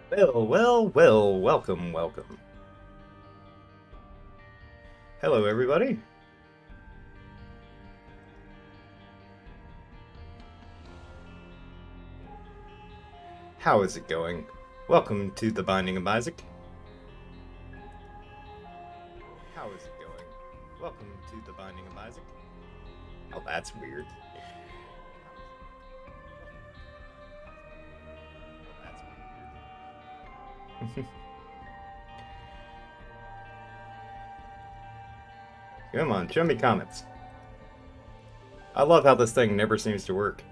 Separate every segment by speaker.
Speaker 1: Well, welcome. Hello, everybody. How is it going? Welcome to The Binding of Isaac. How is it going? Welcome to The Binding of Isaac. Oh, that's weird. Come on, show me comments. I love how this thing never seems to work.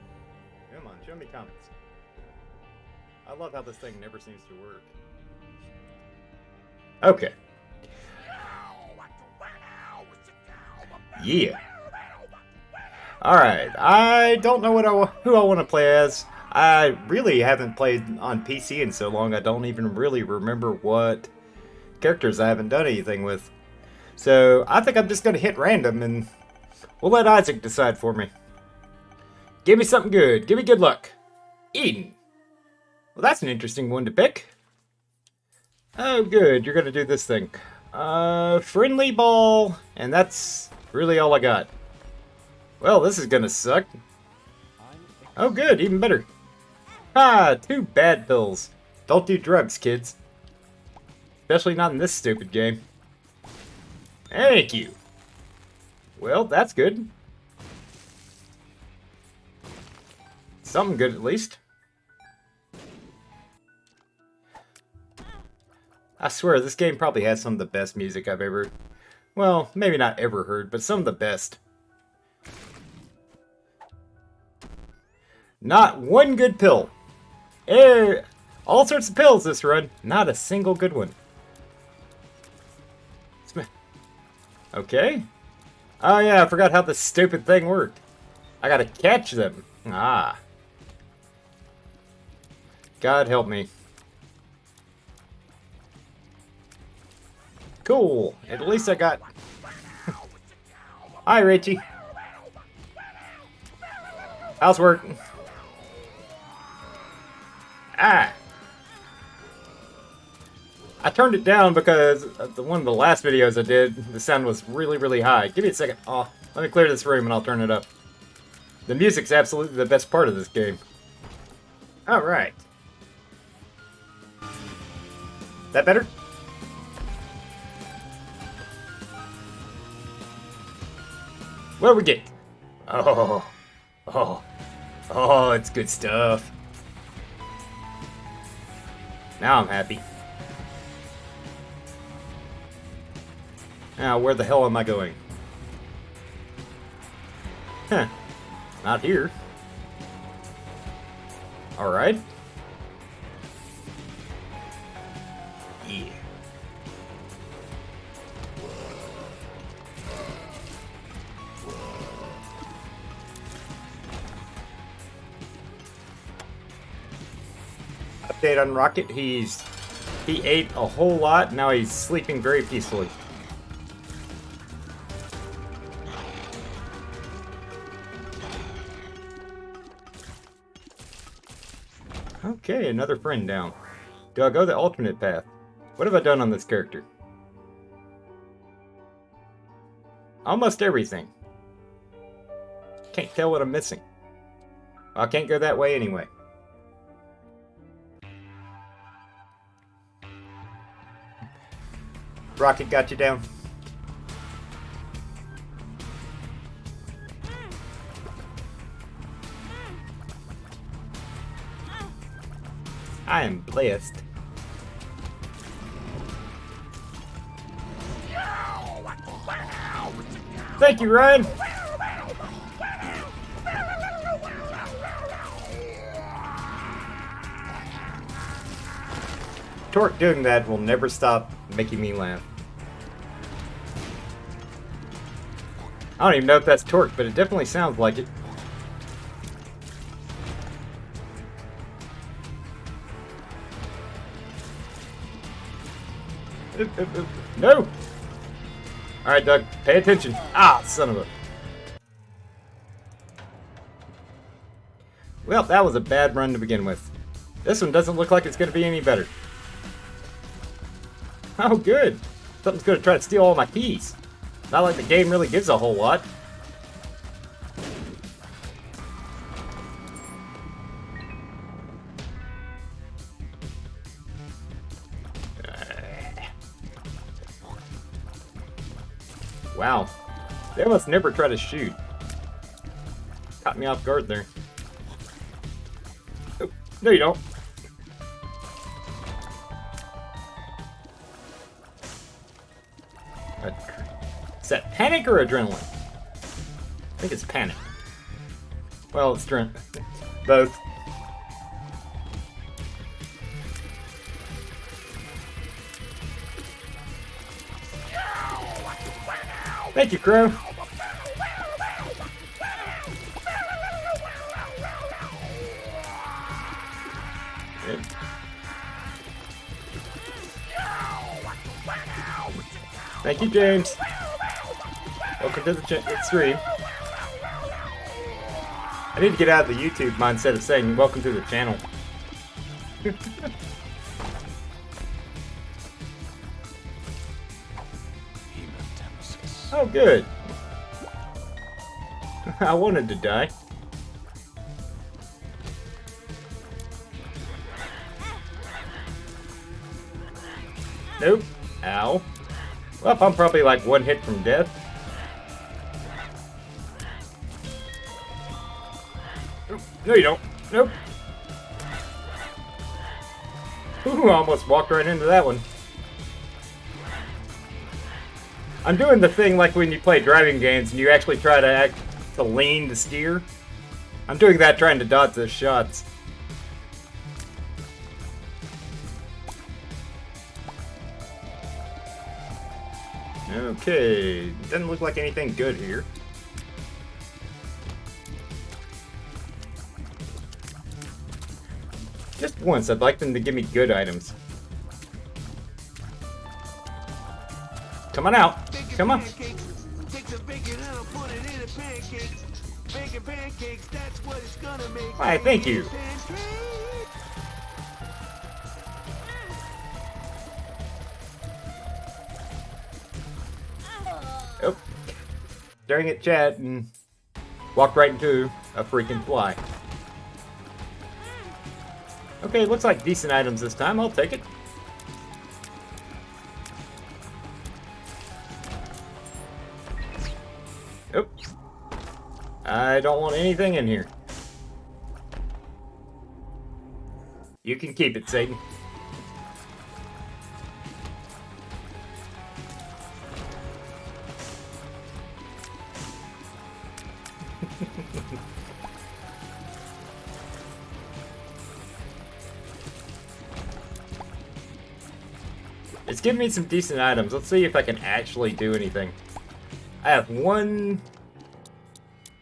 Speaker 1: Come on, show me comments. I love how this thing never seems to work. Okay. Yeah. Alright, I don't know who I want to play as. I really haven't played on PC in so long, I don't even really remember what characters I haven't done anything with. So, I think I'm just going to hit random and we'll let Isaac decide for me. Give me something good. Give me good luck. Eden. Well, that's an interesting one to pick. Oh, good. You're going to do this thing. Friendly ball. And that's really all I got. Well, this is going to suck. Oh, good. Even better. Ha! 2 bad pills. Don't do drugs, kids. Especially not in this stupid game. Thank you. Well, that's good. Something good at least. I swear, this game probably has some of the best music I've ever... Well, maybe not ever heard, but some of the best. Not one good pill. All sorts of pills this run. Not a single good one. Okay. Oh yeah, I forgot how this stupid thing worked. I gotta catch them. Ah. God help me. Cool. At least I got... Hi, Richie. How's work? Ah. I turned it down because one of the last videos I did, the sound was really, really high. Give me a second. Oh, let me clear this room and I'll turn it up. The music's absolutely the best part of this game. Alright. That better? What do we get? Oh, it's good stuff. Now I'm happy. Now, where the hell am I going? Huh. Not here. Alright. Yeah. Update on Rocket. He ate a whole lot. Now he's sleeping very peacefully. Okay, another friend down. Do I go the alternate path? What have I done on this character? Almost everything. Can't tell what I'm missing. I can't go that way anyway. Rocket got you down. I am blessed. Thank you, Ryan. Torque doing that will never stop making me laugh. I don't even know if that's Torque, but it definitely sounds like it. No! Alright, Doug, pay attention. Ah, son of a... Well, that was a bad run to begin with. This one doesn't look like it's going to be any better. Oh, good. Something's going to try to steal all my keys. Not like the game really gives a whole lot. Wow. They almost never try to shoot. Caught me off guard there. Oh, no you don't. Is that panic or adrenaline? I think it's panic. Well, it's both. Thank you, Crow. Good. Thank you, James. Welcome to the stream. I need to get out of the YouTube mindset of saying welcome to the channel. Oh, good. I wanted to die. Nope. Ow. Well, I'm probably like one hit from death. No, you don't. Nope. Ooh, I almost walked right into that one. I'm doing the thing like when you play driving games and you actually try to lean to steer. I'm doing that trying to dodge those shots. Okay, doesn't look like anything good here. Just once, I'd like them to give me good items. Come on out. Come on. Why, thank you. Oh. Staring at chat and walked right into a freaking fly. Okay, looks like decent items this time. I'll take it. Oops. I don't want anything in here. You can keep it, Satan. It's giving me some decent items. Let's see if I can actually do anything. I have one...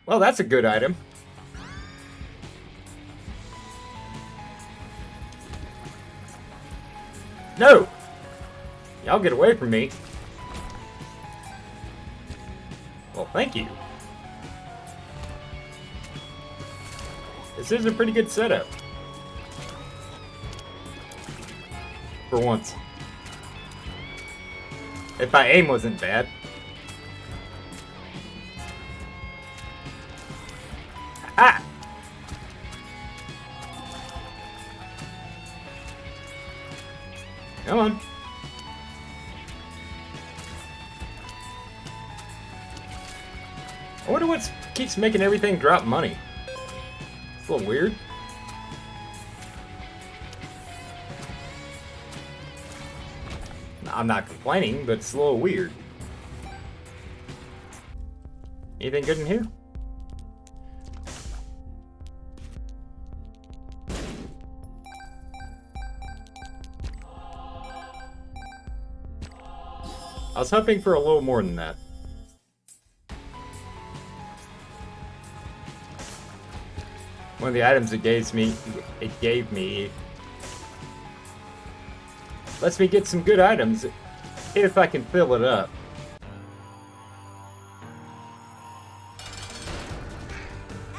Speaker 1: Well, that's a good item. No! Y'all get away from me. Well, thank you. This is a pretty good setup. For once. If my aim wasn't bad. Ah! Come on. I wonder what keeps making everything drop money. It's a little weird. I'm not complaining, but it's a little weird. Anything good in here? I was hoping for a little more than that. One of the items it gave me lets me get some good items if I can fill it up.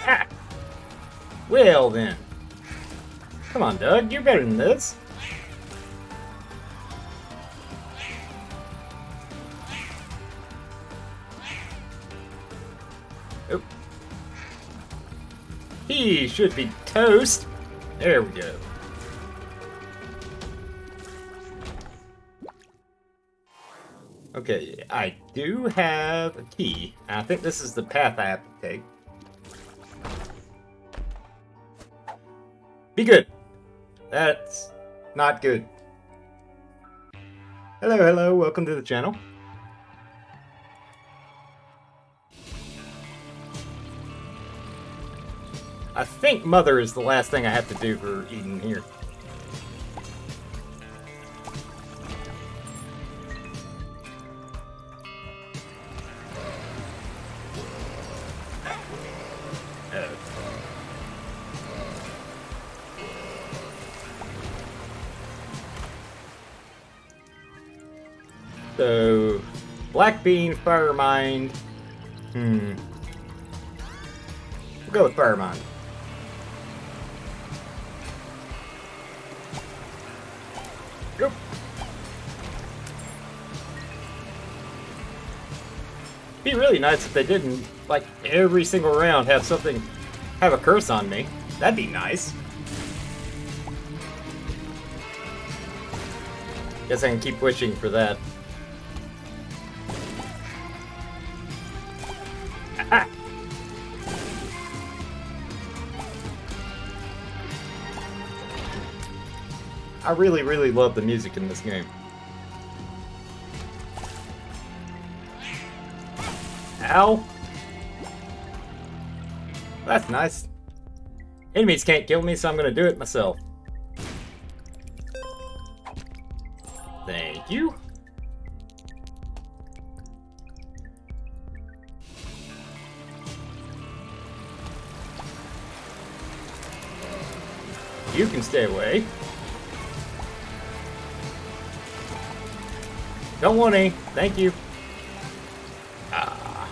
Speaker 1: Ah! Well then. Come on, Doug, you're better than this. Oh. He should be toast. There we go. Okay, I do have a key. I think this is the path I have to take. Be good. That's not good. Hello, hello, welcome to the channel. I think Mother is the last thing I have to do for Eden here. So, Black Bean, Fire Mind. We'll go with Fire Mind. Go. It'd be really nice if they didn't, like, every single round have something, have a curse on me. That'd be nice. Guess I can keep wishing for that. Ah. I really, really love the music in this game. Ow! That's nice. Enemies can't kill me, so I'm gonna do it myself. Thank you. You can stay away. Don't want any. Thank you. Ah.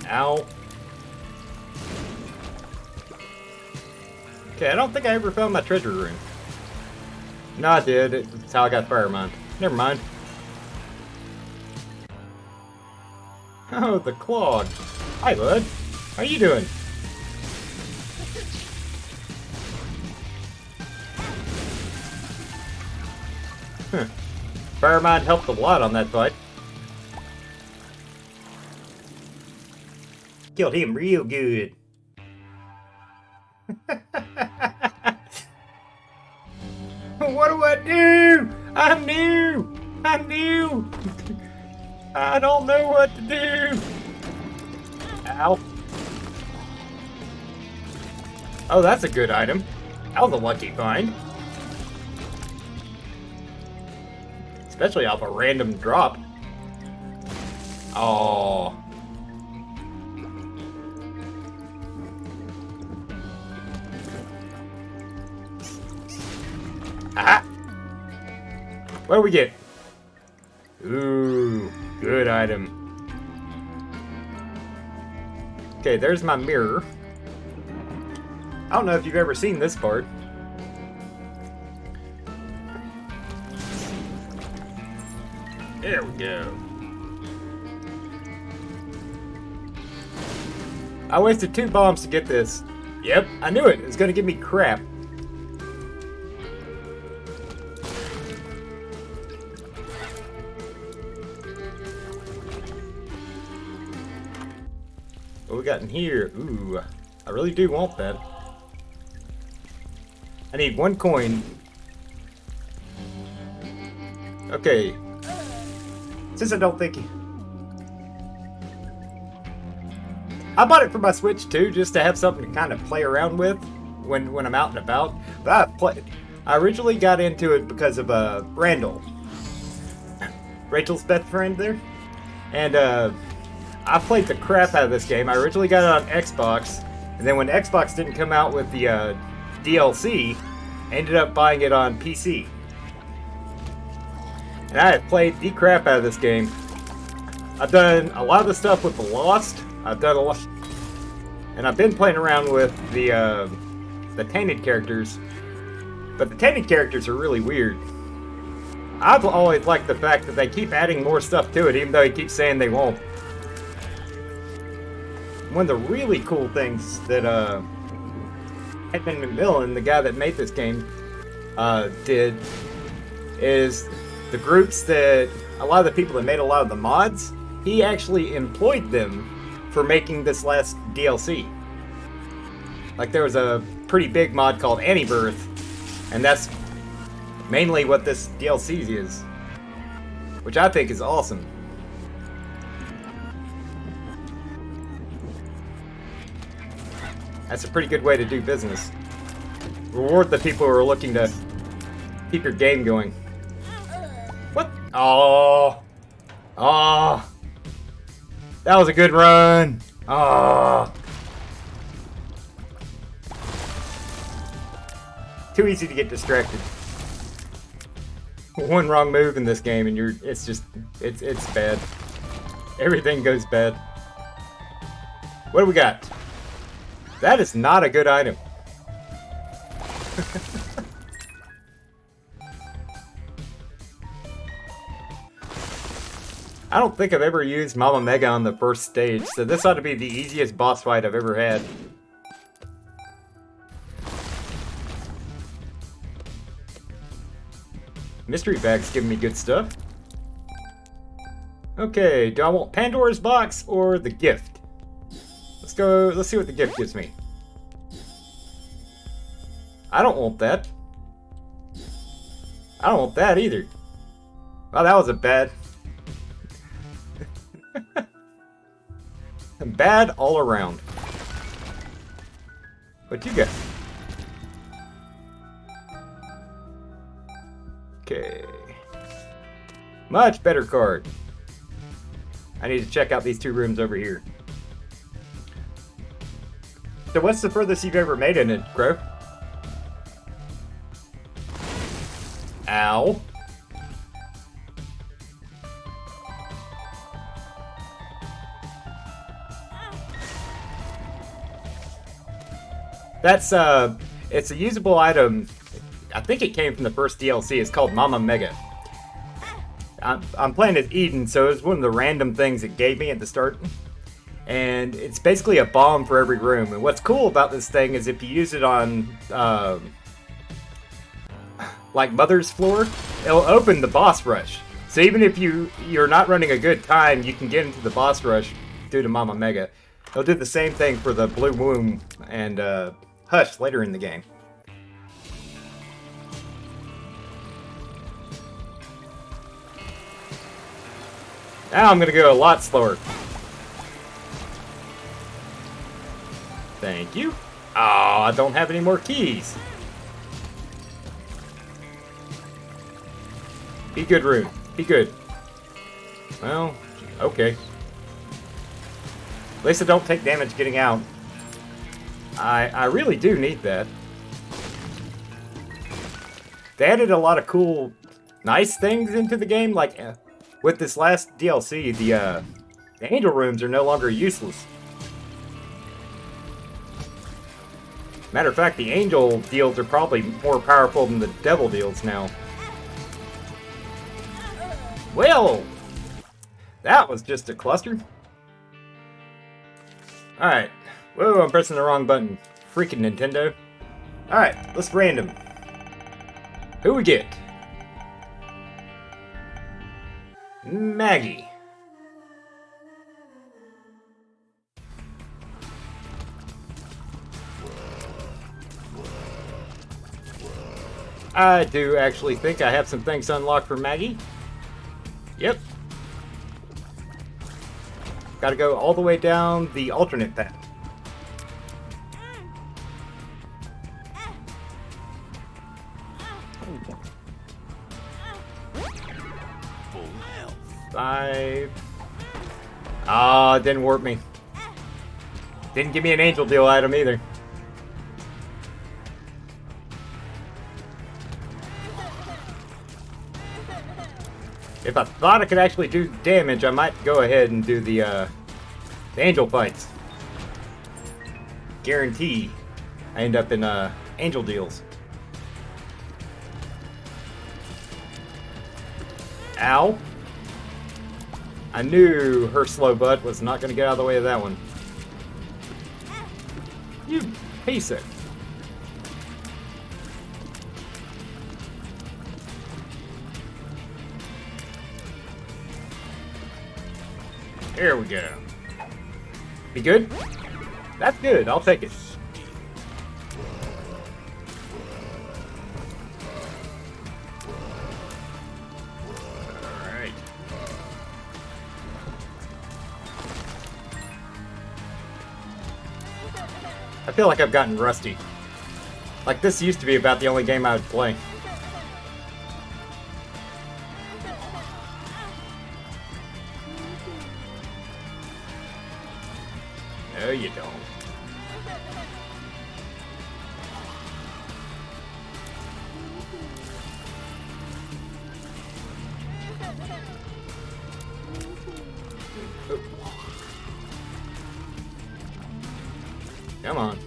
Speaker 1: Ow. Okay, I don't think I ever found my treasure room. No, I did. It's how I got Fire Mind. Never mind. Oh, the Clog. Hi, bud. How you doing? Huh. Fire Mind helped a lot on that fight. Killed him real good. What do I do? I'm new! I'm new! I don't know what to do! Ow. Oh, that's a good item. That was a lucky find. Especially off a random drop. Oh. Aha! What do we get? Ooh, good item. Okay, there's my mirror. I don't know if you've ever seen this part. There we go. I wasted 2 bombs to get this. Yep, I knew it. It's gonna give me crap. What we got in here? Ooh, I really do want that. I need 1 coin. Okay. Since I don't think... I bought it for my Switch too, just to have something to kind of play around with when I'm out and about. But I originally got into it because of Randall. Rachel's best friend there. And I played the crap out of this game. I originally got it on Xbox, and then when Xbox didn't come out with the DLC, I ended up buying it on PC. And I have played the crap out of this game. I've done a lot of the stuff with the Lost. I've done a lot, and I've been playing around with the the Tainted characters. But the Tainted characters are really weird. I've always liked the fact that they keep adding more stuff to it, even though he keeps saying they won't. One of the really cool things that Edmund McMillan, the guy that made this game, did is the groups that a lot of the people that made a lot of the mods, he actually employed them for making this last DLC. Like there was a pretty big mod called Antibirth, and that's mainly what this DLC is, which I think is awesome. That's a pretty good way to do business. Reward the people who are looking to keep your game going. What? Oh. Oh. That was a good run. Oh. Too easy to get distracted. One wrong move in this game and it's bad. Everything goes bad. What do we got? That is not a good item. I don't think I've ever used Mama Mega on the first stage, so this ought to be the easiest boss fight I've ever had. Mystery bag's giving me good stuff. Okay, do I want Pandora's box or the gift? Let's see what the gift gives me. I don't want that. I don't want that either. Wow, that was a bad. Bad all around. What you got? Okay. Much better card. I need to check out these two rooms over here. So what's the furthest you've ever made in it, Crow? Ow. That's, it's a usable item. I think it came from the first DLC. It's called Mama Mega. I'm playing as Eden, so it was one of the random things it gave me at the start. And it's basically a bomb for every room. And what's cool about this thing is if you use it on, like Mother's floor, it'll open the boss rush. So even if you're not running a good time, you can get into the boss rush due to Mama Mega. It'll do the same thing for the Blue Womb and Hush later in the game. Now I'm going to go a lot slower. Thank you. Oh, I don't have any more keys. Be good, Rune. Be good. Well, okay. At least I don't take damage getting out. I really do need that. They added a lot of cool, nice things into the game. Like, with this last DLC, the angel rooms are no longer useless. Matter of fact, the angel deals are probably more powerful than the devil deals now. Well, that was just a cluster. Alright. Whoa, I'm pressing the wrong button. Freaking Nintendo. Alright, let's random. Who we get? Maggie. I do actually think I have some things unlocked for Maggie. Yep. Gotta go all the way down the alternate path.
Speaker 2: Full health.
Speaker 1: 5. Ah, didn't warp me. Didn't give me an angel deal item either. If I thought I could actually do damage, I might go ahead and do the angel fights. Guarantee I end up in Angel deals. Ow. I knew her slow butt was not going to get out of the way of that one. You piece it. There we go. Be good? That's good. I'll take it. Alright. I feel like I've gotten rusty. Like this used to be about the only game I would play. No, you don't. Oh. Come on.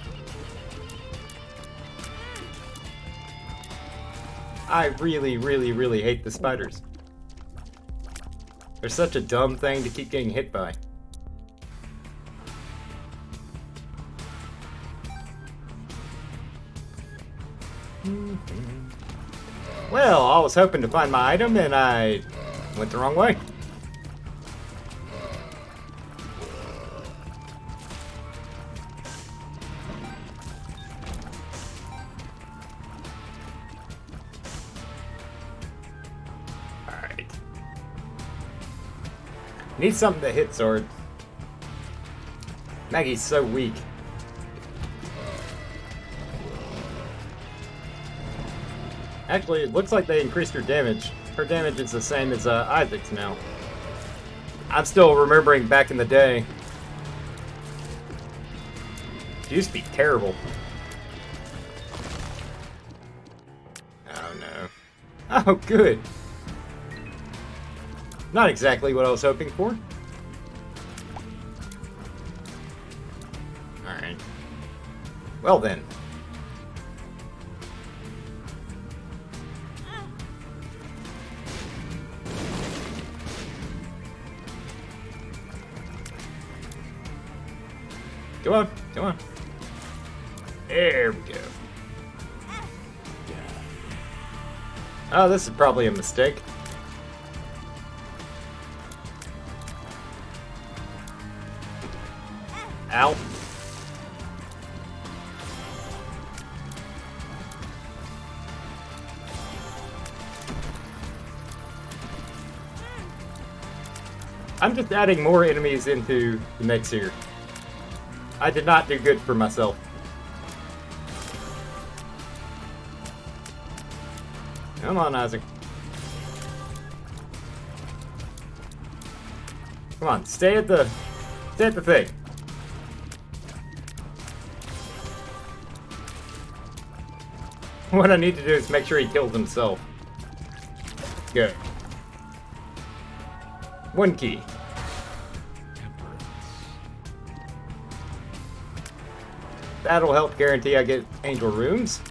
Speaker 1: I really, really, really hate the spiders. They're such a dumb thing to keep getting hit by. Well, I was hoping to find my item and I went the wrong way. Alright. Need something to hit sword. Maggie's so weak. Actually, it looks like they increased her damage. Her damage is the same as Isaac's now. I'm still remembering back in the day. She used to be terrible. Oh no. Oh, good. Not exactly what I was hoping for. Alright. Well then. Come on, come on. There we go. Oh, this is probably a mistake. Ow. I'm just adding more enemies into the mix here. I did not do good for myself. Come on, Isaac. Come on, stay at the thing. What I need to do is make sure he kills himself. Good. One key. That'll help guarantee I get angel rooms.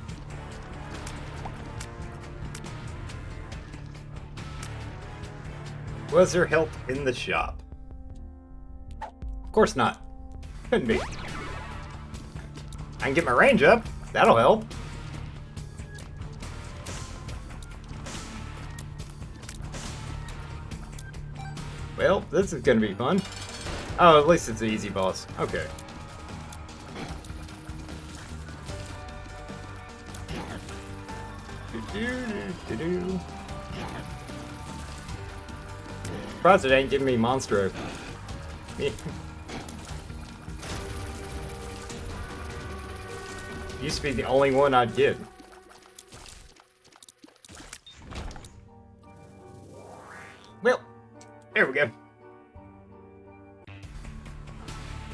Speaker 1: Was there help in the shop? Of course not. Couldn't be. I can get my range up. That'll help. Well, this is gonna be fun. Oh, at least it's an easy boss. Okay. Surprised it ain't giving me Monstro. Used to be the only one I'd get. Well, there we go.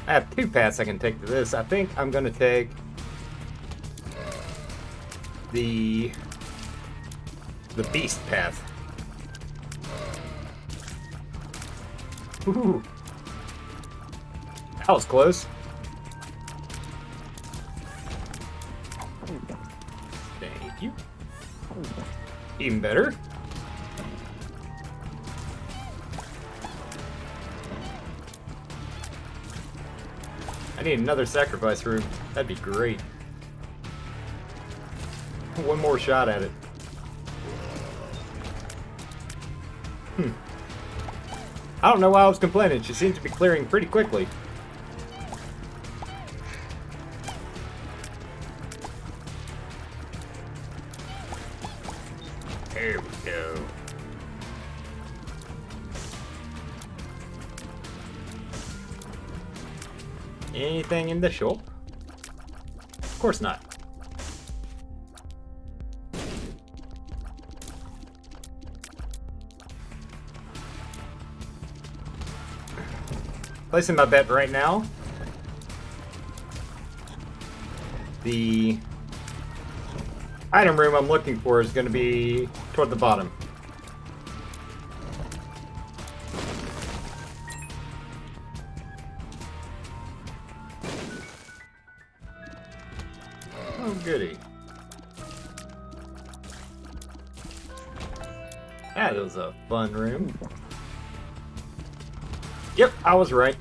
Speaker 1: I have 2 paths I can take to this. I think I'm gonna take the beast path. Ooh. That was close. Even better. I need another sacrifice room. That'd be great. One more shot at it. I don't know why I was complaining. She seems to be clearing pretty quickly. There we go. Anything in the shop? Of course not. Placing my bet right now. The item room I'm looking for is going to be toward the bottom. Oh, goody. That was a fun room. Yep, I was right.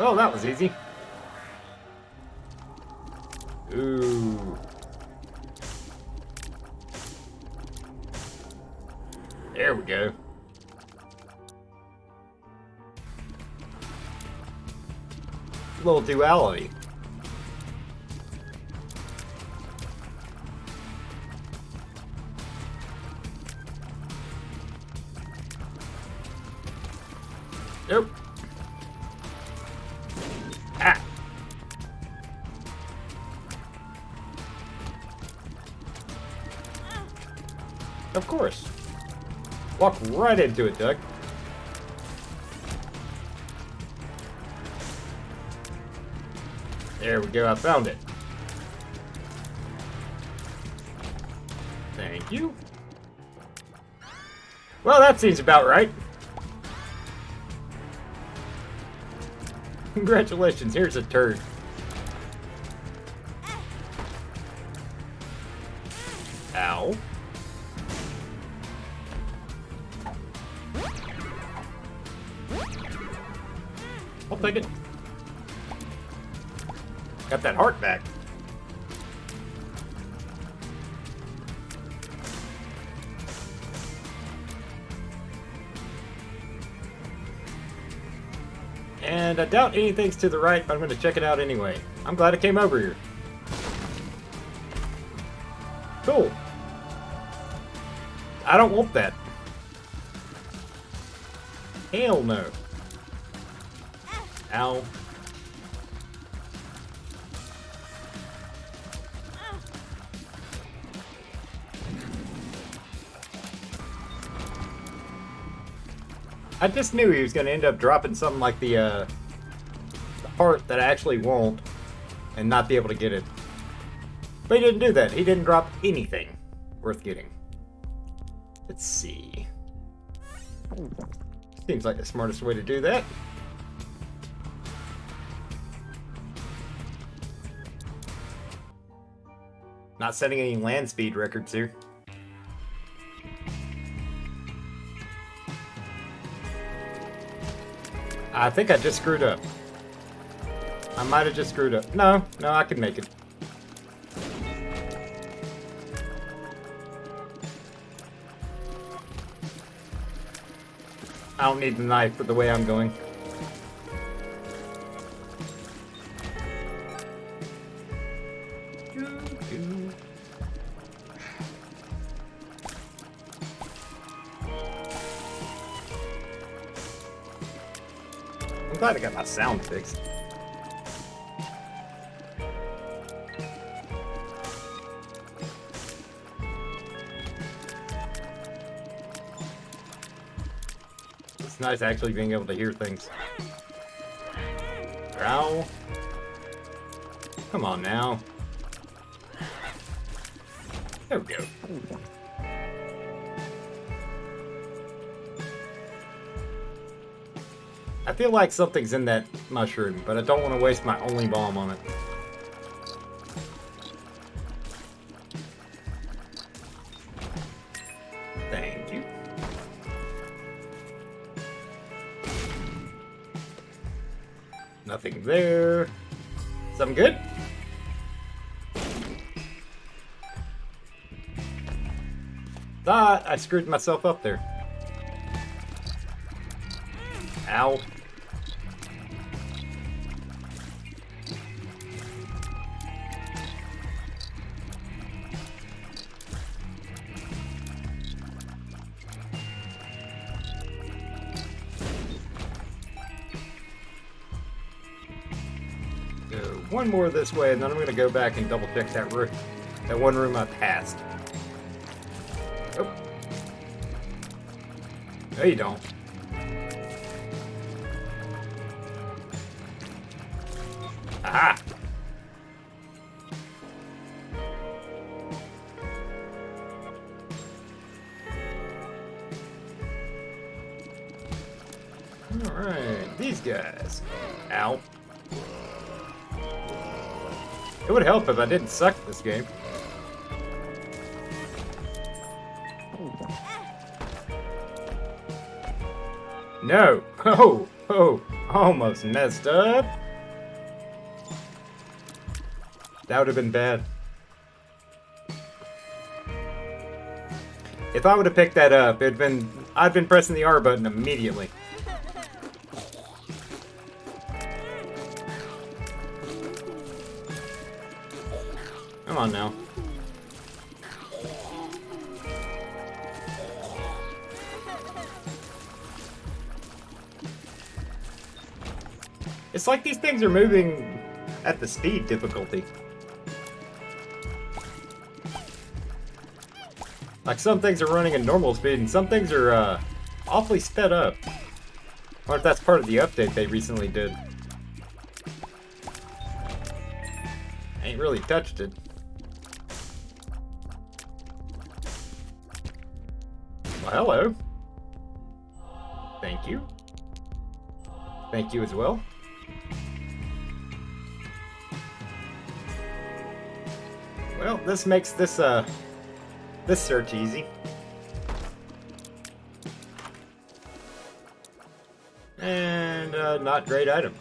Speaker 1: Oh, that was easy. Ooh. There we go. A little duality. Nope. Ah. Of course. Walk right into it, Doug. There we go, I found it. Thank you. Well, that seems about right. Congratulations, here's a turd. Ow. I'll take it. Got that heart back. And I doubt anything's to the right, but I'm going to check it out anyway. I'm glad I came over here. Cool. I don't want that. Hell no. Ow. I just knew he was going to end up dropping something like the heart that I actually want and not be able to get it. But he didn't do that. He didn't drop anything worth getting. Let's see. Seems like the smartest way to do that. Not setting any land speed records here. I think I just screwed up. I might have just screwed up. No, I can make it. I don't need the knife for the way I'm going. I'm glad I got my sound fixed. It's nice actually being able to hear things. Ow. Come on now. There we go. I feel like something's in that mushroom, but I don't want to waste my only bomb on it. Thank you. Nothing there. Something good? Thought I screwed myself up there. Ow. So one more this way, and then I'm going to go back and double check that room, that one room I passed. Oh. No, you don't. Aha! Alright, these guys. Ow. It would help if I didn't suck this game. No! Oh! Oh! Almost messed up! That would have been bad. If I would have picked that up, I'd been pressing the R button immediately. Come on now. It's like these things are moving at the speed difficulty. Like some things are running at normal speed and some things are awfully sped up. I wonder if that's part of the update they recently did. Ain't really touched it. Well, hello. Thank you. Thank you as well. Well, this makes this search easy. And not great item.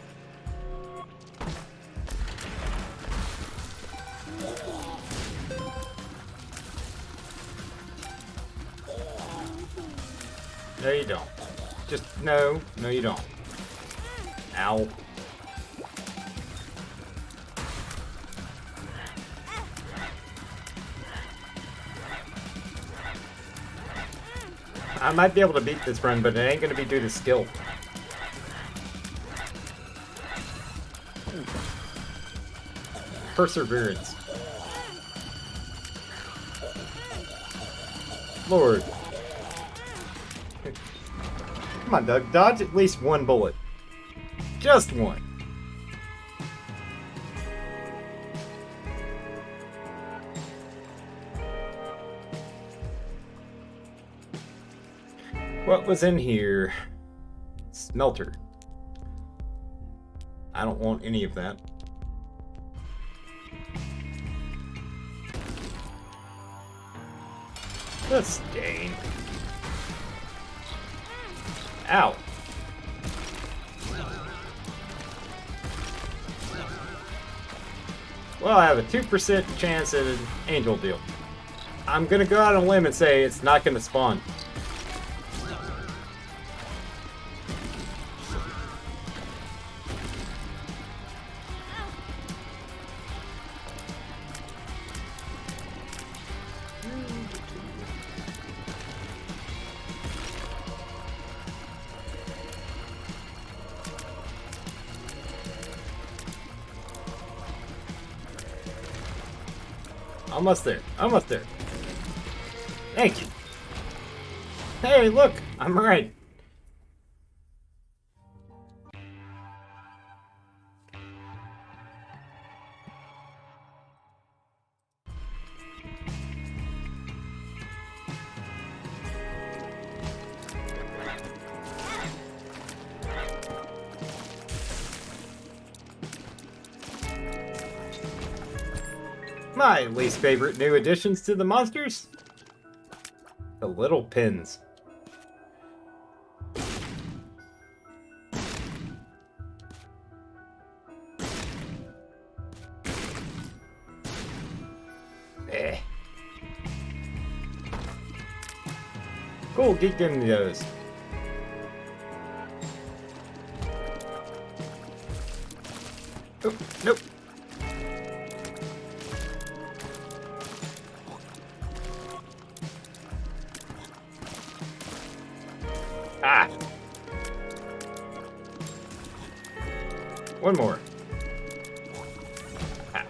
Speaker 1: No, you don't. Just, no, you don't. Ow. I might be able to beat this run, but it ain't gonna be due to skill. Perseverance. Lord. Come on, Doug. Dodge at least one bullet. Just one. What was in here? Smelter. I don't want any of that. The stain. Ow. Well, I have a 2% chance at an angel deal. I'm gonna go out on a limb and say it's not gonna spawn. Almost there. Almost there. Thank you. Hey, look! I'm right. My least favorite new additions to the monsters? The little pins. Eh. Cool, geek them those. Oh, nope. Ah. One more. Ah.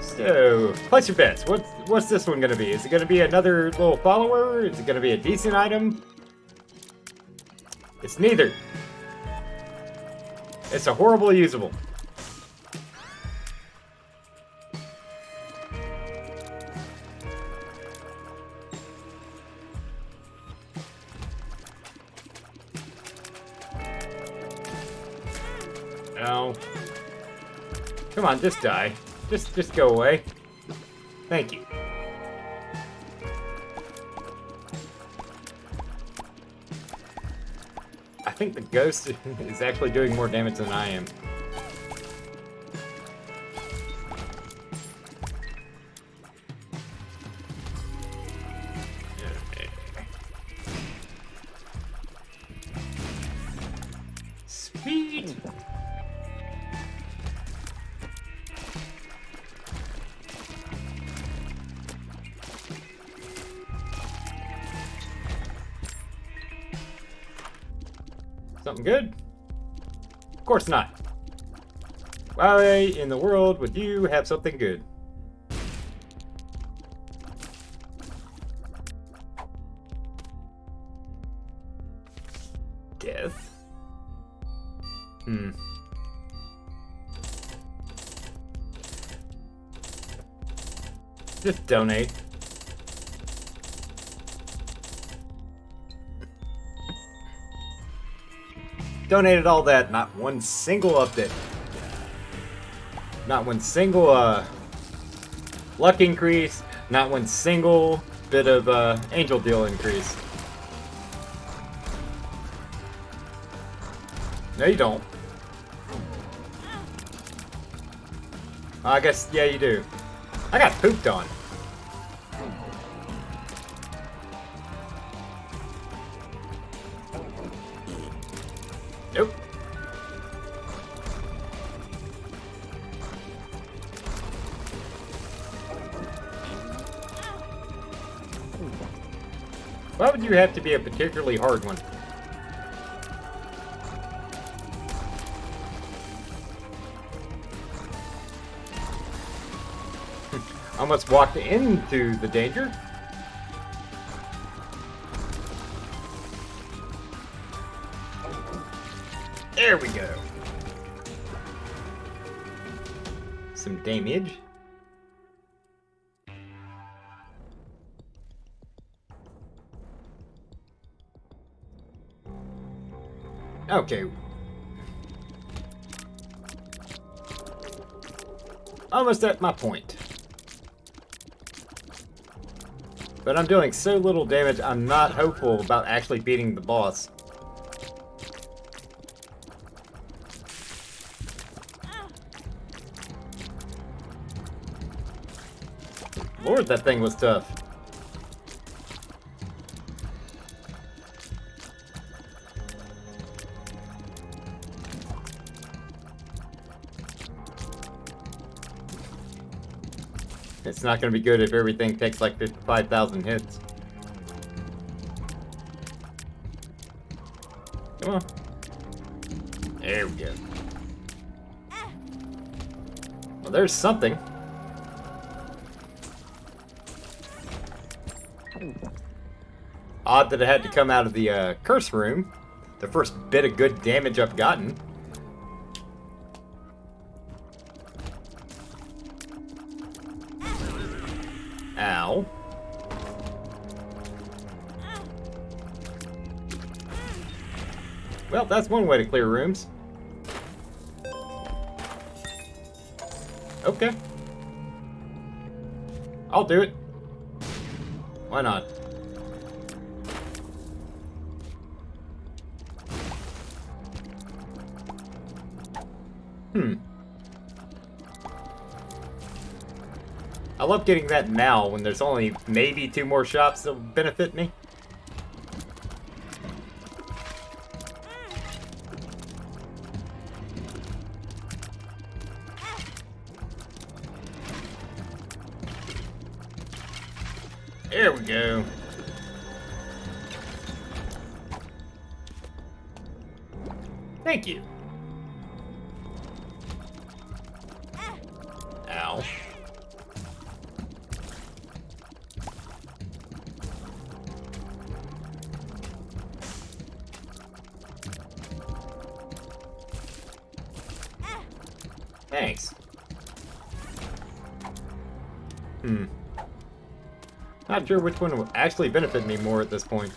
Speaker 1: So, place your bets. What's this one gonna be? Is it gonna be another little follower? Is it gonna be a decent item? It's neither. It's a horrible usable. No. Come on, just die. Just go away. Thank you. I think the ghost is actually doing more damage than I am. Speed. Something good? Of course not. Why in the world would you have something good? Death? Just donate. Donated all that, not one single update. Not one single luck increase, not one single bit of angel deal increase. No, you don't. I guess, yeah, you do. I got pooped on. Nope. Why would you have to be a particularly hard one? Almost walked into the danger. There we go. Some damage. Okay. Almost at my point. But I'm doing so little damage, I'm not hopeful about actually beating the boss. Lord, that thing was tough. It's not going to be good if everything takes like 55,000 hits. Come on. There we go. Well, there's something. Odd that it had to come out of the curse room. The first bit of good damage I've gotten. Ow. Well, that's one way to clear rooms. Okay. I'll do it. Why not? I love getting that now when there's only maybe 2 more shops that'll benefit me. There we go. Thank you. Ow. Thanks. Not sure which one will actually benefit me more at this point.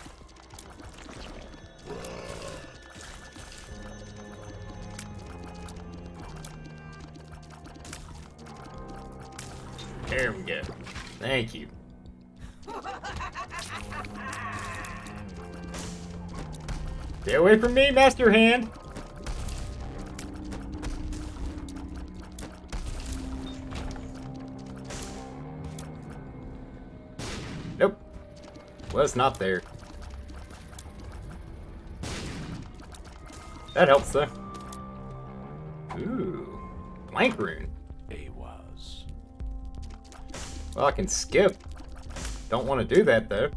Speaker 1: There we go. Thank you. Stay away from me, Master Hand! Nope. Was not there. That helps, though. Ooh. Blank rune.
Speaker 2: A was.
Speaker 1: Well, I can skip. Don't want to do that, though.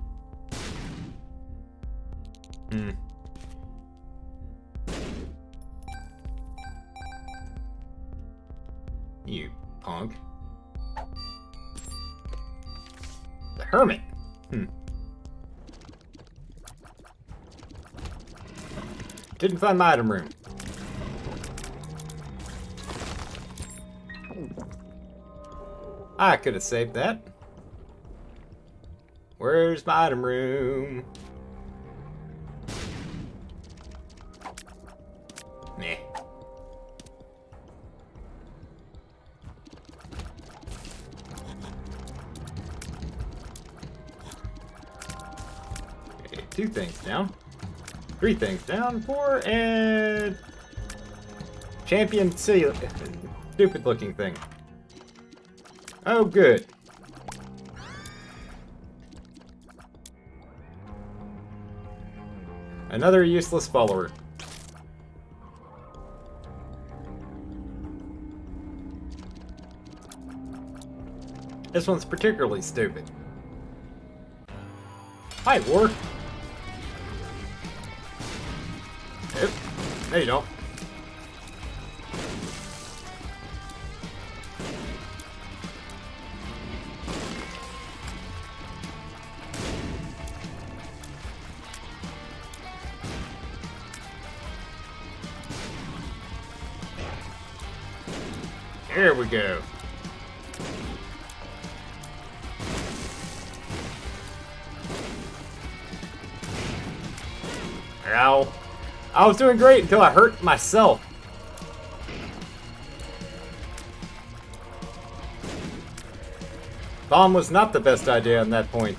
Speaker 1: You punk. The Hermit. Didn't find my item room. I could have saved that. Where's my item room? Meh. Okay, 2 things down. 3 things down. 4 and... Champion seal. Stupid looking thing. Oh, good. Another useless follower. This one's particularly stupid. Hi, War. Yep. No, you don't. There we go. Ow. I was doing great until I hurt myself. Bomb was not the best idea on that point.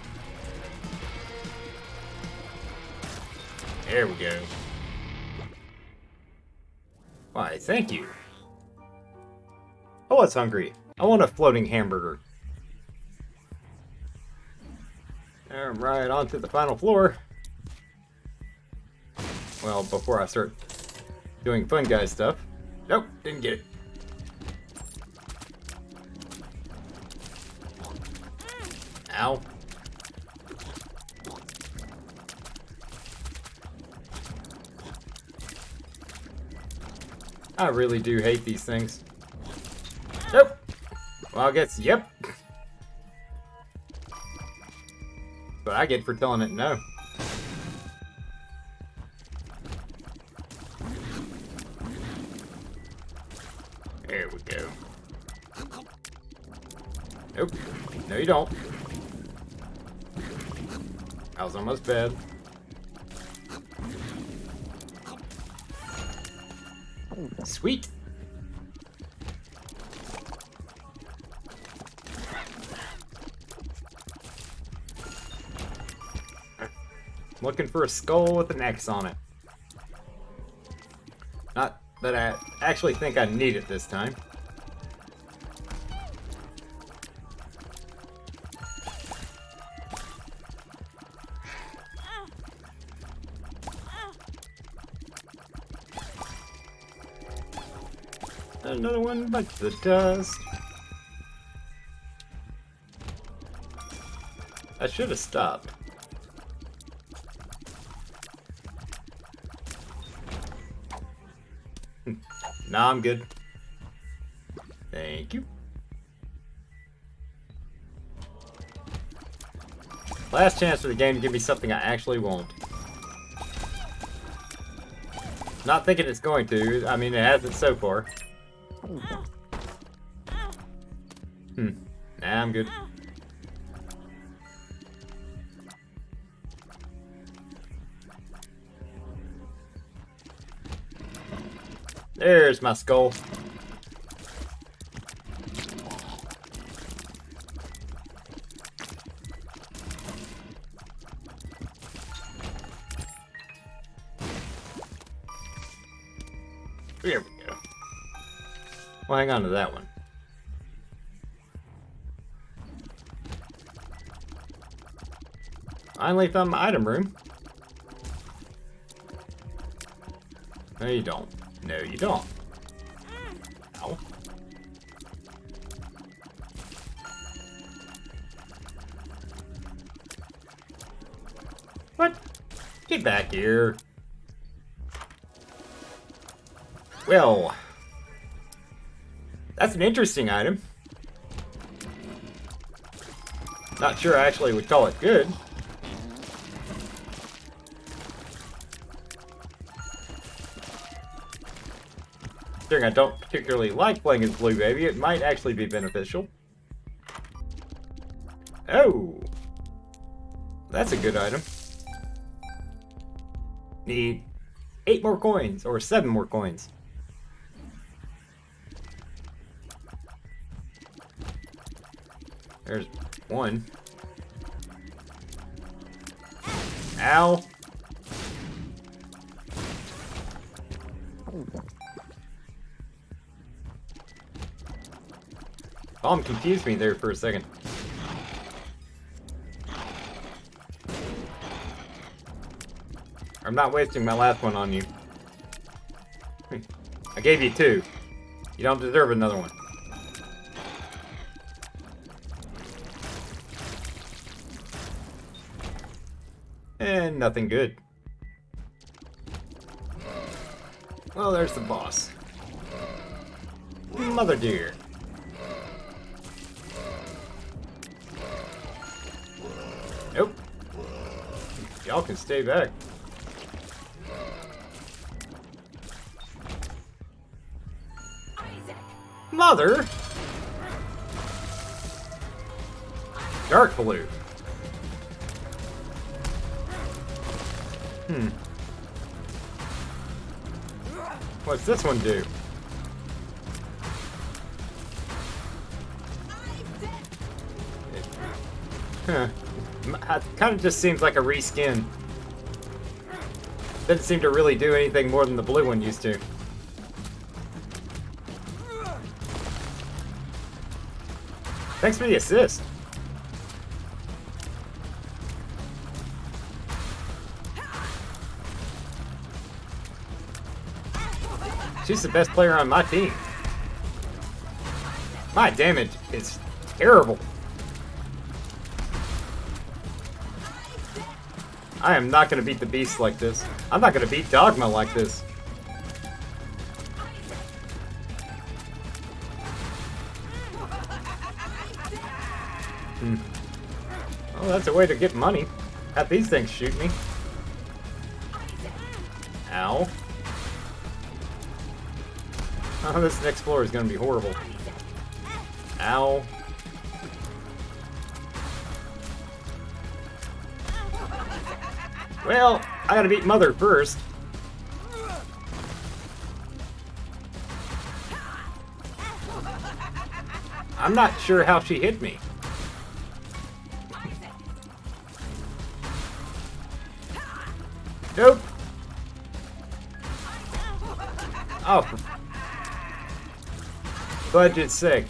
Speaker 1: There we go. Why, thank you. I was hungry. I want a floating hamburger. I'm right onto the final floor. Well, before I start doing fun guy stuff. Nope, didn't get it. Ow. I really do hate these things. Nope. Well, I guess, yep. But I get for telling it no. There we go. Nope. No, you don't. I was almost bad. Sweet. Looking for a skull with an X on it. Not that I actually think I need it this time. Another one bites the dust. I should have stopped. Nah, I'm good. Thank you. Last chance for the game to give me something I actually want. Not thinking it's going to. I mean, it hasn't so far. Nah, I'm good. There's my skull. There we go. Well, hang on to that one. Finally found my item room. No, you don't. No, you don't. Ow. What? Get back here. Well, that's an interesting item. Not sure I actually would call it good. Considering I don't particularly like playing as Blue Baby, it might actually be beneficial. Oh! That's a good item. Need 8 more coins, or 7 more coins. There's 1. Ow! Bomb confused me there for a second. I'm not wasting my last one on you. I gave you 2. You don't deserve another one. And nothing good. Well, there's the boss. Mother dear. Nope. Y'all can stay back. Mother! Dark blue. What's this one do? Huh. It kind of just seems like a reskin. Doesn't seem to really do anything more than the blue one used to. Thanks for the assist. She's the best player on my team. My damage is terrible. I am not going to beat the beast like this. I'm not going to beat Dogma like this. Well, that's a way to get money. Have these things shoot me. Ow. Oh, this next floor is going to be horrible. Ow. Well, I gotta beat Mother first. I'm not sure how she hit me. Nope. Oh. Budget's sick.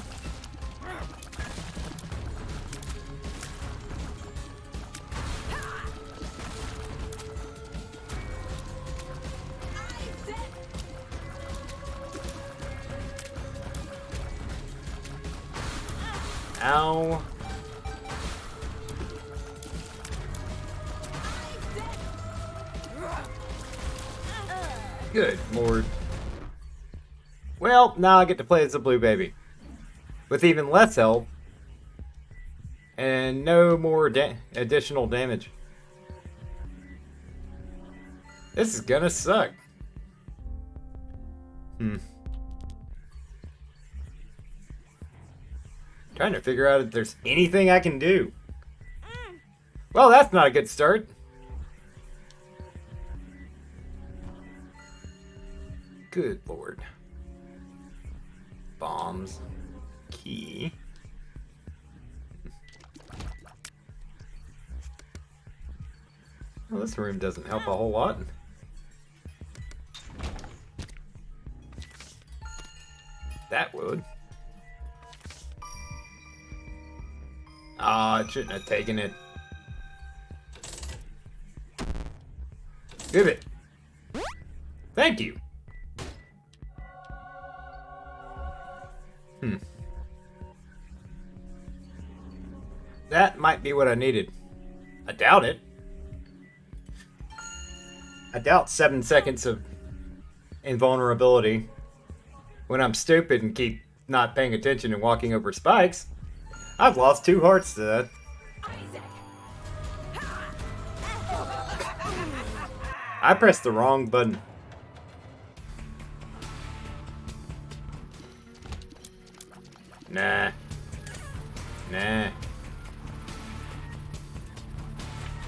Speaker 1: Ow. Good lord. Well, now I get to play as a blue baby. With even less health. And no more additional damage. This is gonna suck. Trying to figure out if there's anything I can do. Well, that's not a good start. Good lord. Bombs. Key. Well, this room doesn't help a whole lot. That would. Ah, I shouldn't have taken it. Give it. Thank you. That might be what I needed. I doubt it. I doubt 7 seconds of invulnerability when I'm stupid and keep not paying attention and walking over spikes. I've lost 2 hearts to that. I pressed the wrong button. Nah.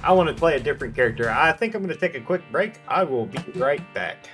Speaker 1: I want to play a different character. I think I'm going to take a quick break. I will be right back.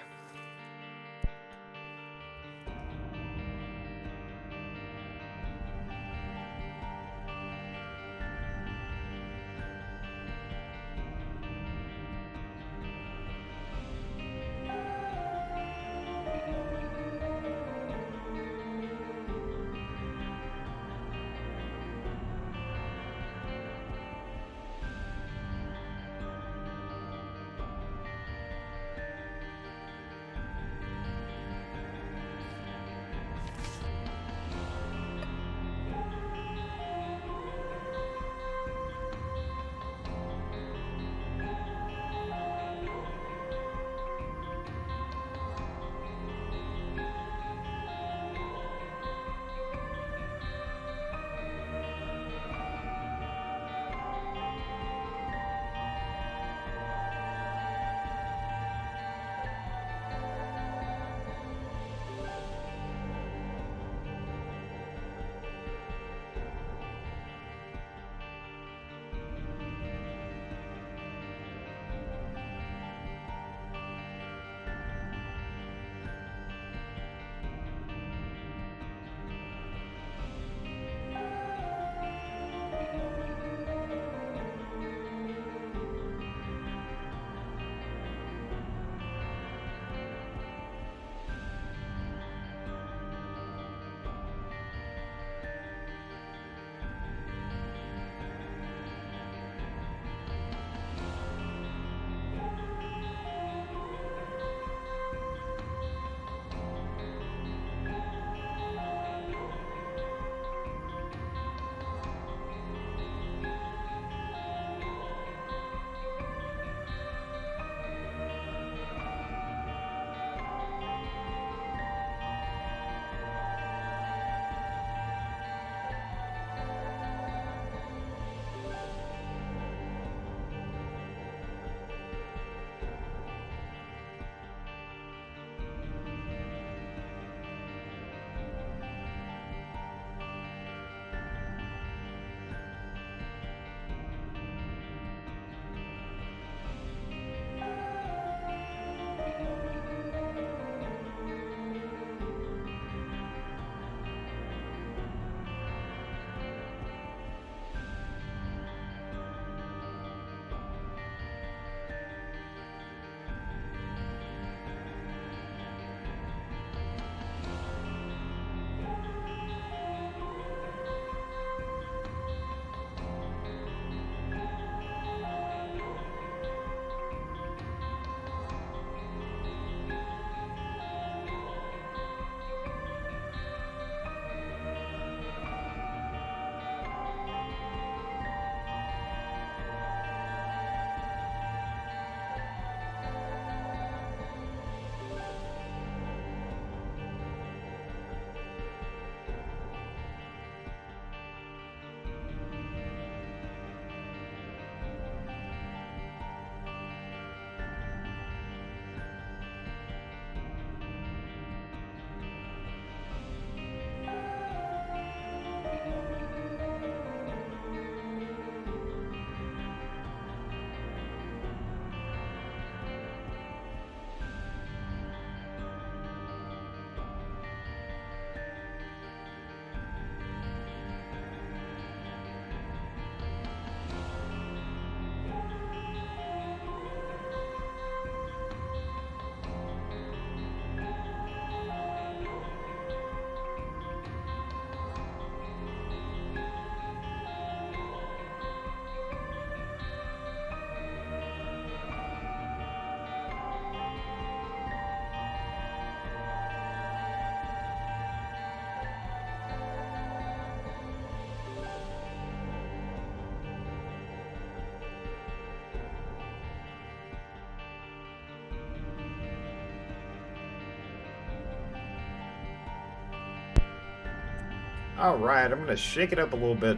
Speaker 1: Alright, I'm gonna shake it up a little bit.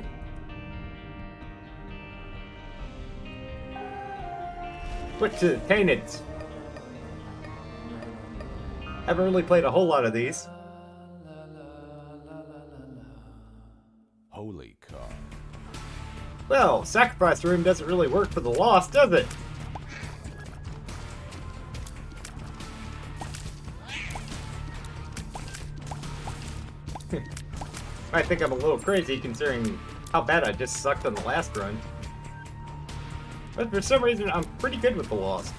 Speaker 1: Switch to Tainted. Haven't really played a whole lot of these.
Speaker 2: Holy card.
Speaker 1: Well, Sacrifice Room doesn't really work for the Lost, does it? Might think I'm a little crazy considering how bad I just sucked on the last run. But for some reason, I'm pretty good with the Lost.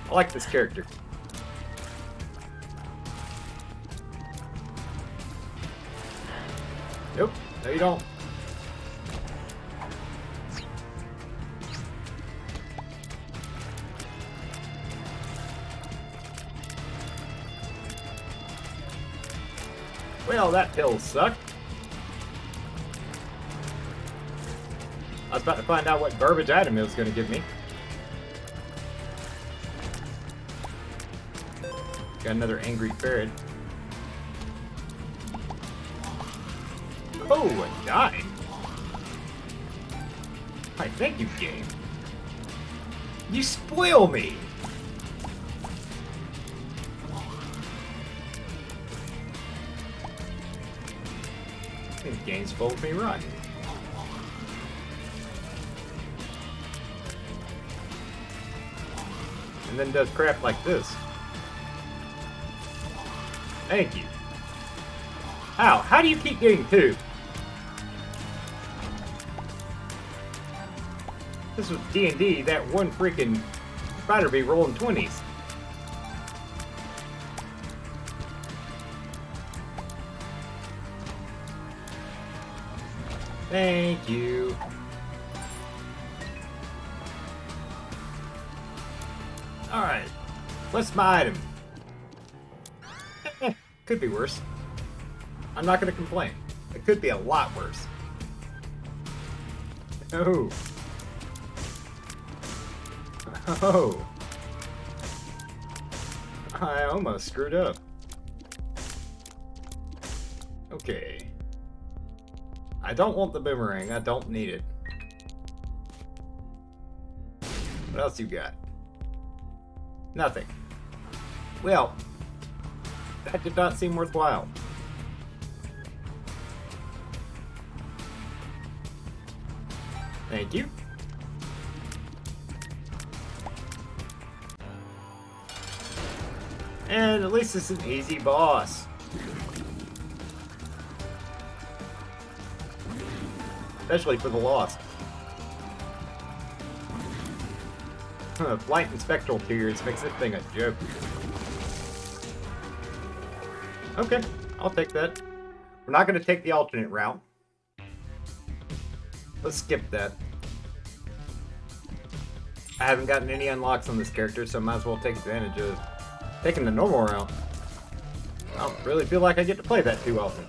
Speaker 1: I like this character. Nope, no you don't. Well, that pill sucked. I was about to find out what garbage item it was going to give me. Got another angry ferret. Oh, a dime. Hi, thank you, game. You spoil me. These games spoiled me right. And then does crap like this. Thank you. How? How do you keep getting two? This was D&D, that one freaking spider be rolling 20s. Thank you. Alright. What's my item? Could be worse. I'm not gonna complain. It could be a lot worse. Oh. Oh. I almost screwed up. Okay. I don't want the boomerang. I don't need it. What else you got? Nothing. Well, that did not seem worthwhile. Thank you. And at least it's an easy boss. Especially for the Lost. Light and spectral tears makes this thing a joke. Okay, I'll take that. We're not going to take the alternate route. Let's skip that. I haven't gotten any unlocks on this character, so I might as well take advantage of taking the normal route. I don't really feel like I get to play that too often.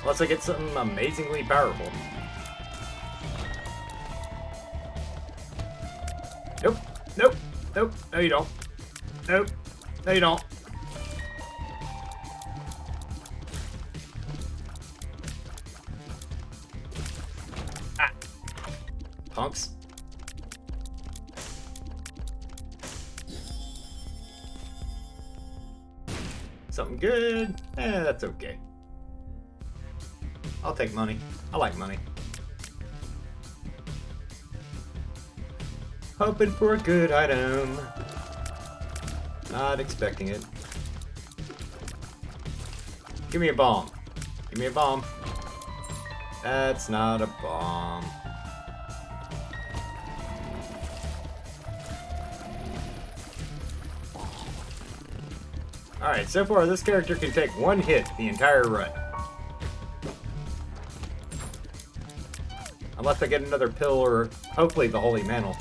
Speaker 1: Unless I get something amazingly powerful. Nope. Nope. Nope. No, you don't. Nope. No, you don't. Ah. Punks. Something good? That's okay. I'll take money. I like money. Hoping for a good item. Not expecting it. Give me a bomb. Give me a bomb. That's not a bomb. Alright, so far this character can take one hit the entire run. Unless I get another pill or hopefully the Holy Mantle.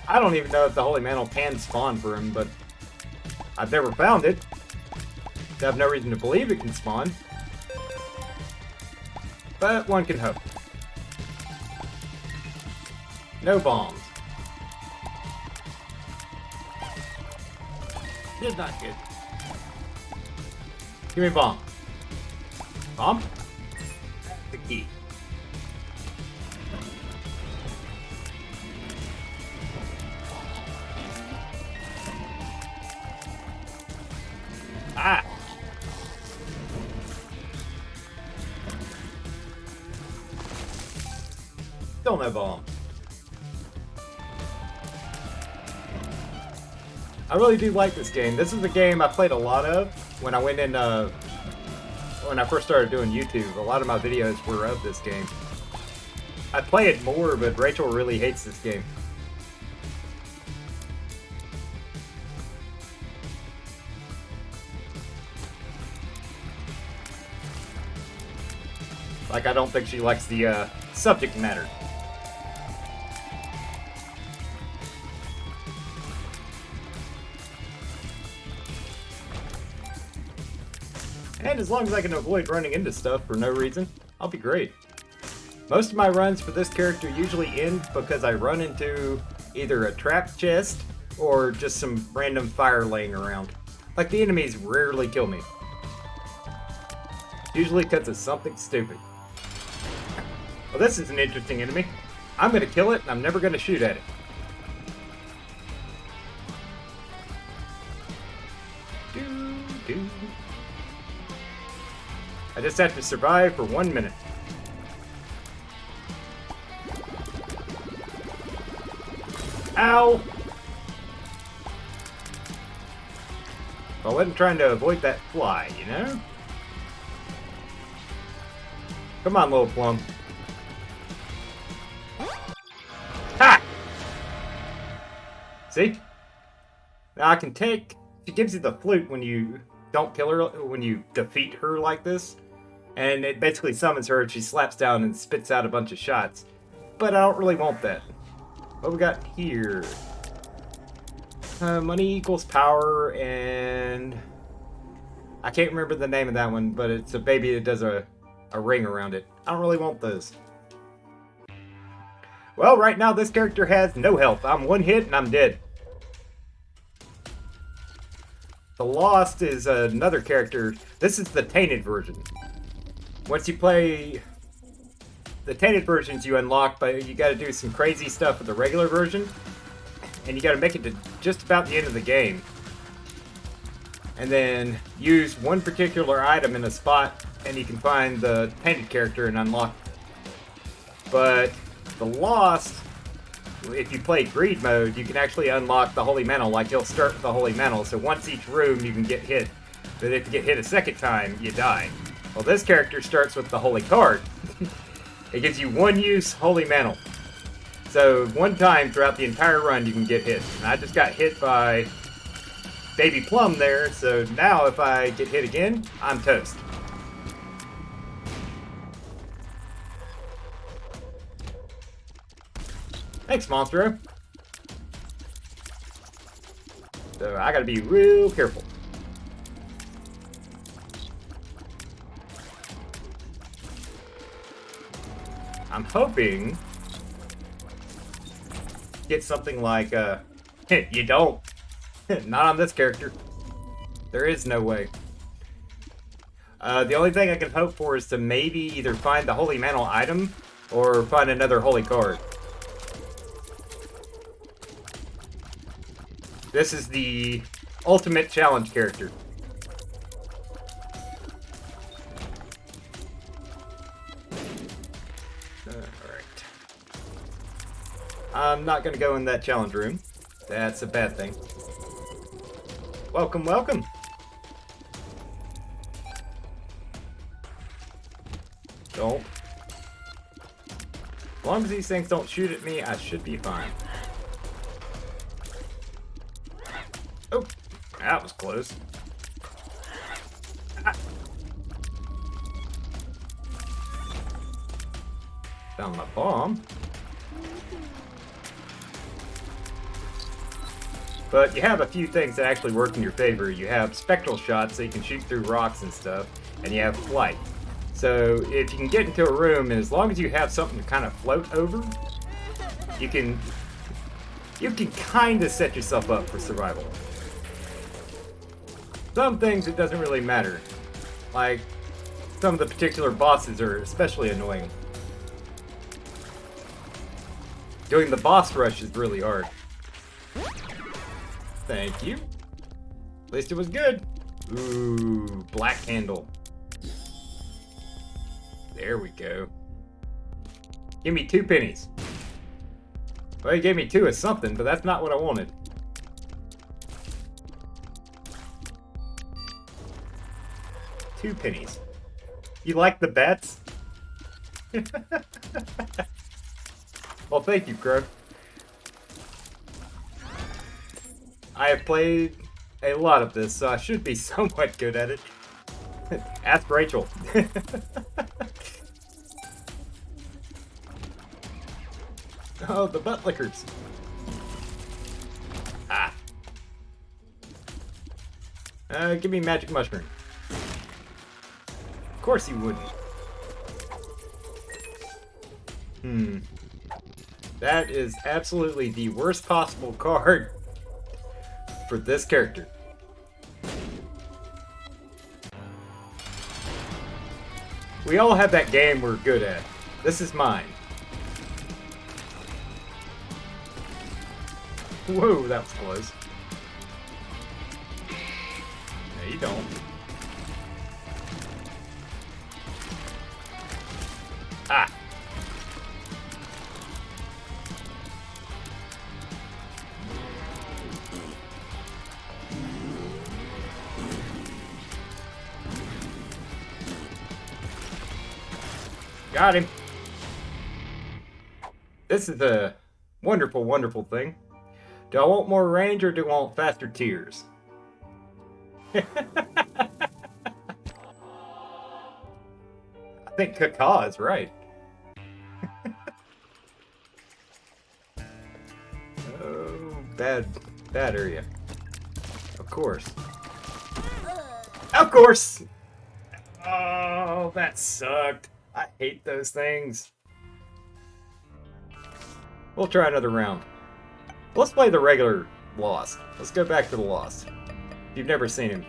Speaker 1: I don't even know if the Holy Mantle can spawn for him, but I've never found it. I have no reason to believe it can spawn. But one can hope. No bombs. Did not get. Give me a bomb. Bomb? The key. Ah! Still no bomb. I really do like this game. This is the game I played a lot of when I went in, when I first started doing YouTube. A lot of my videos were of this game. I play it more, but Rachel really hates this game. Like, I don't think she likes the subject matter. And as long as I can avoid running into stuff for no reason, I'll be great. Most of my runs for this character usually end because I run into either a trap chest or just some random fire laying around. Like, the enemies rarely kill me. Usually because of something stupid. Well, this is an interesting enemy. I'm going to kill it and I'm never going to shoot at it. I just have to survive for 1 minute. Ow! I wasn't trying to avoid that fly, you know? Come on, little plum. Ha! See? Now I can take... She gives you the flute when you don't kill her, when you defeat her like this. And it basically summons her and she slaps down and spits out a bunch of shots. But I don't really want that. What we got here? Money equals power, and I can't remember the name of that one, but it's a baby that does a ring around it. I don't really want those. Well, right now this character has no health. I'm one hit and I'm dead. The Lost is another character. This is the Tainted version. Once you play the Tainted versions, you unlock, but you got to do some crazy stuff with the regular version, and you got to make it to just about the end of the game, and then use one particular item in a spot, and you can find the Tainted character and unlock it. But the Lost, if you play Greed mode, you can actually unlock the Holy Mantle. Like, you'll start with the Holy Mantle, so once each room you can get hit, but if you get hit a second time, you die. Well, this character starts with the Holy Card. It gives you one use Holy Mantle. So one time throughout the entire run you can get hit. And I just got hit by Baby Plum there, so now if I get hit again, I'm toast. Thanks, Monstro. So I gotta be real careful. I'm hoping get something like, you don't. Not on this character. There is no way. The only thing I can hope for is to maybe either find the Holy Mantle item or find another Holy Card. This is the ultimate challenge character. I'm not going to go in that challenge room. That's a bad thing. Welcome, welcome. Don't. As long as these things don't shoot at me, I should be fine. Oh, that was close. Ah. Found my bomb. But you have a few things that actually work in your favor. You have spectral shots, so you can shoot through rocks and stuff, and you have flight. So if you can get into a room, and as long as you have something to kind of float over, you can kind of set yourself up for survival. Some things it doesn't really matter. Like, some of the particular bosses are especially annoying. Doing the boss rush is really hard. Thank you. At least it was good. Ooh, black handle. There we go. Give me 2 pennies. Well, he gave me 2 of something, but that's not what I wanted. Two pennies. You like the bets? Well, thank you, Crow. I have played a lot of this, so I should be somewhat good at it. Ask Rachel. Oh, the butt lickers. Ah. Give me magic mushroom. Of course you wouldn't. That is absolutely the worst possible card for this character. We all have that game we're good at. This is mine. Whoa, that was close. No, you don't. Ah. Got him. This is a wonderful, wonderful thing. Do I want more range or do I want faster tears? I think Kaka is right. Oh, bad area. Of course. Of course! Oh, that sucked. I hate those things. We'll try another round. Let's play the regular Lost. Let's go back to the Lost. If you've never seen him.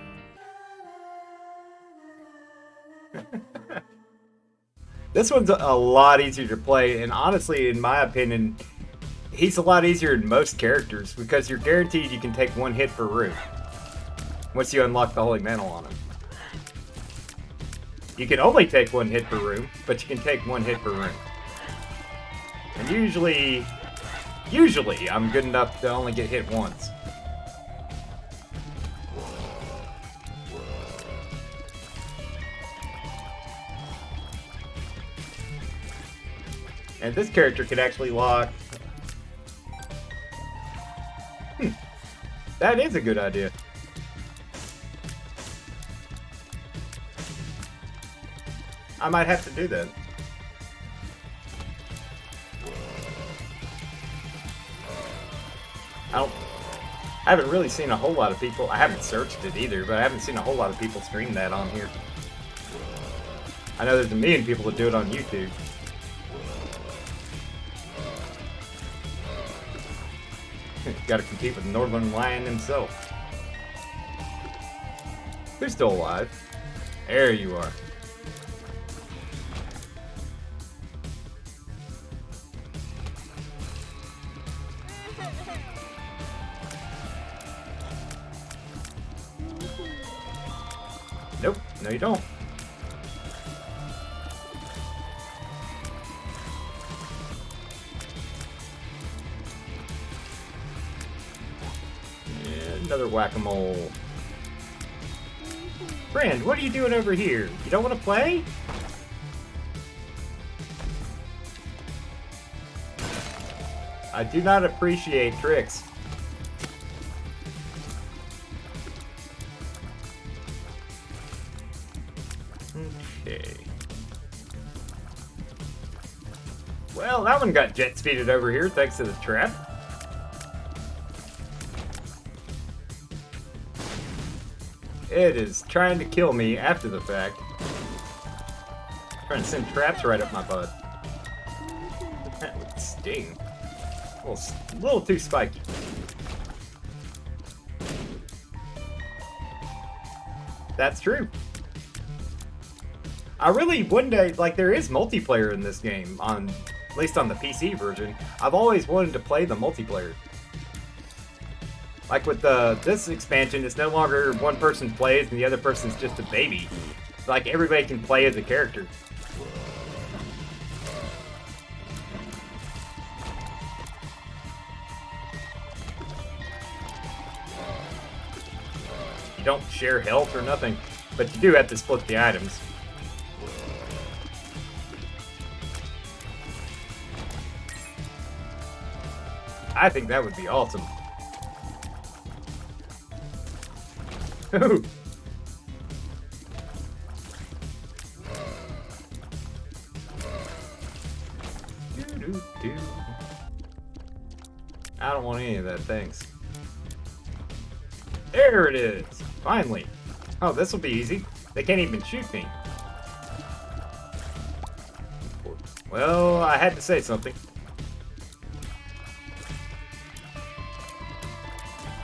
Speaker 1: This one's a lot easier to play, and honestly, in my opinion, he's a lot easier than most characters because you're guaranteed you can take 1 hit per room once you unlock the Holy Mantle on him. You can only take 1 hit per room, but you can take 1 hit per room. And usually I'm good enough to only get hit once. And this character could actually lock. That is a good idea. I might have to do that. I haven't really seen a whole lot of people. I haven't searched it either, but I haven't seen a whole lot of people stream that on here. I know there's a million people that do it on YouTube. Got to compete with Northern Lion himself. Who's still alive? There you are. Nope, no you don't. And another whack-a-mole. Friend, what are you doing over here? You don't want to play? I do not appreciate tricks. Okay. Well, that one got jet speeded over here thanks to the trap. It is trying to kill me after the fact. Trying to send traps right up my butt. That would sting. A little too spiky. That's true. I really wouldn't like. There is multiplayer in this game at least on the PC version. I've always wanted to play the multiplayer. Like with this expansion, it's no longer one person plays and the other person's just a baby. It's like everybody can play as a character. You don't share health or nothing, but you do have to split the items. I think that would be awesome. Ooh. I don't want any of that, thanks. There it is! Finally! Oh, this will be easy. They can't even shoot me. Well, I had to say something.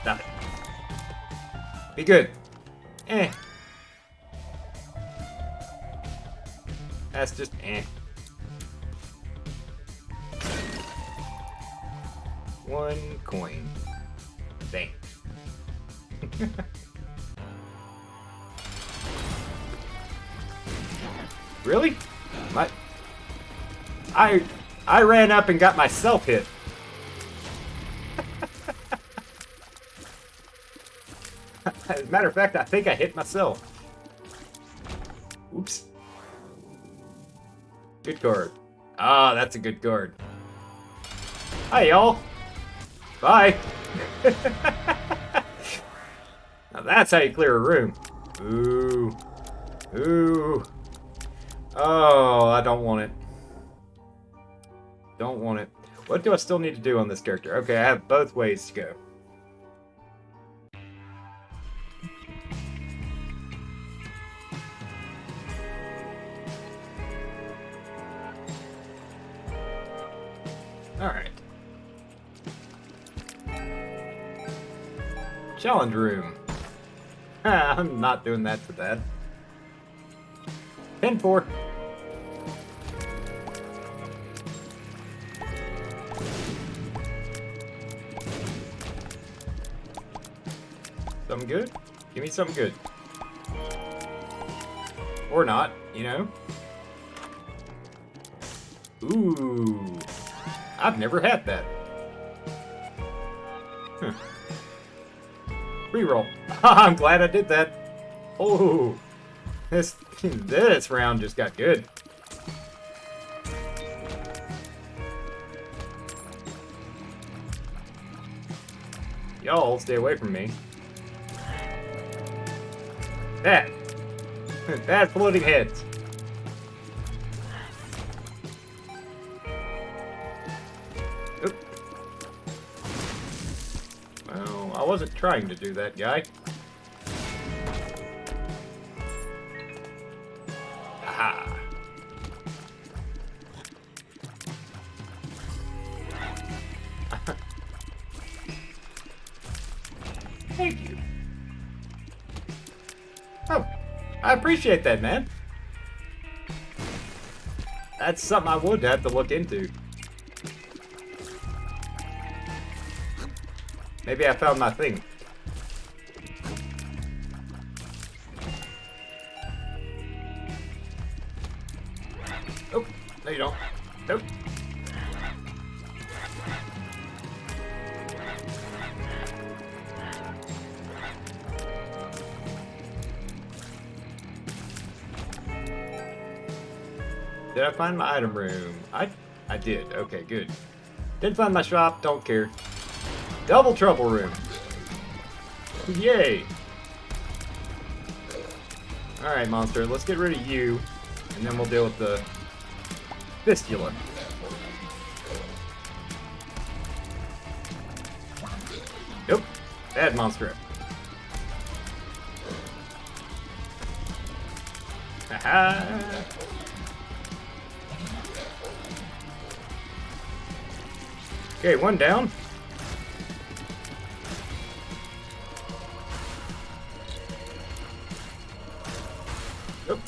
Speaker 1: Stop it. Be good. Eh. That's just eh. One coin. Thanks. Really? I ran up and got myself hit. As a matter of fact, I think I hit myself. Oops. Good card. Ah, that's a good card. Hi, y'all. Bye. Now that's how you clear a room. Ooh. Ooh. Oh, I don't want it. Don't want it. What do I still need to do on this character? Okay, I have both ways to go. Alright. Challenge room. I'm not doing that for that. Pin 4. Something good? Give me something good. Or not, you know? Ooh. I've never had that. Huh. Reroll. I'm glad I did that. Oh, this round just got good. Y'all stay away from me. Bad floating heads. Oop. Well, I wasn't trying to do that, guy. Aha. Thank you. Oh, I appreciate that, man. That's something I would have to look into. Maybe I found my thing. Oh, no you don't. Nope. Did I find my item room? I did. Okay, good. Didn't find my shop. Don't care. Double trouble room. Yay. Alright, monster. Let's get rid of you. And then we'll deal with the fistula. Nope. Bad monster. Haha. Okay, one down. Nope.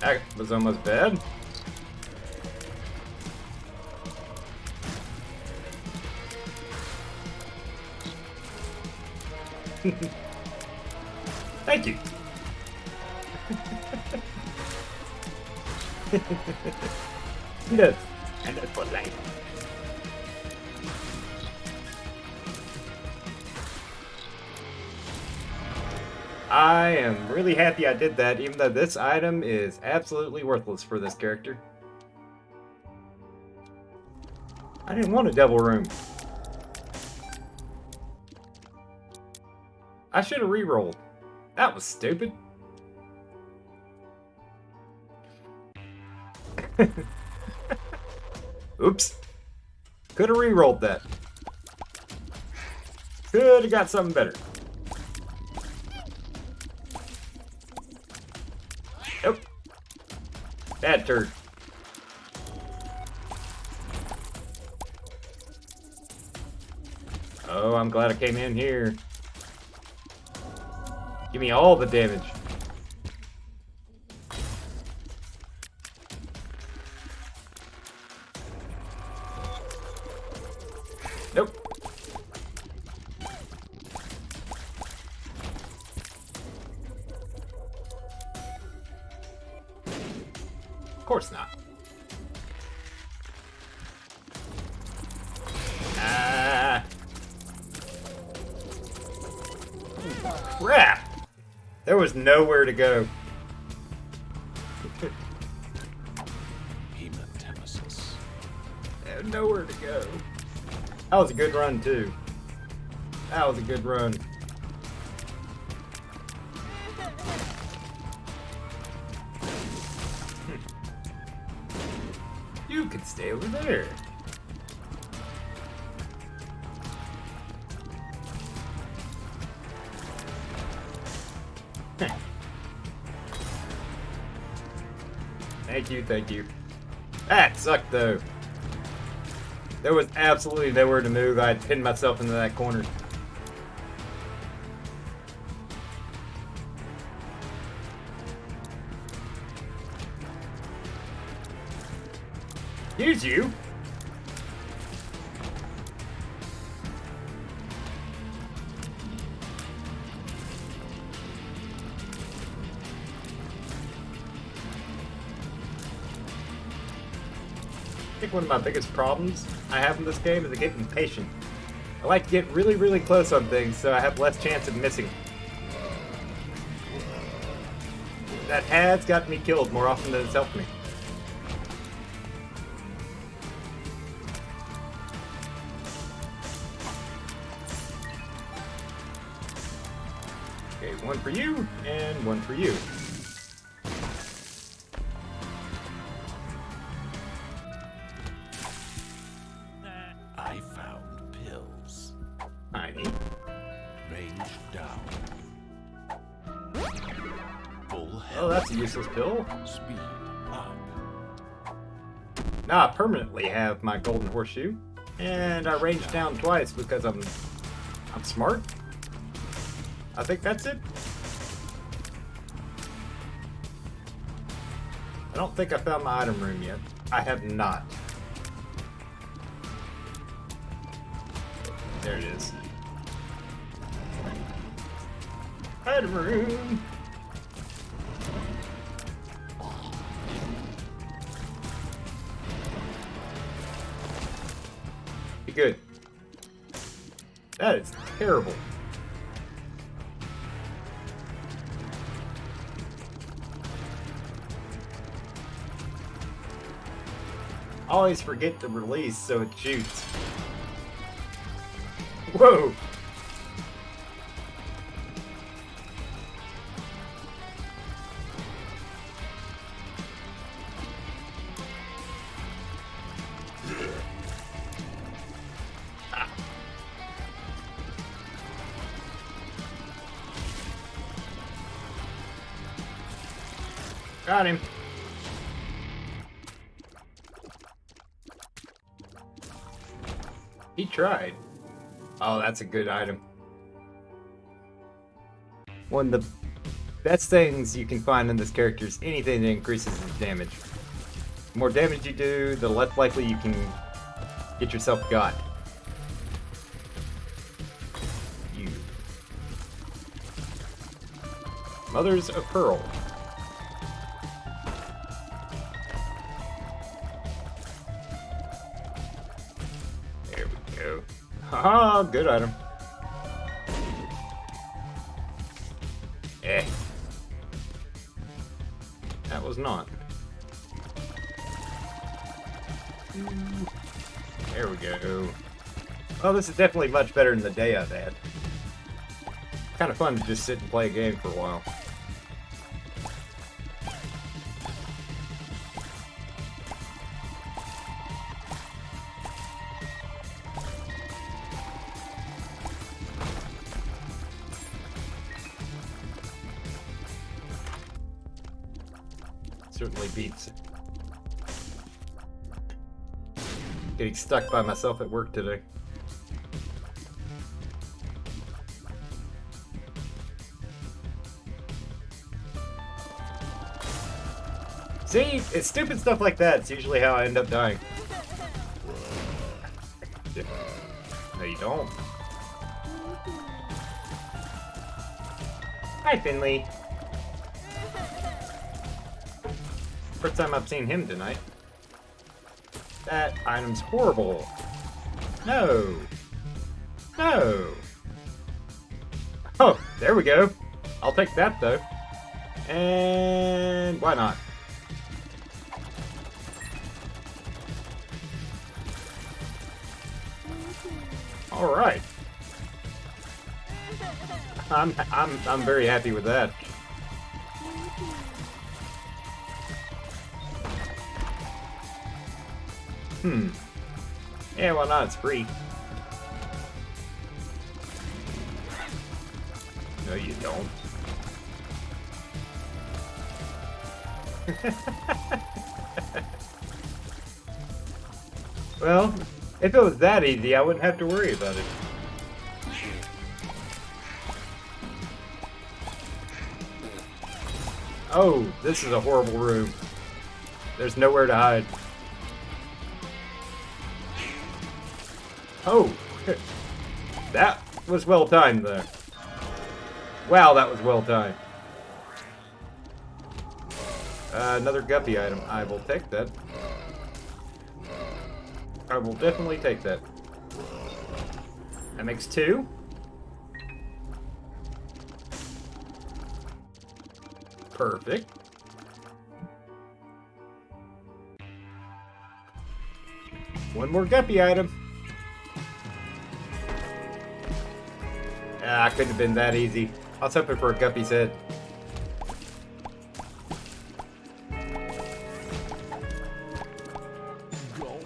Speaker 1: That was almost bad. Thank you. Yes, and that's what life. I am really happy I did that, even though this item is absolutely worthless for this character. I didn't want a devil room. I should have re-rolled. That was stupid. Oops. Could have re-rolled that. Could have got something better. Nope. Bad turd. Oh, I'm glad I came in here. Give me all the damage. Nope. Of course not. Ah. Crap. There was nowhere to go.
Speaker 2: Hematemesis.
Speaker 1: There's nowhere to go. That was a good run, too. That was a good run. You can stay over there. Thank you, thank you. That sucked, though. There was absolutely nowhere to move. I had pinned myself into that corner. Use you? I think one of my biggest problems I have in this game is I get impatient. I like to get really, really close on things so I have less chance of missing. That has gotten me killed more often than it's helped me. Okay, one for you and one for you.
Speaker 2: I found pills.
Speaker 1: Tiny.
Speaker 2: Range down. Full
Speaker 1: Oh,
Speaker 2: health.
Speaker 1: that's a useless pill.
Speaker 2: Speed up.
Speaker 1: Now I permanently have my golden horseshoe, and I ranged down twice because I'm smart. I think that's it. I don't think I found my item room yet. I have not. There it is. Item room. Be good. That is terrible. Always forget to release so it shoots. Whoa! Ah. Got him. He tried. Oh, that's a good item. One of the best things you can find in this character is anything that increases his damage. The more damage you do, the less likely you can get yourself got. You. Mothers of Pearl. There we go. Haha, good item. Eh. That was not. There we go. Oh, this is definitely much better than the day I've had. Kind of fun to just sit and play a game for a while. Certainly beats getting stuck by myself at work today. See, it's stupid stuff like that. It's usually how I end up dying. No, you don't. Hi, Finley. First time I've seen him tonight. That item's horrible. No. No. Oh, there we go. I'll take that, though. And why not? All right. I'm very happy with that. Yeah, why not? It's free. No, you don't. Well, if it was that easy, I wouldn't have to worry about it. Oh, this is a horrible room. There's nowhere to hide. Oh, that was well timed there. Wow, that was well timed. Another guppy item. I will take that. I will definitely take that. That makes 2. Perfect. One more guppy item. Ah, couldn't have been that easy. I was hoping for a guppy's head.
Speaker 2: Gulp.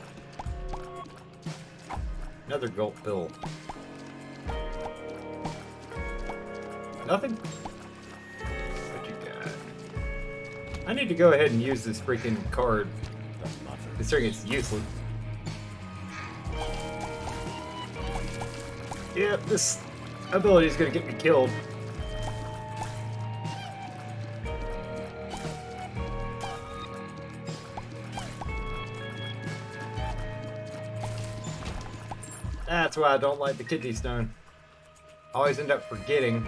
Speaker 1: Another gulp pill. Nothing? What you got? I need to go ahead and use this freaking card, considering it's useless. Yep, this ability is gonna get me killed. That's why I don't like the kidney stone. I always end up forgetting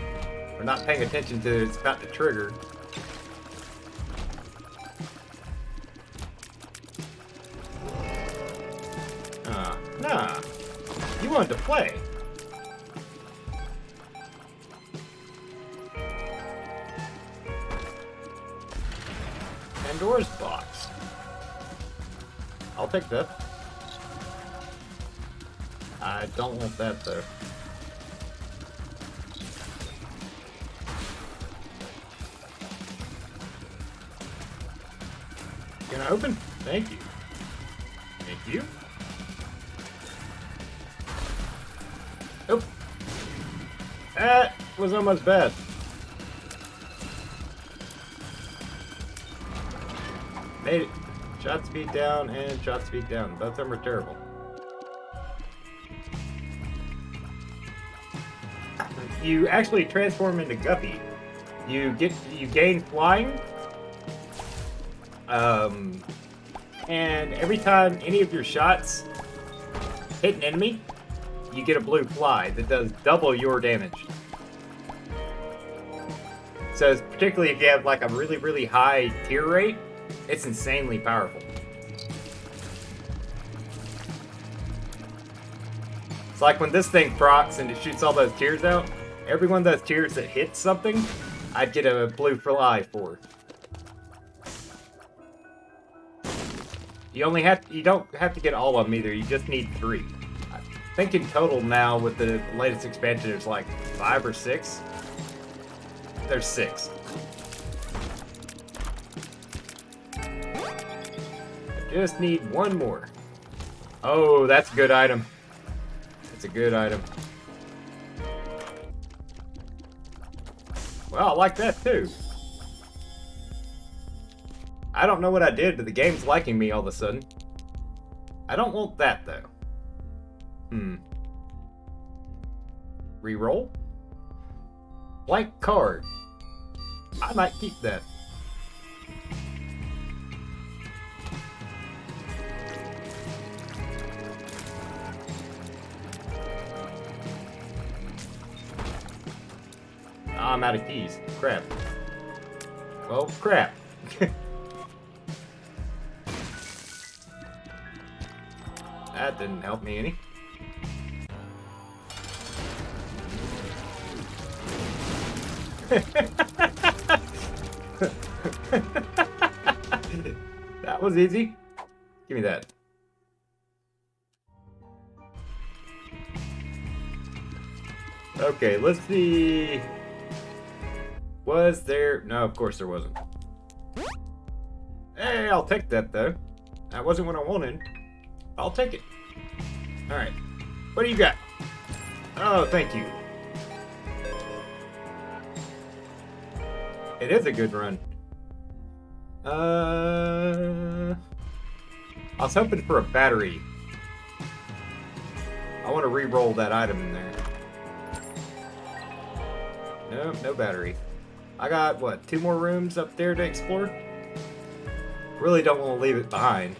Speaker 1: or not paying attention to it's about to trigger. Nah. You wanted to play. Pandora's box. I'll take that. I don't want that though. Can I open? Thank you. Thank you. Nope. That was almost bad. Made it. Shot speed down and shot speed down. Both of them are terrible. You actually transform into Guppy You gain flying. And every time any of your shots hit an enemy, you get a blue fly that does double your damage. So particularly if you have like a really, really high tier rate, it's insanely powerful. It's like when this thing procs and it shoots all those tiers out, every one of those tiers that hits something, I'd get a blue fly for. You don't have to get all of them either, you just need 3. I think in total now with the latest expansion there's like 5 or 6. There's 6. I just need 1 more. Oh, that's a good item. That's a good item. Well, I like that too. I don't know what I did, but the game's liking me all of a sudden. I don't want that though. Reroll? Blank card. I might keep that. I'm out of keys. Crap. Well, crap. That didn't help me any. That was easy. Give me that. Okay, let's see. Was there? No, of course there wasn't. Hey, I'll take that though. That wasn't what I wanted. I'll take it. Alright. What do you got? Oh, thank you. It is a good run. I was hoping for a battery. I want to re-roll that item in there. Nope, no battery. I got, what, 2 more rooms up there to explore? Really don't want to leave it behind.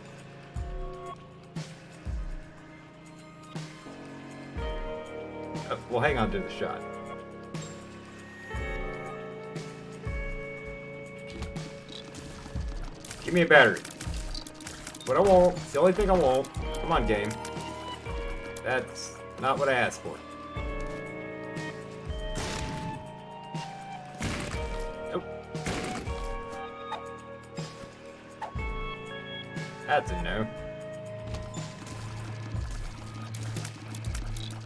Speaker 1: Oh, well, hang on to the shot. Give me a battery. What I want. It's the only thing I want. Come on, game. That's not what I asked for. Nope. That's a no.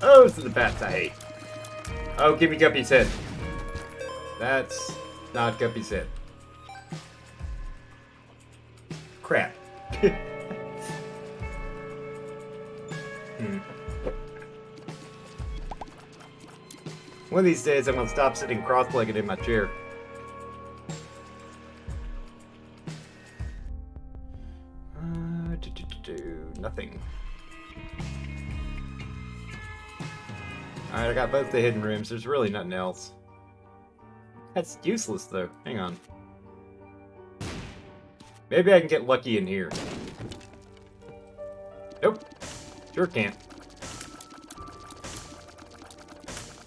Speaker 1: Oh, those are the bats I hate. Oh, give me Guppy's head. That's not Guppy's head. Crap. One of these days I'm gonna stop sitting cross-legged in my chair. Nothing. Alright, I got both the hidden rooms. There's really nothing else. That's useless though. Hang on. Maybe I can get lucky in here. Nope. Sure can't.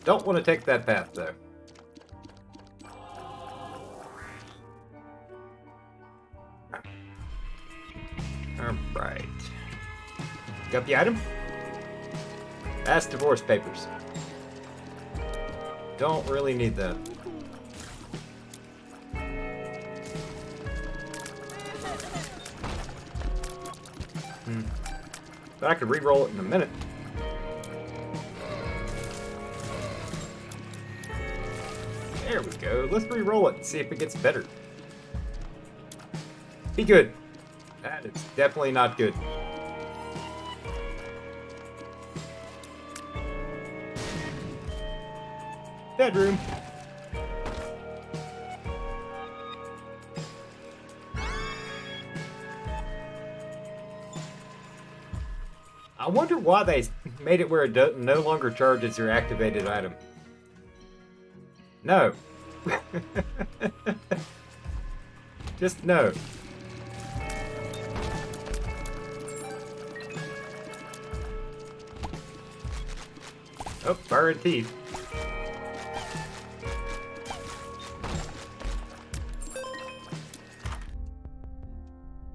Speaker 1: Don't want to take that path, though. Alright. Got the item? That's divorce papers. Don't really need that. But I could re-roll it in a minute. There we go. Let's re-roll it and see if it gets better. Be good. That is definitely not good. Bedroom. I wonder why they made it where it no longer charges your activated item. No. Just no. Oh, fire and teeth.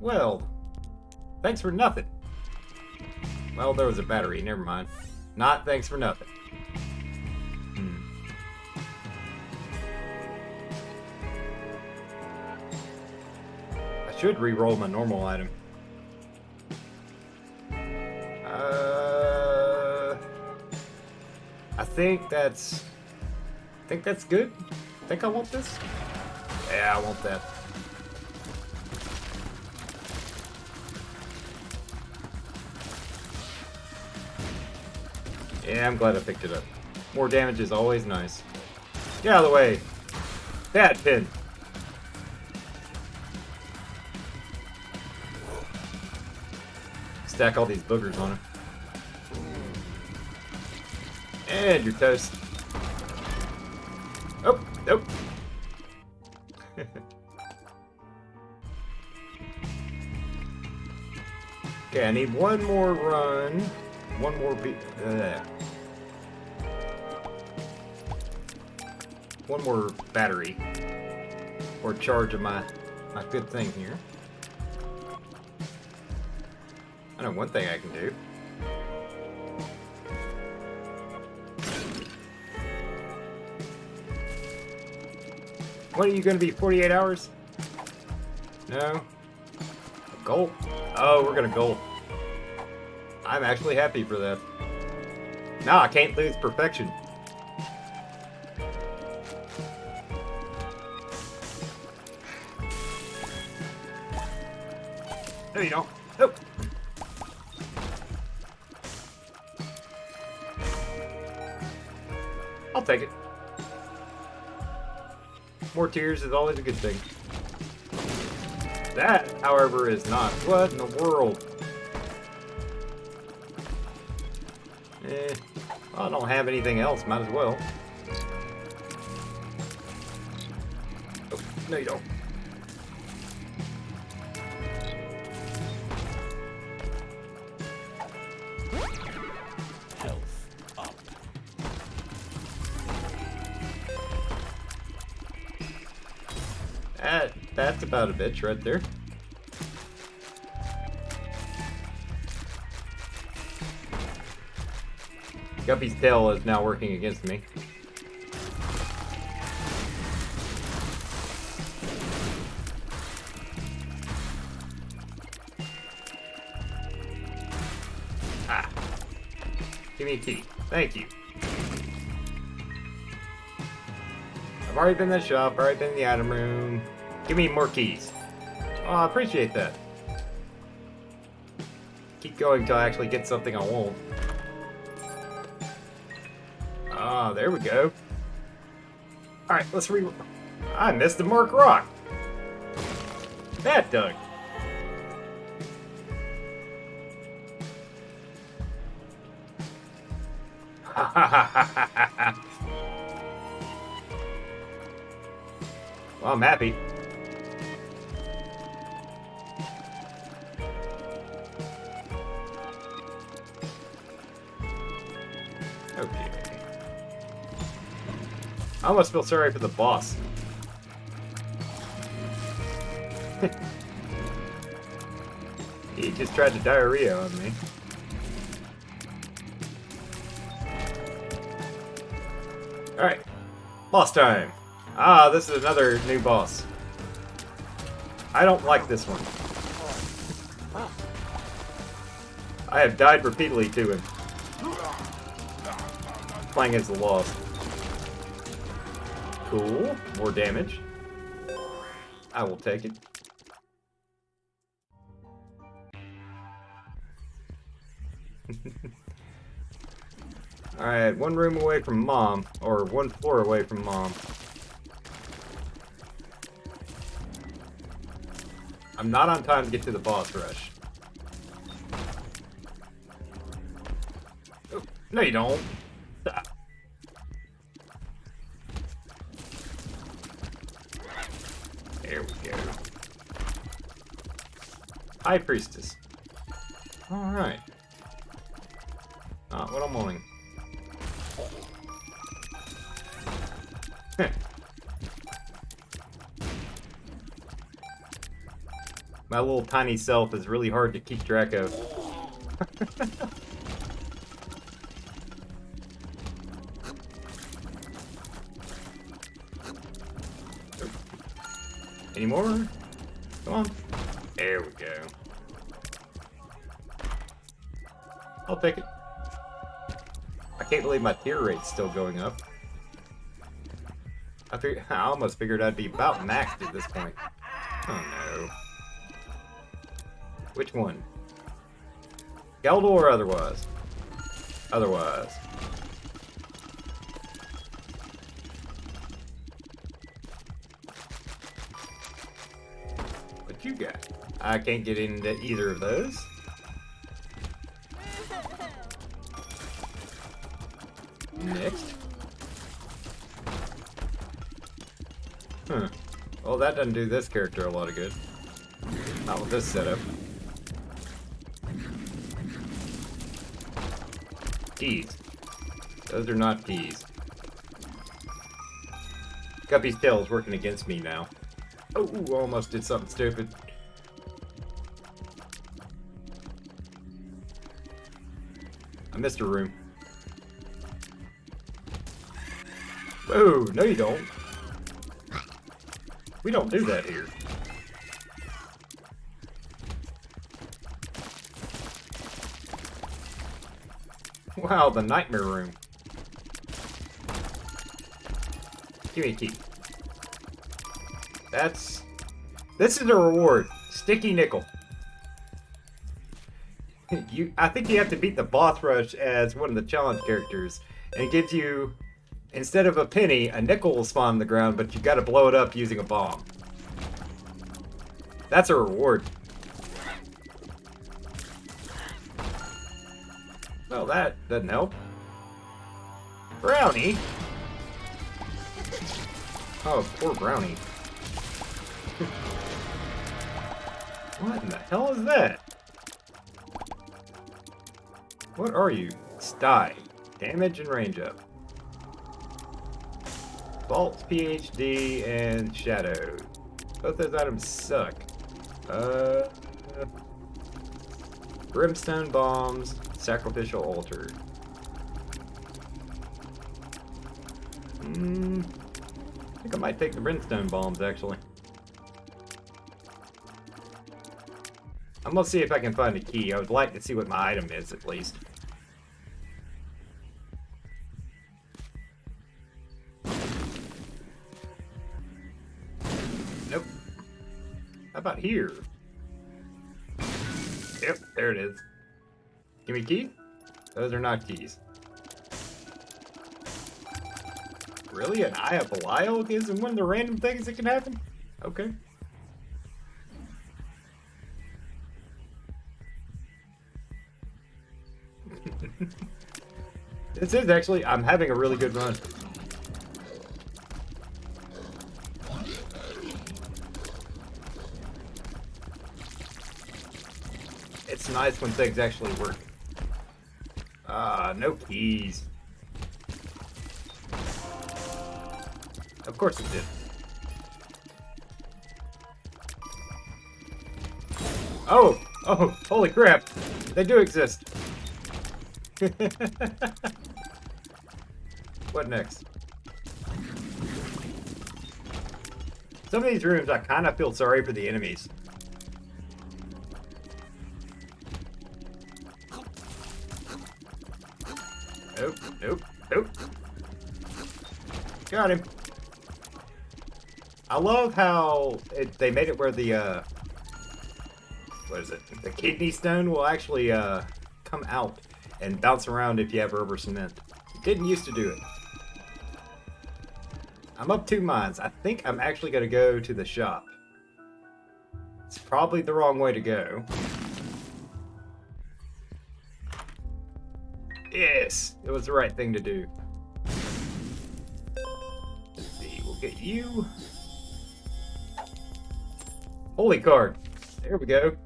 Speaker 1: Well, thanks for nothing. Well, there was a battery. Never mind. Not thanks for nothing. I should re-roll my normal item. I think that's good. I think I want this. Yeah, I want that. Yeah, I'm glad I picked it up. More damage is always nice. Get out of the way. Bad pin. Stack all these boogers on him. And you're toast. Oh, nope. Okay, I need one more run. One more beat. One more battery. Or charge of my good thing here. I know one thing I can do. What are you going to be, 48 hours? No? Gold? Oh, we're going to gold. I'm actually happy for that. No, I can't lose perfection. No, you don't. Nope. I'll take it. More tears is always a good thing. That, however, is not. What in the world? I don't have anything else. Might as well. Oh, no, you don't.
Speaker 2: Health up.
Speaker 1: That's about a bitch right there. Guppy's tail is now working against me. Ah. Give me a key. Thank you. I've already been in the shop, already been in the item room. Give me more keys. Oh, I appreciate that. Keep going until I actually get something I want. Ah, there we go. Alright, let's I missed the Mark Rock. That Doug. Ha ha ha ha ha ha. Well, I'm happy. Okay. I almost feel sorry for the boss. He just tried to diarrhea on me. Alright. Boss time. Ah, this is another new boss. I don't like this one. I have died repeatedly to him. Playing as the Lost. Cool. More damage. I will take it. Alright, one room away from Mom. Or one floor away from Mom. I'm not on time to get to the boss rush. Oh, no, you don't. High Priestess. Alright. Not what I'm wanting. My little tiny self is really hard to keep track of. Any more? Come on. There we go. I'll take it. I can't believe my tier rate's still going up. I almost figured I'd be about maxed at this point. Oh no. Which one? Galdo or otherwise? Otherwise. What you got? I can't get into either of those. Next. Huh. Well, that doesn't do this character a lot of good. Not with this setup. Keys. Those are not keys. Guppy's tail is working against me now. Oh, almost did something stupid. I missed a room. Whoa, no you don't. We don't do that here. Wow, the nightmare room. Give me a key. This is a reward. Sticky nickel. I think you have to beat the boss rush as one of the challenge characters. And it gives you, instead of a penny, a nickel will spawn on the ground, but you gotta blow it up using a bomb. That's a reward. Well, that doesn't help. Brownie? Oh, poor Brownie. What in the hell is that? What are you? Sty. Damage and range up. Vault, PhD, and Shadow. Both those items suck. Brimstone bombs, sacrificial altar. I think I might take the brimstone bombs actually. I'm gonna see if I can find a key. I would like to see what my item is at least. Nope. How about here? Yep, there it is. Give me a key? Those are not keys. Really? An Eye of Belial is one of the random things that can happen? Okay. This is actually, I'm having a really good run. It's nice when things actually work. No keys. Of course it did. Oh! Oh, holy crap! They do exist! What next? Some of these rooms I kind of feel sorry for the enemies. Nope, nope, nope. Got him. I love how they made it where the, what is it? The kidney stone will actually, come out and bounce around if you have rubber cement. It didn't used to do it. I'm up 2 mines. I think I'm actually going to go to the shop. It's probably the wrong way to go. Yes, it was the right thing to do. Let's see, we'll get you. Holy card. There we go.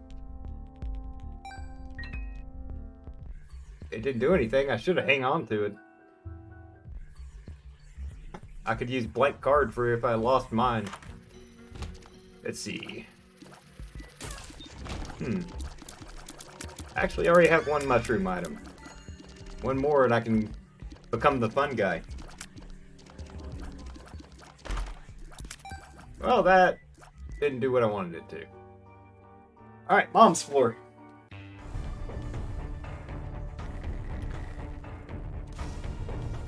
Speaker 1: It didn't do anything. I should have hang on to it. I could use blank card for if I lost mine. Let's see. Actually, I already have one mushroom item. One more and I can become the fun guy. Well, that didn't do what I wanted it to. Alright, mom's floor.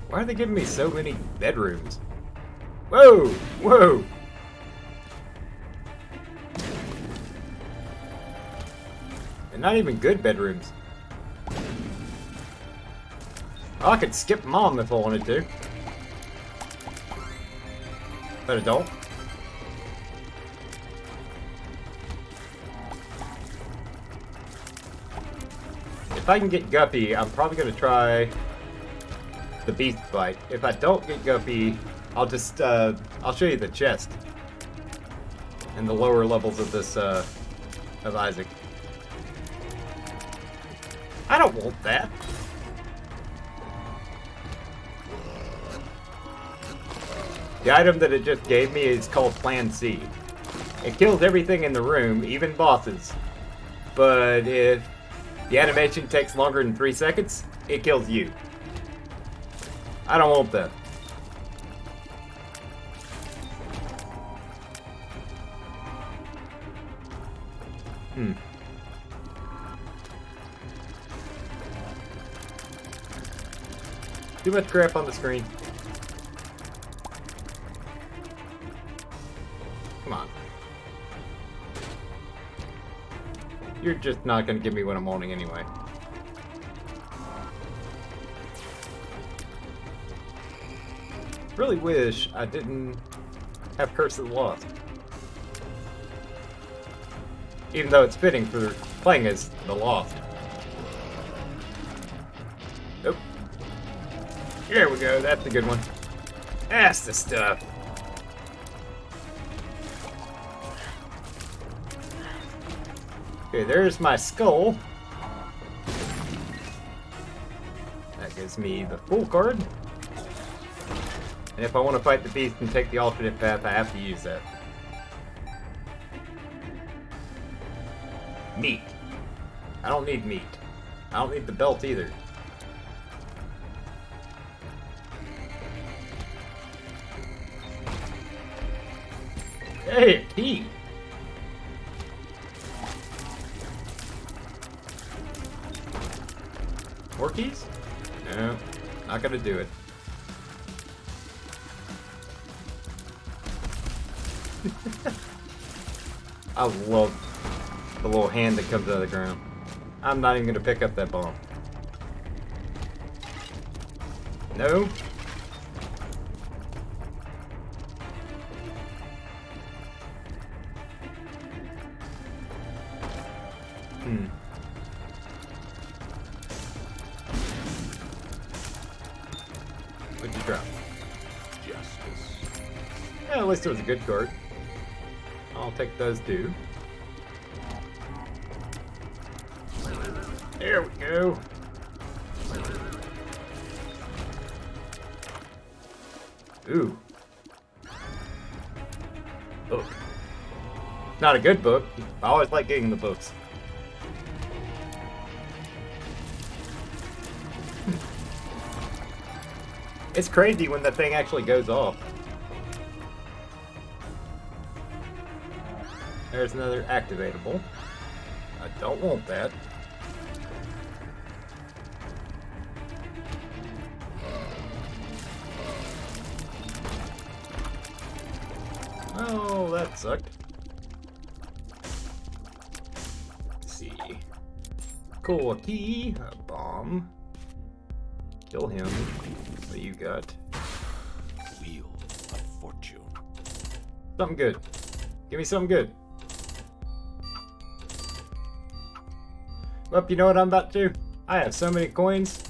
Speaker 1: Why are they giving me so many bedrooms? Whoa! Whoa! And not even good bedrooms. Oh, I could skip mom if I wanted to. But I don't. If I can get Guppy, I'm probably going to try the beast bite. If I don't get Guppy, I'll just, I'll show you the chest. And the lower levels of this, of Isaac. I don't want that. The item that it just gave me is called Plan C. It kills everything in the room, even bosses. But if the animation takes longer than 3 seconds, it kills you. I don't want that. Too much crap on the screen. Come on. You're just not gonna give me what I'm wanting anyway. Really wish I didn't have Curse of the Lost. Even though it's fitting for playing as the Lost. Nope. There we go, that's a good one. That's the stuff. Okay, there's my skull. That gives me the full card. And if I want to fight the beast and take the alternate path, I have to use that. Meat. I don't need meat. I don't need the belt either. Hey, P. More keys? No, not gonna do it. I love the little hand that comes out of the ground. I'm not even gonna pick up that bomb. No. What'd you drop?
Speaker 2: Justice.
Speaker 1: Yeah, at least it was a good card. I'll take those two. There we go. Ooh. Book. Not a good book. I always like getting the books. It's crazy when the thing actually goes off. There's another activatable. I don't want that. Oh, that sucked. Let's see. Cool, a key, a bomb. Kill him. What you got?
Speaker 2: Wheel of Fortune.
Speaker 1: Something good. Give me something good. Well, you know what I'm about to do? I have so many coins.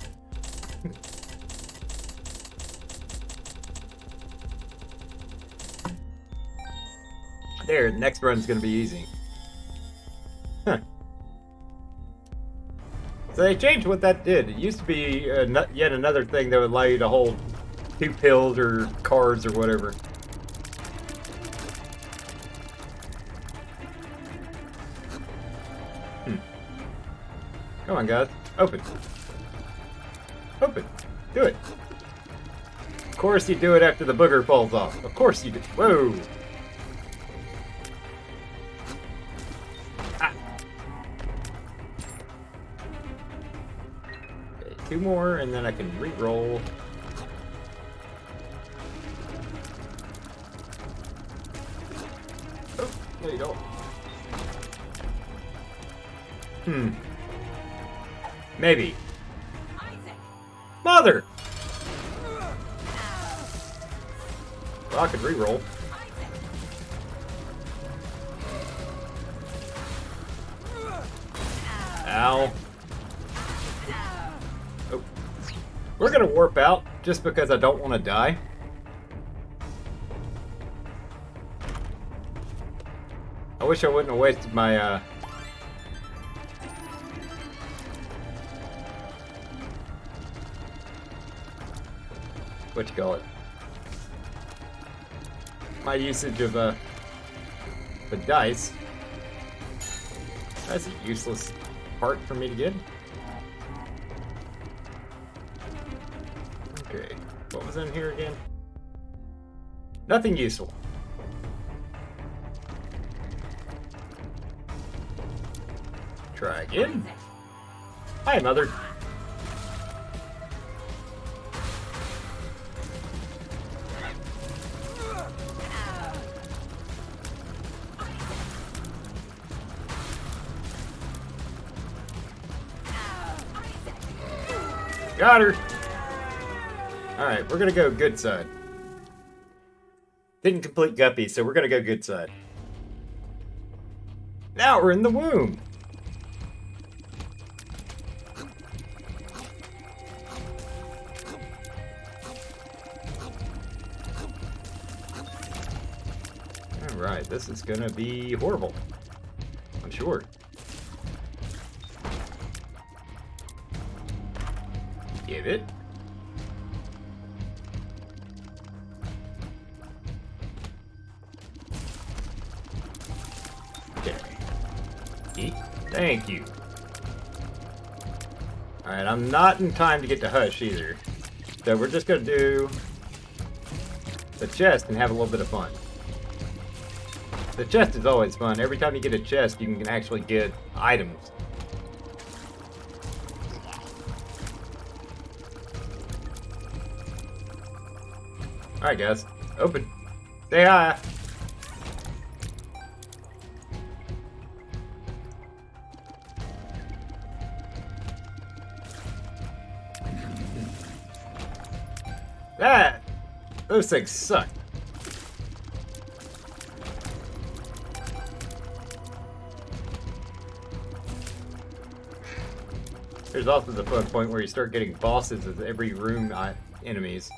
Speaker 1: There, the next run's gonna be easy. Huh. So they changed what that did. It used to be yet another thing that would allow you to hold 2 pills or cards or whatever. Come on, guys. Open. Open. Do it. Of course you do it after the booger falls off. Of course you do. Whoa. Ah. Okay, 2 more, and then I can re-roll. Oh, there you go. Maybe. Mother! Well, I could re-roll. Ow. Oh. We're gonna warp out just because I don't want to die. I wish I wouldn't have wasted my, what you call it? My usage of the dice. That's a useless part for me to get. Okay, what was in here again? Nothing useful. Try again. Hi, Mother. Got her! Alright, we're gonna go good side. Didn't complete Guppy, so we're gonna go good side. Now we're in the womb! Alright, this is gonna be horrible. I'm sure. Give it. Okay. Eat. Thank you. Alright, I'm not in time to get to Hush either. So we're just gonna do the chest and have a little bit of fun. The chest is always fun. Every time you get a chest, you can actually get items. Alright guys, open. Say hi. Those things suck. There's also the fun point where you start getting bosses of every room enemies.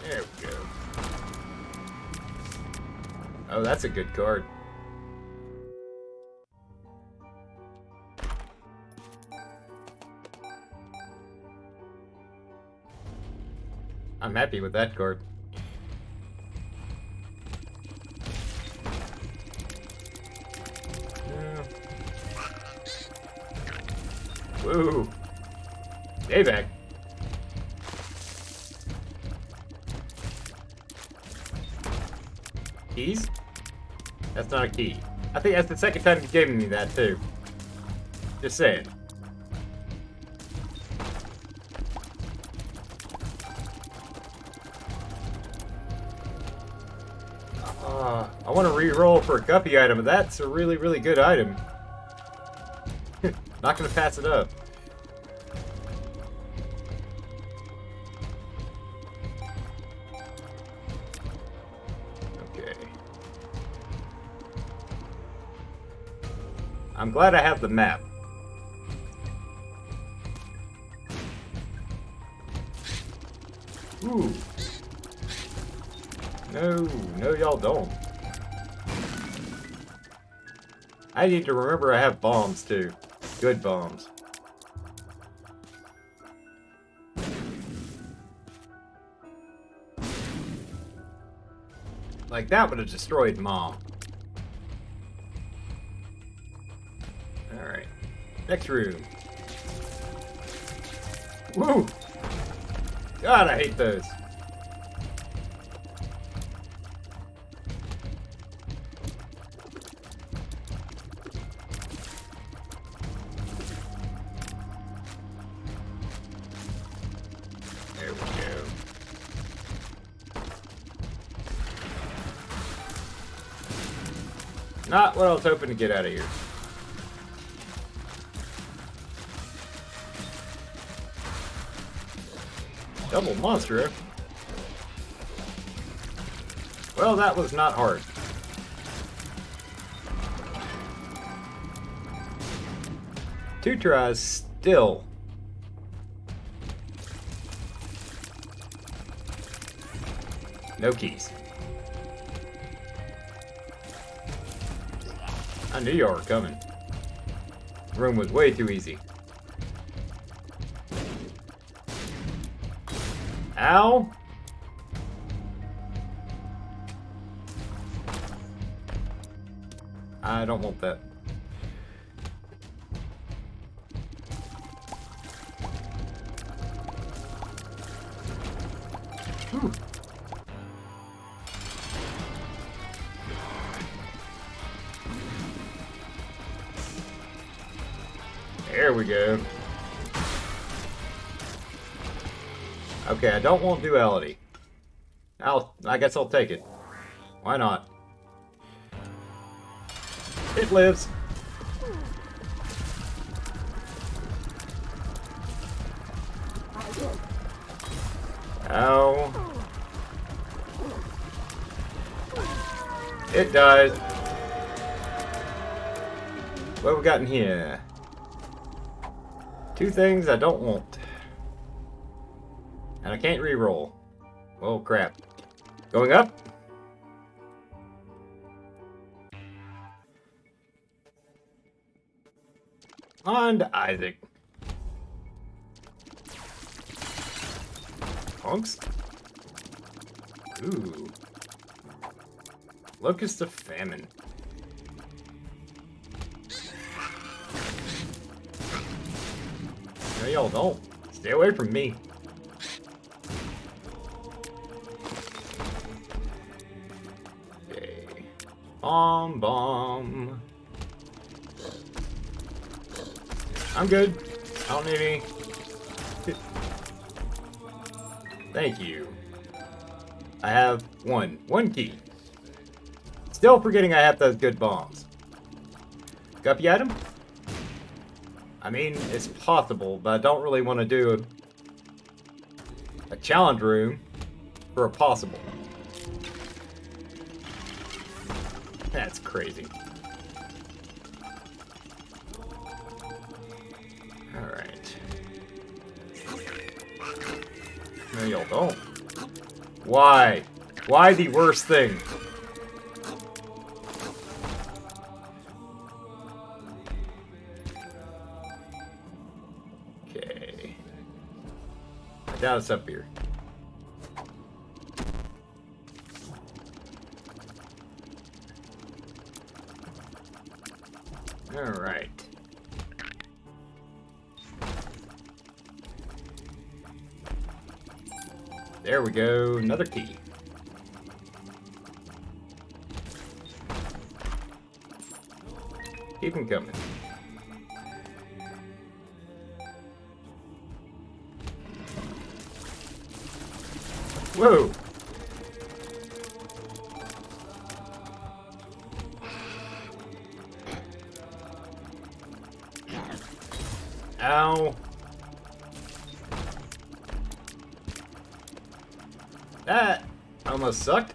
Speaker 1: There we go. Oh, that's a good card. I'm happy with that card. Woo! Stay back. Keys? That's not a key. I think that's the second time you've given me that too. Just saying. I want to re-roll for a guppy item, but that's a really, really good item. Not gonna pass it up. Okay. I'm glad I have the map. Ooh. No, y'all don't. I need to remember I have bombs too. Good bombs. Like that would have destroyed Mom. Alright. Next room. Woo! God, I hate those. There we go. Not what I was hoping to get out of here. Double monster. Well, that was not hard. Two tries still. No keys. I knew y'all were coming. The room was way too easy. Ow! I don't want that. Whew. There we go. Okay, I don't want duality. I guess I'll take it. Why not? It lives. Ow. It died. What have we got in here? Two things I don't want. And I can't re-roll. Oh crap. Going up? On to Isaac. Punks? Ooh. Locust of Famine. No, y'all don't. Stay away from me. Okay. Bomb. I'm good. I don't need any. Thank you. I have one key. Still forgetting I have those good bombs. Guppy item? I mean, it's possible, but I don't really want to do a challenge room for a possible. That's crazy. Alright. No, y'all don't. Why? Why the worst thing? Okay. I doubt it's up here. Alright. There we go, another key. Keep them coming. Whoa! Ow. That almost sucked.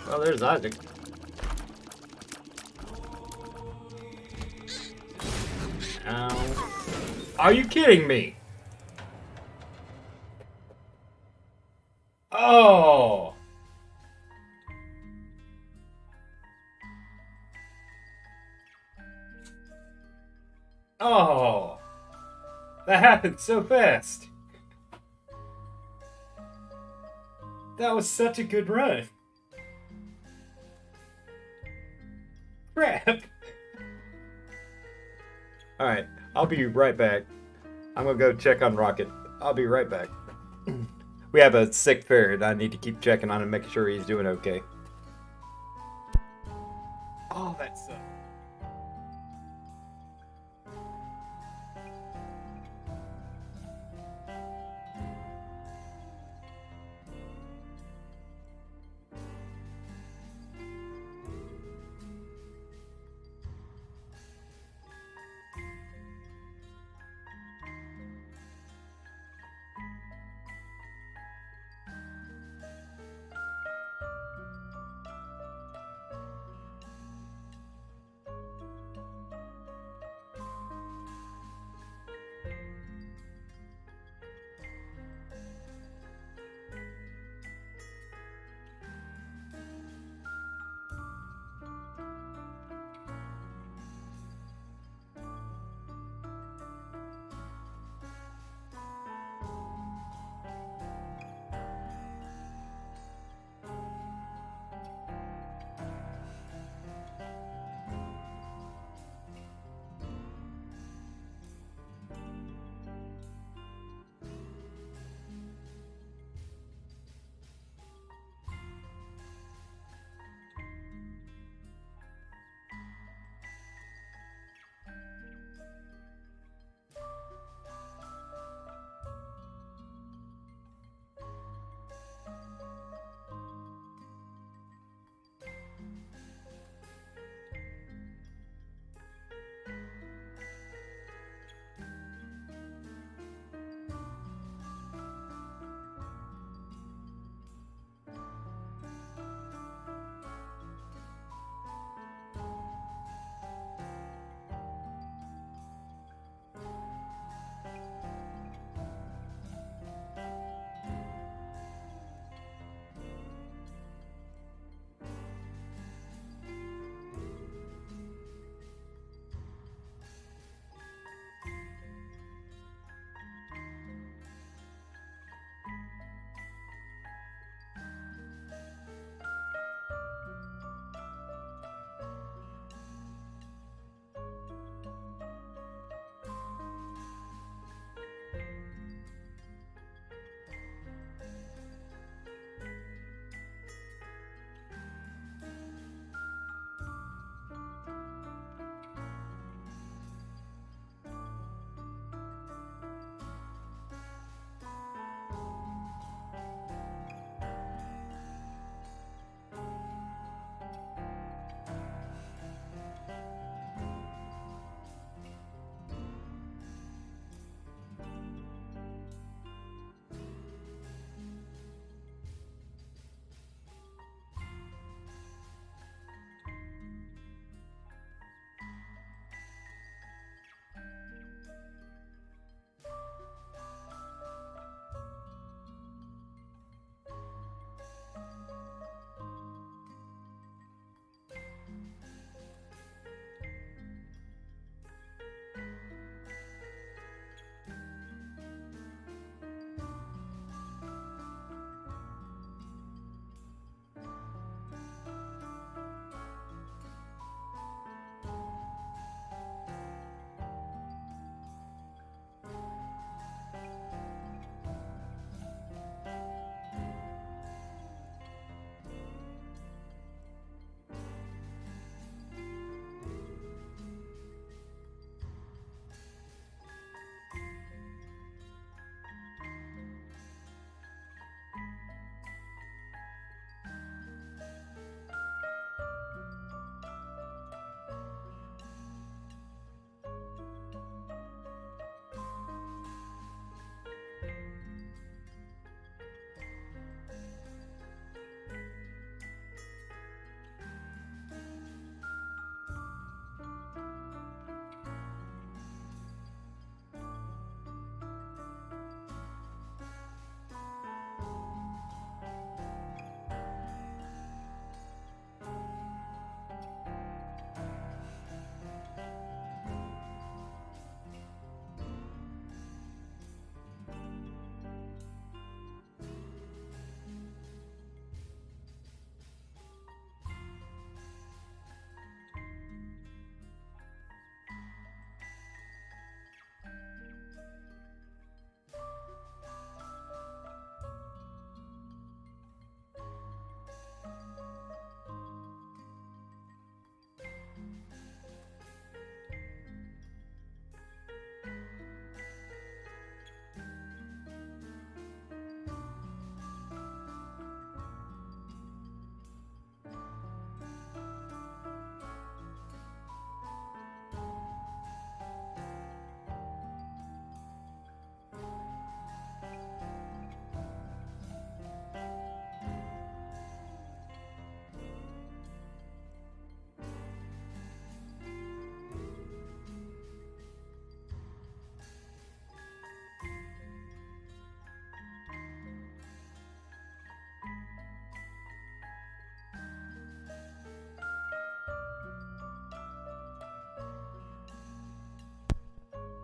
Speaker 1: Well, there's Isaac. Ow. Are you kidding me? Oh! Oh! That happened so fast! That was such a good run. Crap! Alright, I'll be right back. I'm gonna go check on Rocket. I'll be right back. We have a sick ferret. I need to keep checking on him, making sure he's doing okay. Oh, that sucks.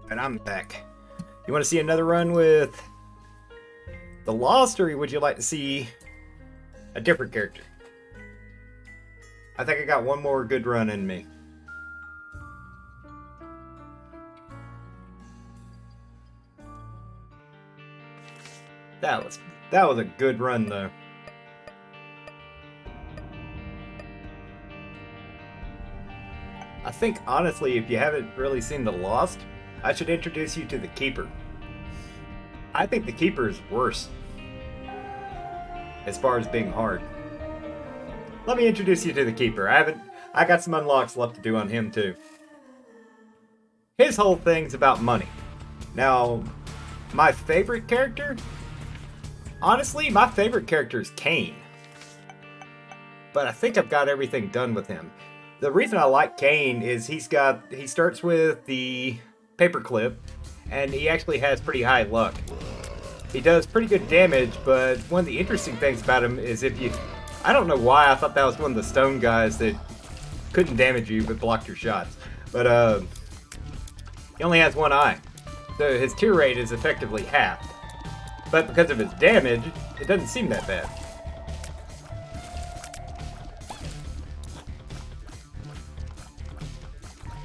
Speaker 1: And I'm back. You want to see another run with the Lost, or would you like to see a different character? I think I got one more good run in me. That was a good run though. I think honestly, if you haven't really seen The Lost, I should introduce you to the Keeper. I think the Keeper is worse as far as being hard. Let me introduce you to the Keeper. I got some unlocks left to do on him too. His whole thing's about money. Now, my favorite character? Honestly, my favorite character is Cain. But I think I've got everything done with him. The reason I like Cain is he starts with the paperclip, and he actually has pretty high luck. He does pretty good damage, but one of the interesting things about him is I don't know why I thought that was one of the stone guys that couldn't damage you but blocked your shots. But he only has one eye. So his tear rate is effectively half. But because of his damage, it doesn't seem that bad.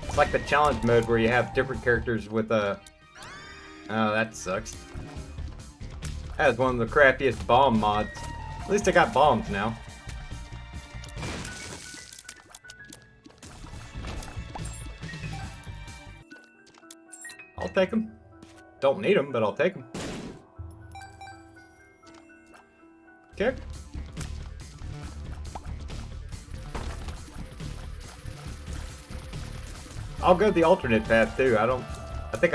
Speaker 1: It's like the challenge mode where you have different characters with a... Oh, that sucks. That is one of the crappiest bomb mods. At least I got bombs now. I'll take them. Don't need them, but I'll take them. Okay. I'll go the alternate path too. I think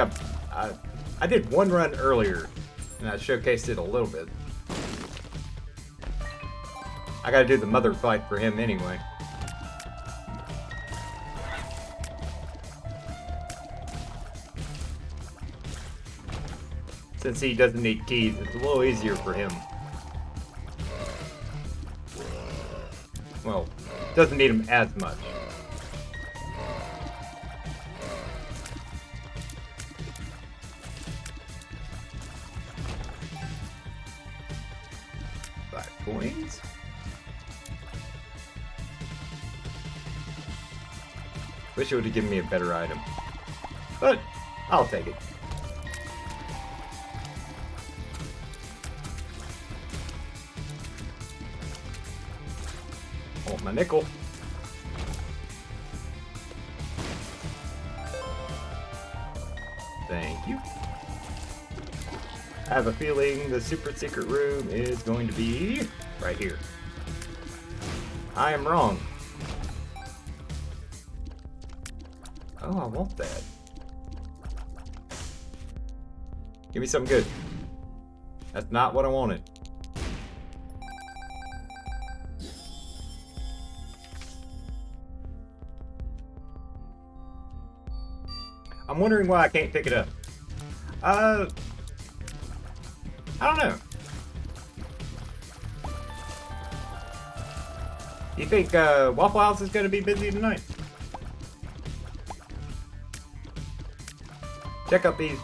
Speaker 1: I did one run earlier, and I showcased it a little bit. I gotta do the mother fight for him anyway. Since he doesn't need keys, it's a little easier for him. Well, doesn't need them as much. Coins. Wish it would have given me a better item, but I'll take it. Oh, my nickel. Thank you. I have a feeling the super secret room is going to be right here. I am wrong. Oh, I want that. Give me something good. That's not what I wanted. I'm wondering why I can't pick it up. I don't know. You think Waffle House is going to be busy tonight? Check out these.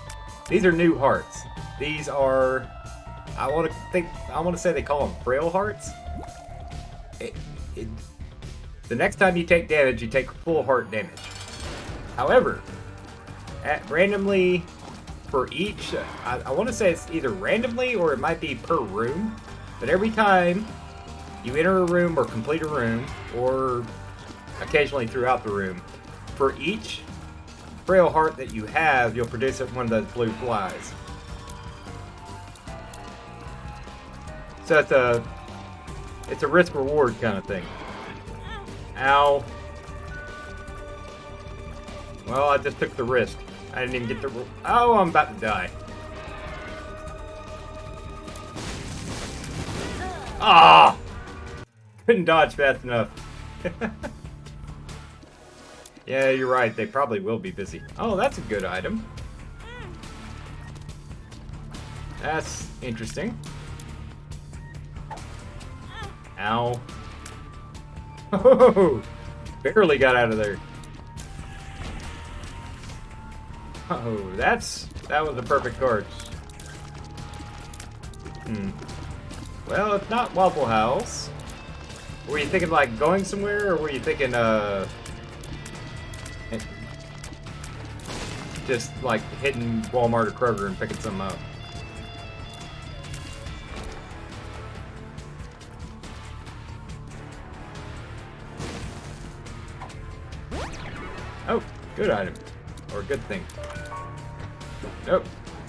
Speaker 1: These are new hearts. These are, I want to say they call them frail hearts. The next time you take damage, you take full heart damage. However, randomly for each, I want to say it's either randomly or it might be per room, but every time you enter a room or complete a room, or occasionally throughout the room, for each frail heart that you have, you'll produce one of those blue flies. So it's a risk-reward kind of thing. Ow. Well, I just took the risk. I didn't even get to... Oh, I'm about to die. Ah! Couldn't dodge fast enough. Yeah, you're right. They probably will be busy. Oh, that's a good item. That's interesting. Ow. Oh, barely got out of there. Oh, that was the perfect card. Well, if not Waffle House, were you thinking like going somewhere, or were you thinking just like hitting Walmart or Kroger and picking something up? Oh, good item. Or good thing. Nope,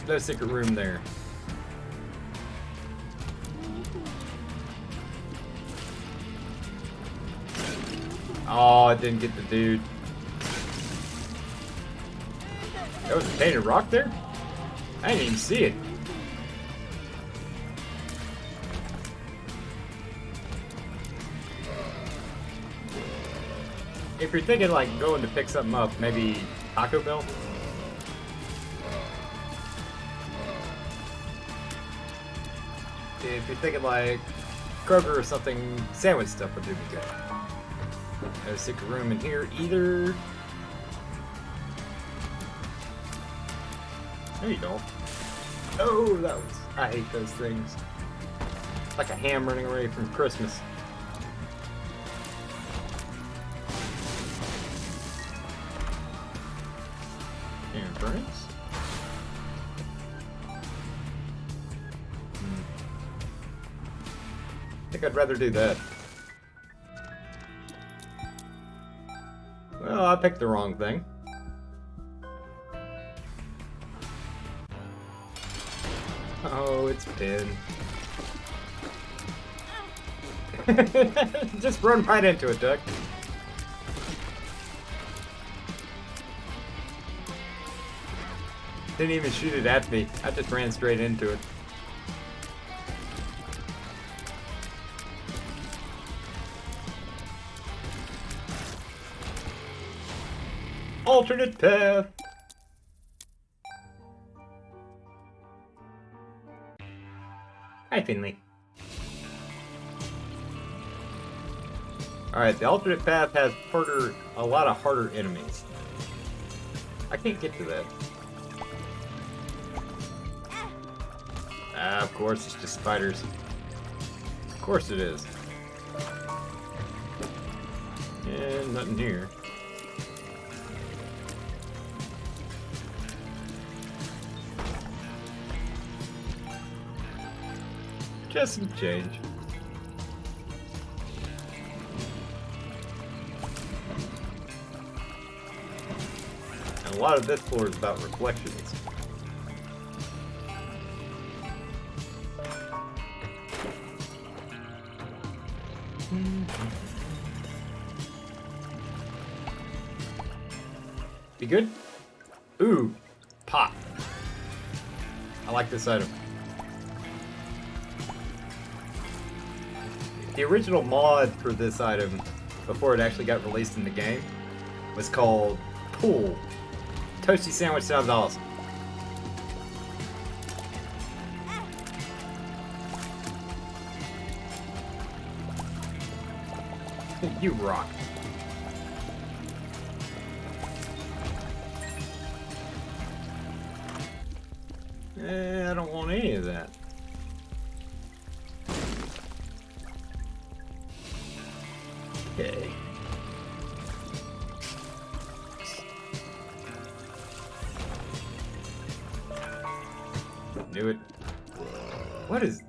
Speaker 1: no secret room there. Oh, I didn't get the dude. There was a Tainted Rock there? I didn't even see it. If you're thinking like going to pick something up, maybe Taco Bell? If you're thinking like Kroger or something, sandwich stuff would do me good. No secret room in here either. There you go. Oh, that was... I hate those things. Like a ham running away from Christmas. Burns? I think I'd rather do that. Well, I picked the wrong thing. Oh, it's Pin. Just run right into it, Duck. Didn't even shoot it at me. I just ran straight into it. Alternate path. Hi, Finley. Alright, the alternate path has a lot of harder enemies. I can't get to that. Ah, of course, it's just spiders. Of course it is. And nothing here. Just some change. And a lot of this floor is about reflections. Be good? Ooh, pop. I like this item. The original mod for this item, before it actually got released in the game, was called Pool. Toasty sandwich sounds awesome. You rock. I don't want any of that. Okay. Knew it. What is...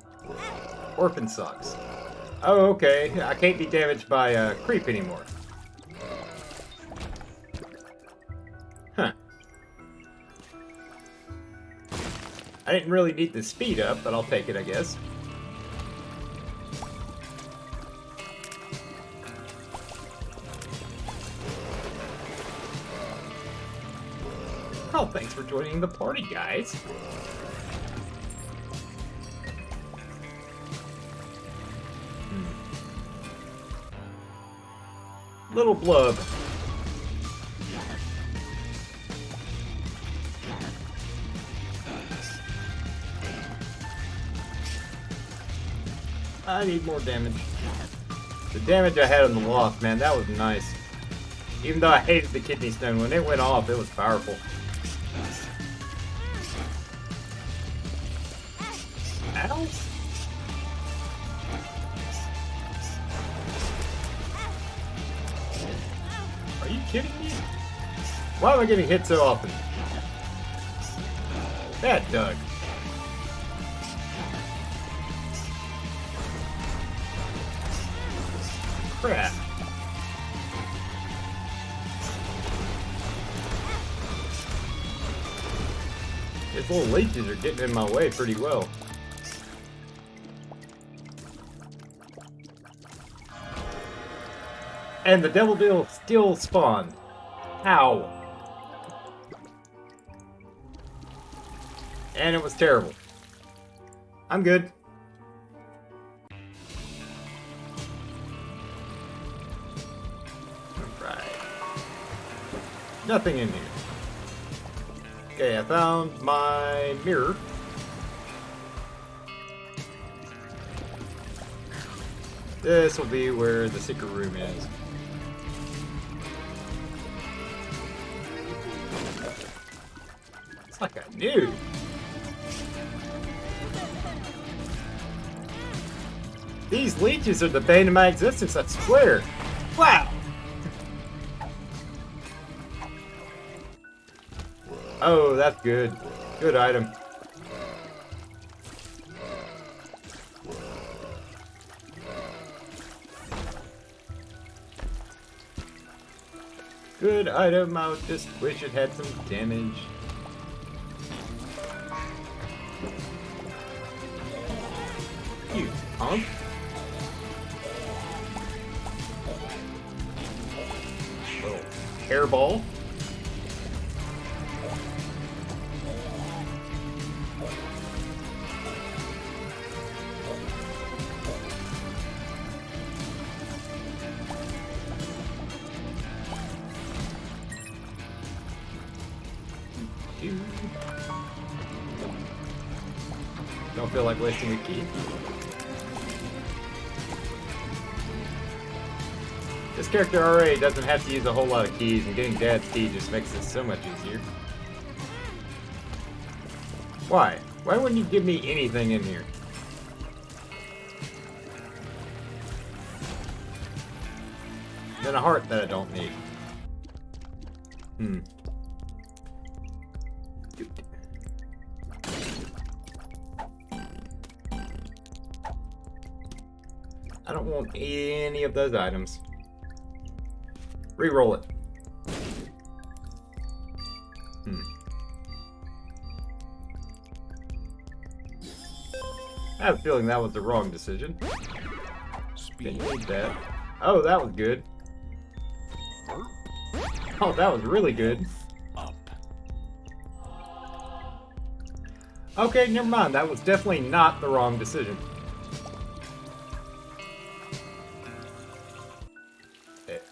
Speaker 1: Orphan socks. Oh, okay. I can't be damaged by creep anymore. Huh. I didn't really need the speed up, but I'll take it, I guess. Oh, thanks for joining the party, guys. Little blub. I need more damage. The damage I had on the loft, man, that was nice. Even though I hated the kidney stone, when it went off, it was powerful. Ow! Are you kidding me? Why am I getting hit so often? That Doug. Crap. His little leeches are getting in my way pretty well. And the devil deal still spawned. How? And it was terrible. I'm good. Alright. Nothing in here. Okay, I found my mirror. This will be where the secret room is. It's like I knew. These leeches are the bane of my existence, I swear. Wow! Oh, that's good. Good item. Good item, I just wish it had some damage. You punk. Little hairball. Don't feel like wasting a key. This character already doesn't have to use a whole lot of keys, and getting Dad's key just makes this so much easier. Why? Why wouldn't you give me anything in here? Then a heart that I don't need. I don't want any of those items. Reroll it. I have a feeling that was the wrong decision. Didn't need that. Oh, that was good. Oh, that was really good.
Speaker 2: Up.
Speaker 1: Okay, never mind. That was definitely not the wrong decision.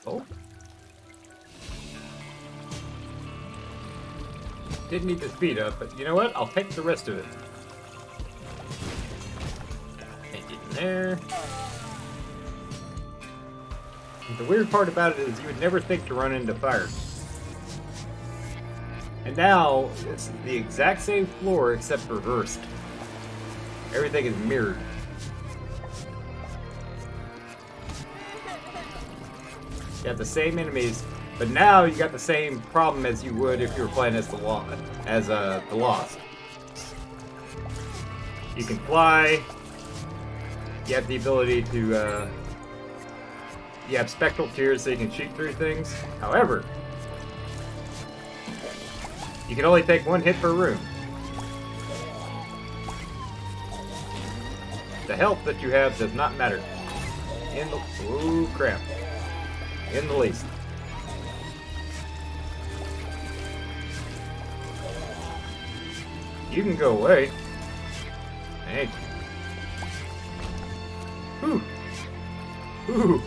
Speaker 1: Oh. Didn't need the speed up, but you know what? I'll take the rest of it. Can't get in there. And the weird part about it is you would never think to run into fire. And now, it's the exact same floor except reversed. Everything is mirrored. You have the same enemies, but now you got the same problem as you would if you were playing as the Lost. You can fly. You have the ability to. You have spectral tears, so you can shoot through things. However, you can only take one hit per room. The health that you have does not matter. Oh crap. In the least. You can go away. Thank you. Ooh. Ooh.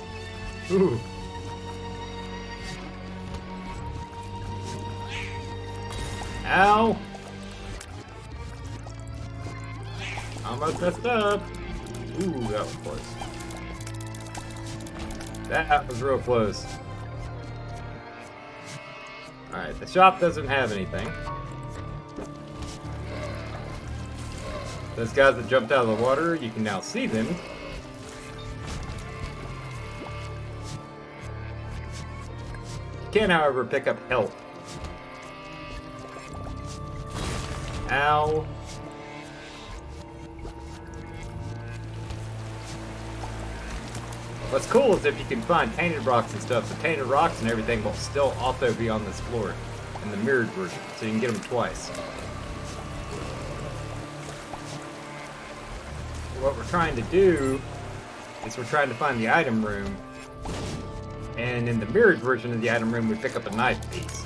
Speaker 1: Ooh. Ow. Almost messed up. Ooh, that was close. That was real close. Alright, the shop doesn't have anything. Those guys that jumped out of the water, you can now see them. You can, however, pick up health. Ow. What's cool is if you can find tainted rocks and stuff, the tainted rocks and everything will still also be on this floor in the mirrored version, so you can get them twice. What we're trying to do is we're trying to find the item room, and in the mirrored version of the item room we pick up a knife piece.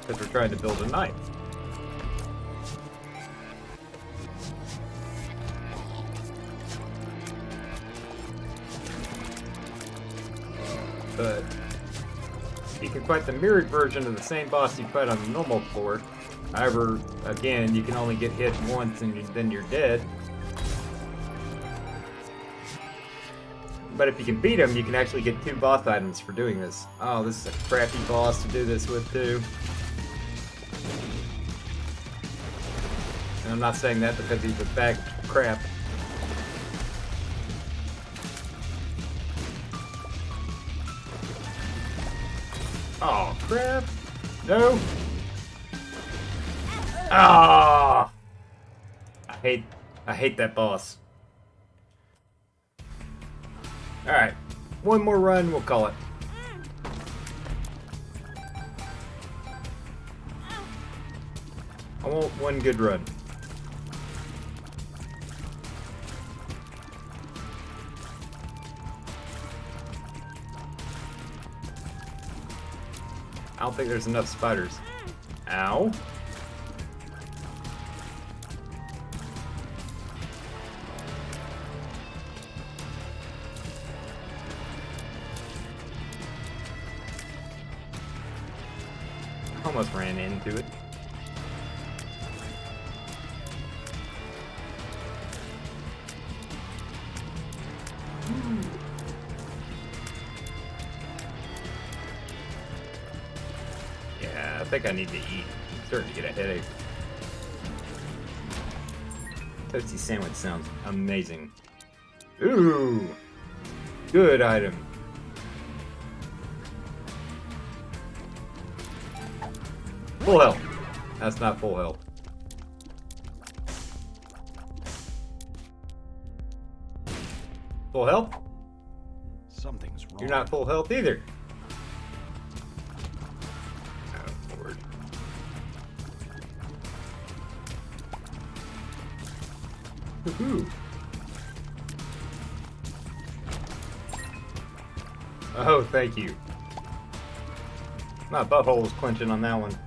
Speaker 1: Because we're trying to build a knife. But you can fight the mirrored version of the same boss you fight on the normal floor. However, again, you can only get hit once and then you're dead. But if you can beat him, you can actually get 2 boss items for doing this. Oh, this is a crappy boss to do this with, too. And I'm not saying that because he's a bag of crap. Oh, crap. No. Ah! I hate that boss. Alright. One more run, we'll call it. I want one good run. I don't think there's enough spiders. Ow. Almost ran into it. Yeah, I think I need to eat. I'm starting to get a headache. Toasty sandwich sounds amazing. Ooh! Good item. Full health. That's not full health. Full health?
Speaker 2: Something's wrong.
Speaker 1: You're not full health either. Oh, Lord. Woohoo. Oh, thank you. My butthole was clenching on that one.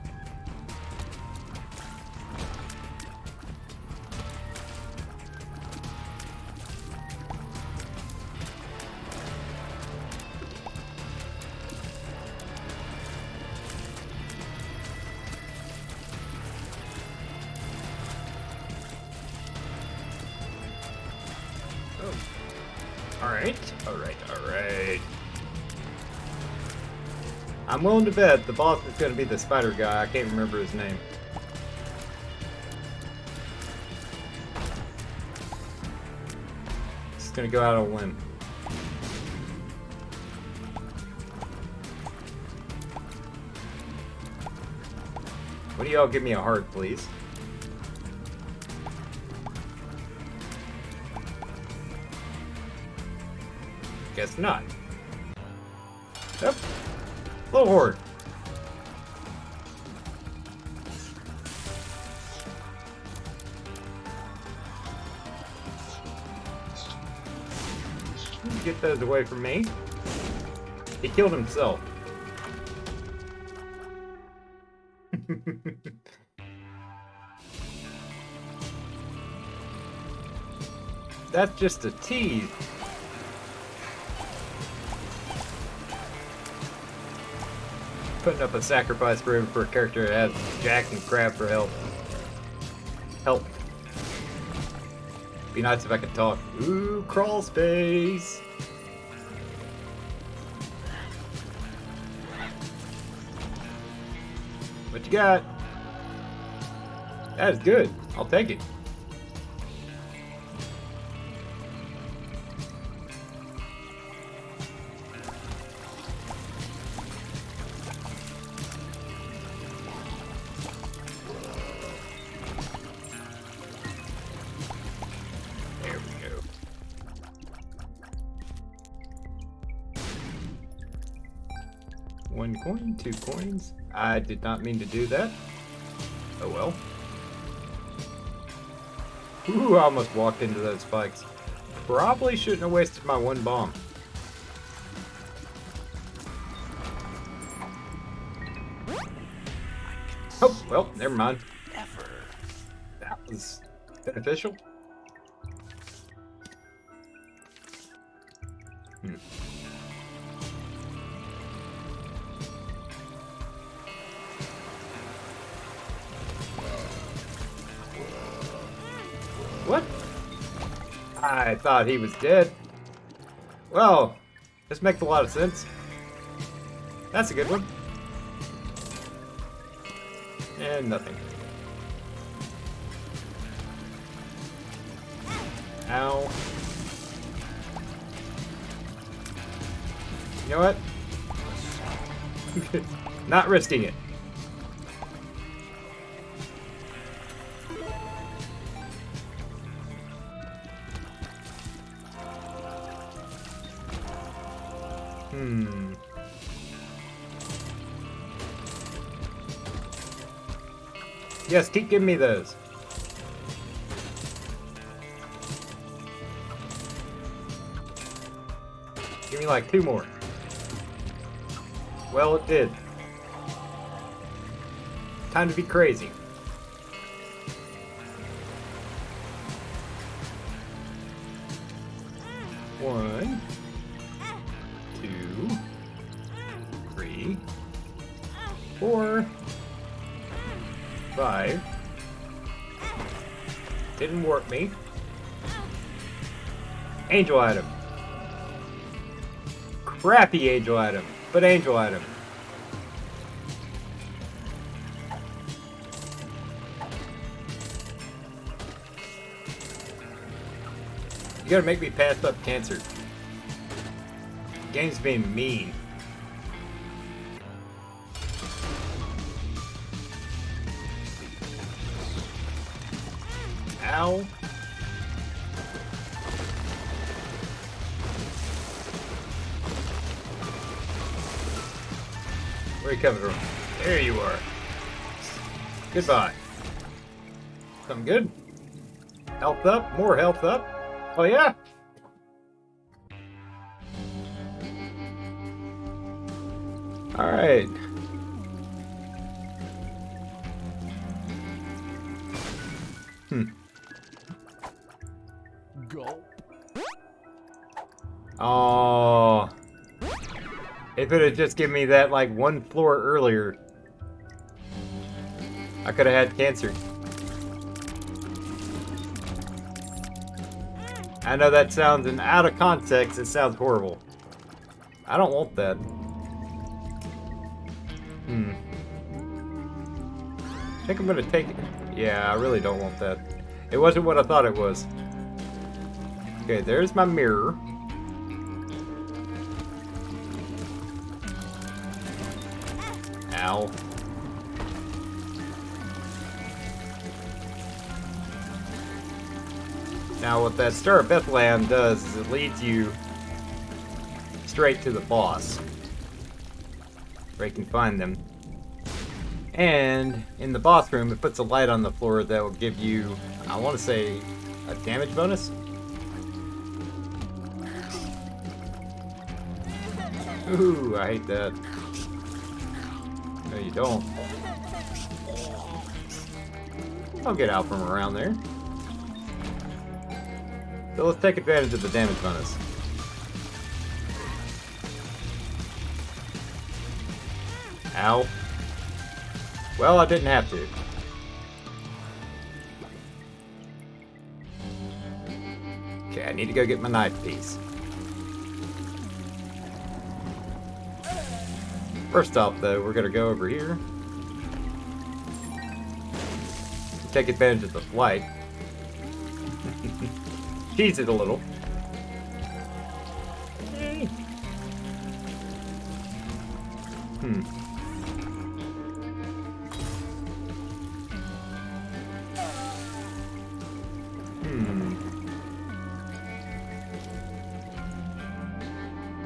Speaker 1: Alright. I'm willing to bet the boss is going to be the spider guy. I can't remember his name. Just going to go out on a limb. What do y'all give me a heart, please? Guess not. Yep. Little horde. Get those away from me. He killed himself. That's just a tease. Putting up a sacrifice room for a character that has Jack and Crab for help. Help. Be nice if I could talk. Ooh, crawl space. What you got? That is good. I'll take it. There we go. One coin, 2 coins. I did not mean to do that. Oh well. Ooh, I almost walked into those spikes. Probably shouldn't have wasted my 1 bomb. Oh, well, never mind. That was beneficial. What? I thought he was dead. Well, this makes a lot of sense. That's a good one. And nothing. Ow. You know what? Not risking it. Yes, keep giving me those. Give me like 2 more. Well, it did. Time to be crazy. One, 2, 3, 4, 5. Didn't warp me. Angel item. Crappy angel item, but angel item. You gotta make me pass up cancer. The game's being mean. Ow. Where are you coming from? There you are. Goodbye. Something good? Health up? More health up? Oh yeah? Alright.
Speaker 2: Go.
Speaker 1: Oh. If it had just given me that like 1 floor earlier, I could have had cancer. I know that sounds, and out of context, it sounds horrible. I don't want that. I think I'm gonna take it. Yeah, I really don't want that. It wasn't what I thought it was. Okay, there's my mirror. Ow. Now what that Star of Bethlehem does is it leads you straight to the boss, where you can find them. And in the boss room, it puts a light on the floor that will give you, I want to say, a damage bonus? Ooh, I hate that. No, you don't. I'll get out from around there. So let's take advantage of the damage bonus. Ow. Well, I didn't have to. Okay, I need to go get my knife piece. First off, though, we're gonna go over here. take advantage of the flight. Tease it a little.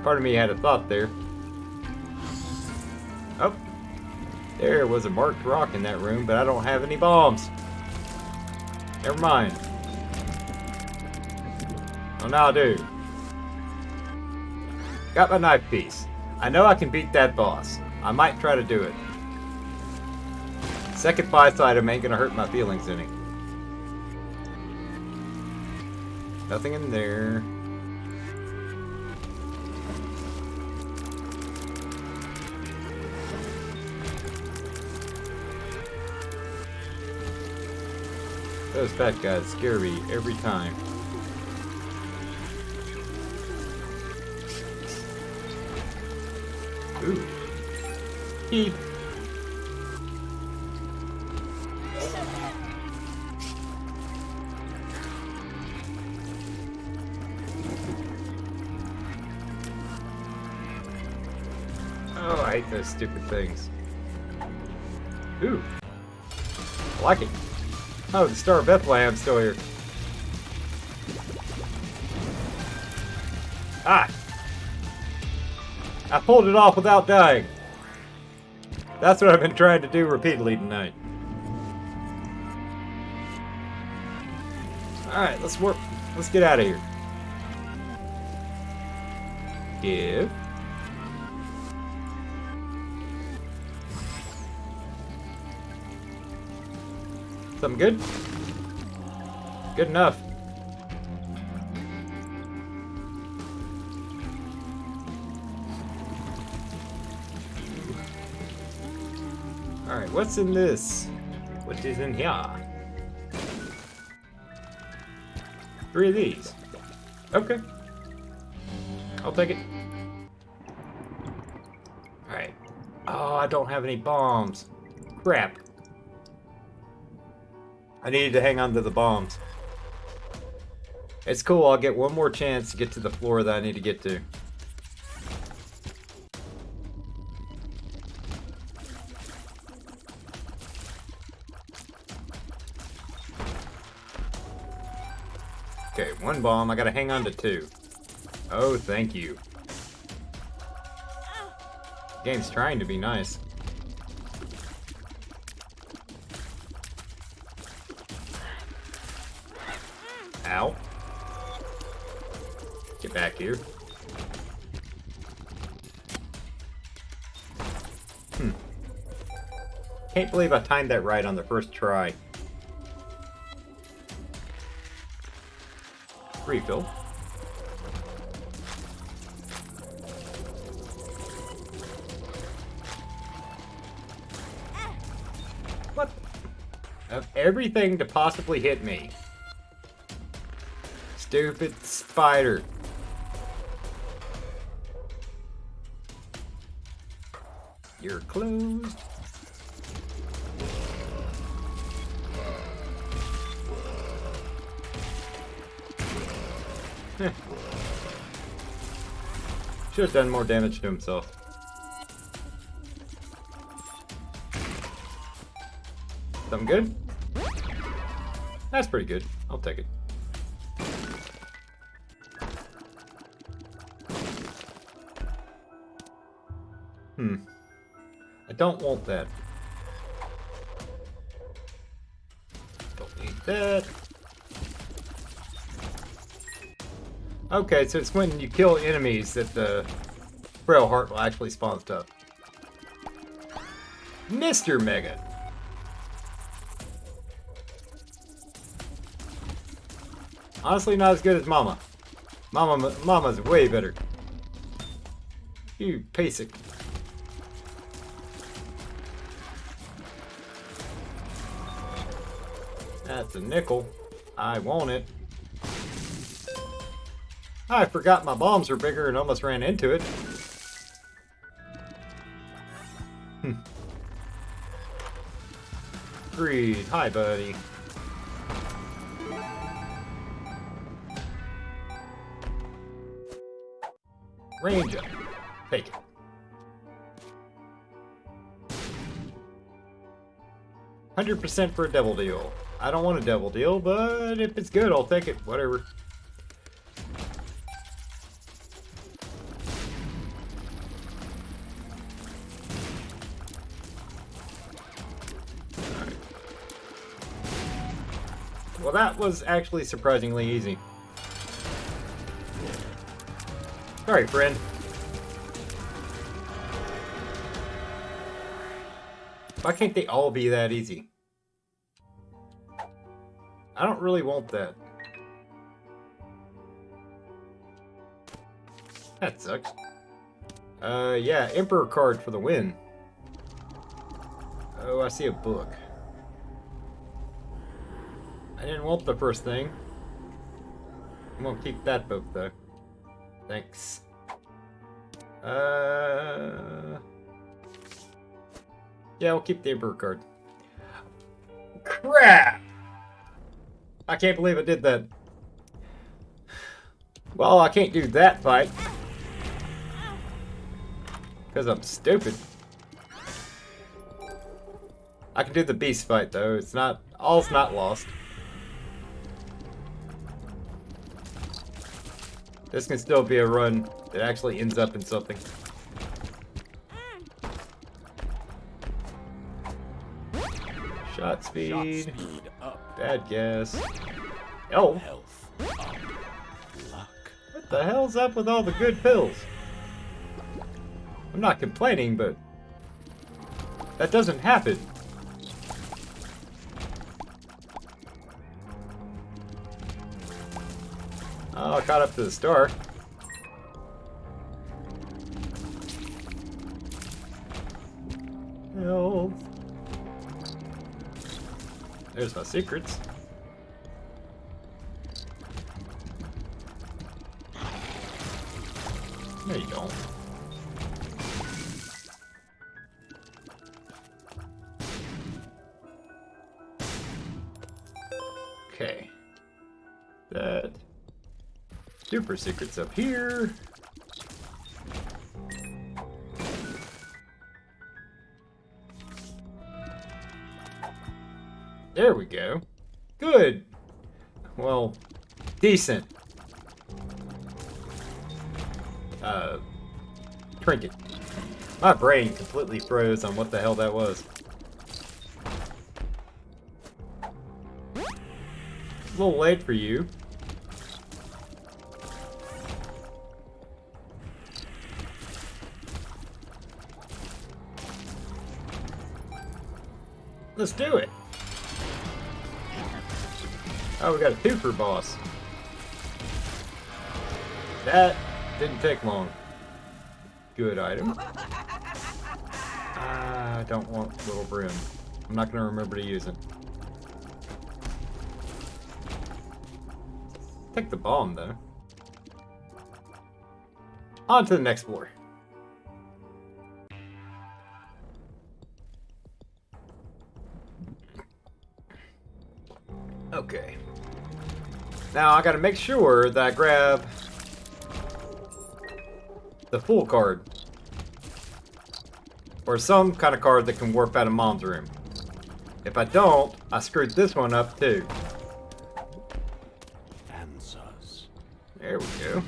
Speaker 1: Part of me had a thought there. Oh, there was a marked rock in that room, but I don't have any bombs. Never mind. Well, now I do. Got my knife piece. I know I can beat that boss. I might try to do it. Second boss item ain't gonna hurt my feelings any. Nothing in there. Those fat guys scare me every time. Ooh. Heat. Oh, I hate those stupid things. Ooh. I like it. Oh, the Star of Bethlehem's still here. Ah! I pulled it off without dying. That's what I've been trying to do repeatedly tonight. Alright, let's work. Let's get out of here. Give. Something good? Good enough. Alright, what's in this? What is in here? 3 of these. Okay. I'll take it. Alright. Oh, I don't have any bombs. Crap. I needed to hang on to the bombs. It's cool, I'll get one more chance to get to the floor that I need to get to. Okay, 1 bomb, I gotta hang on to 2. Oh, thank you. Game's trying to be nice. Ow. Get back here. Can't believe I timed that right on the first try. Refill. What? Of everything to possibly hit me. Stupid spider. You're closed. Should have done more damage to himself. Something good? That's pretty good. I'll take it. I don't want that. Don't need that. Okay, so it's when you kill enemies that the frail heart will actually spawn stuff. Mr. Mega. Honestly, not as good as Mama. Mama's way better. You basic. That's a nickel. I want it. I forgot my bombs were bigger and almost ran into it. Greed. Hi, buddy. Range up. Take it. $100% for a devil deal. I don't want a devil deal, but if it's good, I'll take it. Whatever. Alright. Well, that was actually surprisingly easy. Sorry, friend. Why can't they all be that easy? I don't really want that. That sucks. Yeah, Emperor card for the win. Oh, I see a book. I didn't want the first thing. I'm gonna keep that book though. Thanks. Yeah, we'll keep the Emperor card. Crap! I can't believe I did that. Well, I can't do that fight. Because I'm stupid. I can do the beast fight though. It's not... all's not lost. This can still be a run that actually ends up in something. Shot speed up. Bad guess. Oh.
Speaker 2: Health up. Luck.
Speaker 1: What the hell's up with all the good pills? I'm not complaining, but that doesn't happen. Oh, I caught up to the star. Health. There's my secrets. No, you don't. Okay. That. Super secrets up here. There we go. Good. Well, decent. Trinket. My brain completely froze on what the hell that was. A little late for you. Let's do it. Oh, we got a twofer boss. That didn't take long. Good item. I don't want little brim. I'm not going to remember to use it. Take the bomb, though. On to the next floor. Okay. Now I gotta make sure that I grab the full card. Or some kind of card that can warp out of Mom's room. If I don't, I screwed this one up too.
Speaker 2: Answers.
Speaker 1: There we go.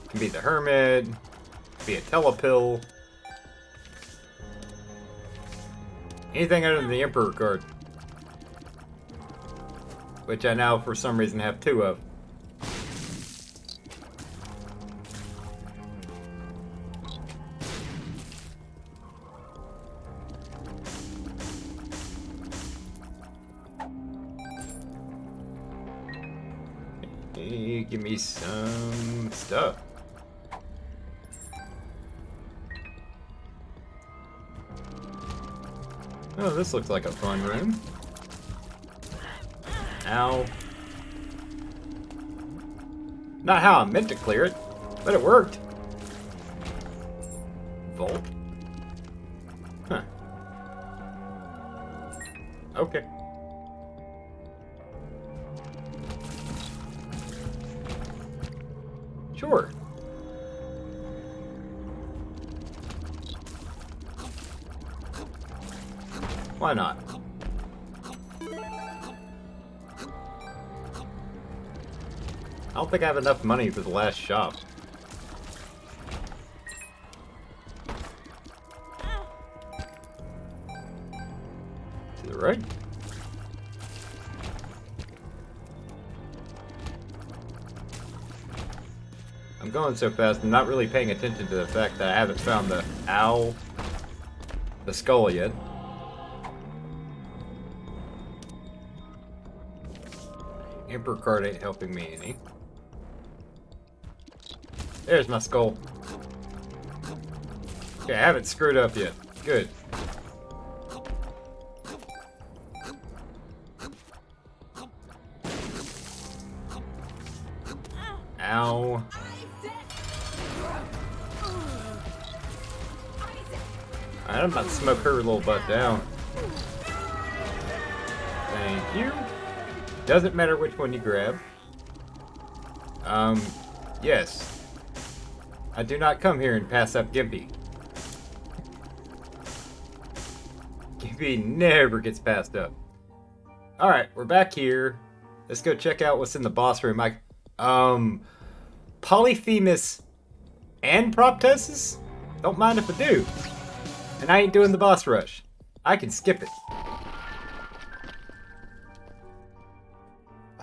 Speaker 1: Can be the Hermit, be a Telepill. Anything other than the Emperor card. Which I now, for some reason, have two of. Hey, give me some stuff. Oh, this looks like a fun room. Ow. Not how I meant to clear it, but it worked. Vault? Huh. Okay. Sure. Why not? I don't think I have enough money for the last shop. To the right. I'm going so fast, I'm not really paying attention to the fact that I haven't found the owl, the skull yet. Emperor card ain't helping me any. There's my skull. Okay, I haven't screwed up yet. Good. Ow. Alright, I'm about to smoke her little butt down. Thank you. Doesn't matter which one you grab. Yes. I do not come here and pass up Gimpy. Gimpy never gets passed up. Alright, we're back here. Let's go check out what's in the boss room. Polyphemus and Proptosis? Don't mind if I do. And I ain't doing the boss rush. I can skip it.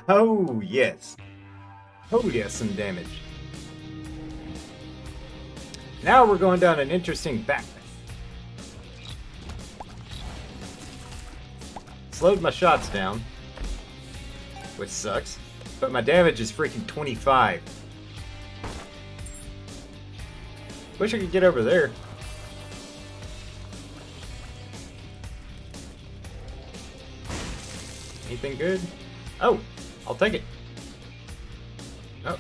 Speaker 1: Oh, yes. Oh, yes, some damage. Now we're going down an interesting back. Slowed my shots down, which sucks, but my damage is freaking 25. Wish I could get over there. Anything good? Oh, I'll take it. Oh.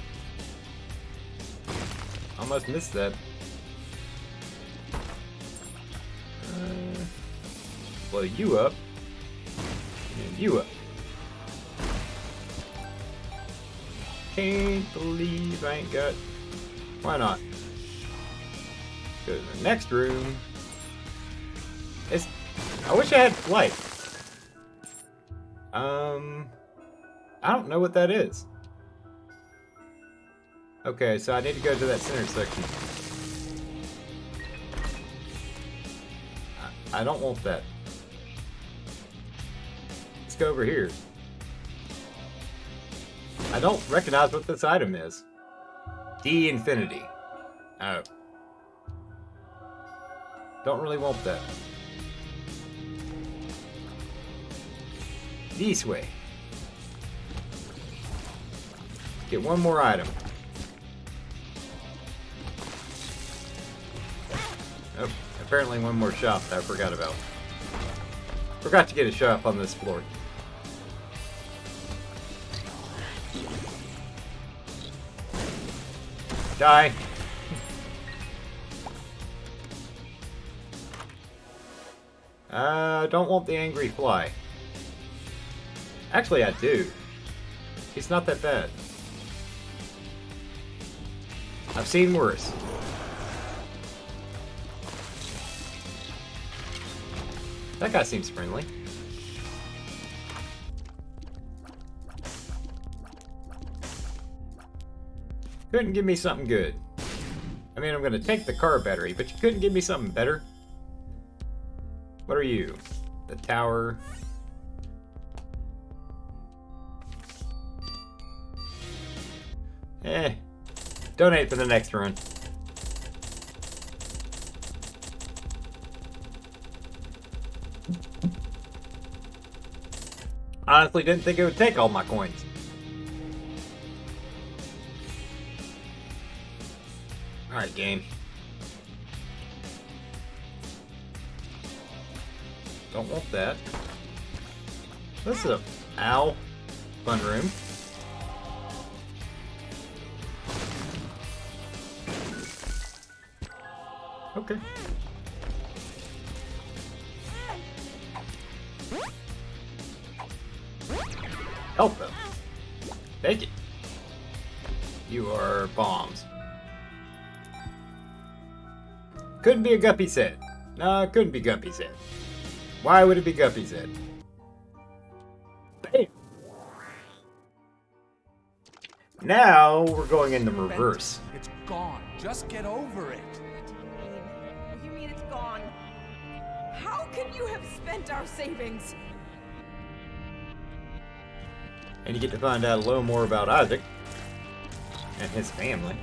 Speaker 1: Almost missed that. Blow you up. And you up. Can't believe I ain't got... Why not? Go to the next room. I wish I had flight. I don't know what that is. Okay, so I need to go to that center section. I don't want that. Let's go over here. I don't recognize what this item is. D Infinity. Oh. Don't really want that. This way. Get one more item. Oh, apparently one more shop that I forgot about. Forgot to get a shop on this floor. Die. Don't want the angry fly. Actually, I do. He's not that bad. I've seen worse. That guy seems friendly. Couldn't give me something good. I mean, I'm gonna take the car battery, but you couldn't give me something better? What are you? The tower. Donate for the next run. Honestly, didn't think it would take all my coins. Alright, game. Don't want that. This is a owl fun room. Okay. Help them. Take it. You are bombs. Couldn't be a Guppy's head. No, it couldn't be Guppy's head. Why would it be Guppy's head? Bam! Now we're going in the reverse.
Speaker 2: It's gone. Just get over it.
Speaker 3: What do you mean it's gone? How can you have spent our savings?
Speaker 1: And you get to find out a little more about Isaac and his family.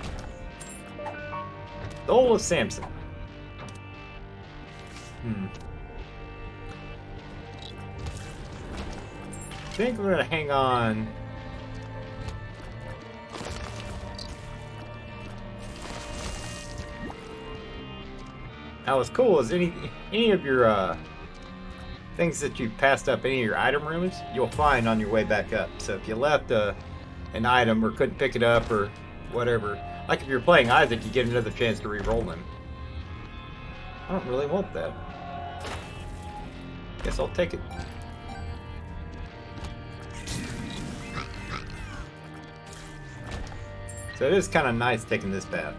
Speaker 1: The Old of Samson. I think we're gonna hang on. Now, what's cool is any of your things that you passed up, any of your item rooms, you'll find on your way back up. So if you left an item or couldn't pick it up or whatever, like if you're playing Isaac, you get another chance to re-roll them. I don't really want that. Guess I'll take it. So it is kind of nice taking this path.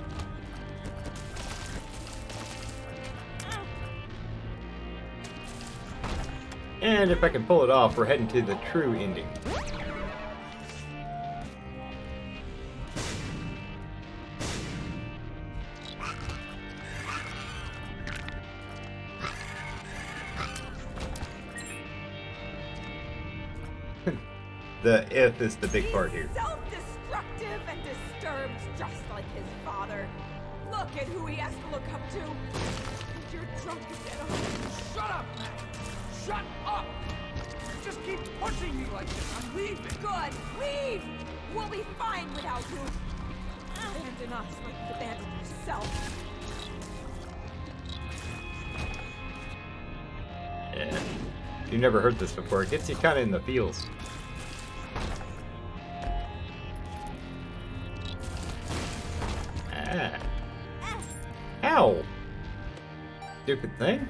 Speaker 1: And if I can pull it off, we're heading to the true ending. The if is the big part here.
Speaker 3: He's self-destructive and disturbed just like his father. Look at who he has to look up to. And you're drunk again.
Speaker 2: Shut up, man. Shut up. You just keep pushing me like this. I'm leaving.
Speaker 3: Good, leave! We'll be fine without you. Abandon us like you abandoned yourself.
Speaker 1: Yeah. If you've never heard this before, it gets you kind of in the feels. Ah. Ow! Stupid thing.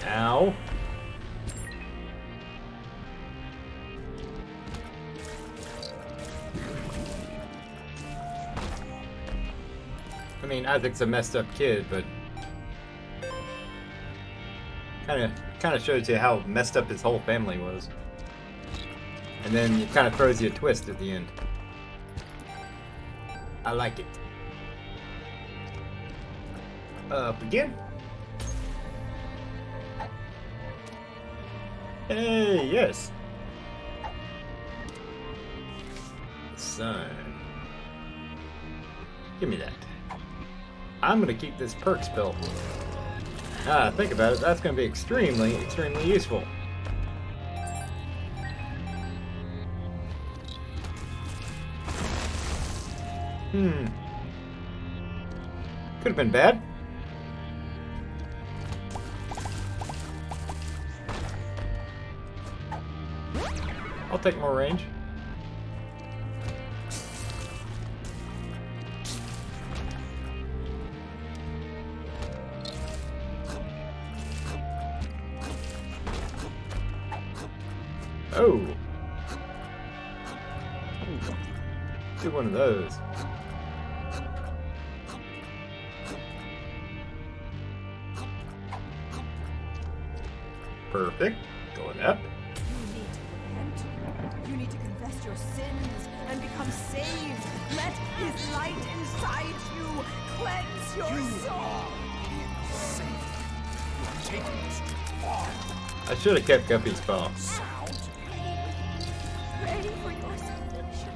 Speaker 1: Ow. I mean, Isaac's a messed up kid, but kind of shows you how messed up his whole family was. And then it kind of throws you a twist at the end. I like it. Up again. Hey, yes. Sun. Give me that. I'm gonna keep this perk spell. Think about it. That's gonna be extremely, extremely useful. Could have been bad. I'll take more range. Oh. Do one of those. Perfect. Going up.
Speaker 3: You need to repent. You need to confess your sins and become saved. Let his light inside you cleanse your soul.
Speaker 2: You're taking this too far.
Speaker 1: I should have kept Guppy's paw.
Speaker 2: Sounds
Speaker 3: Pray for your salvation.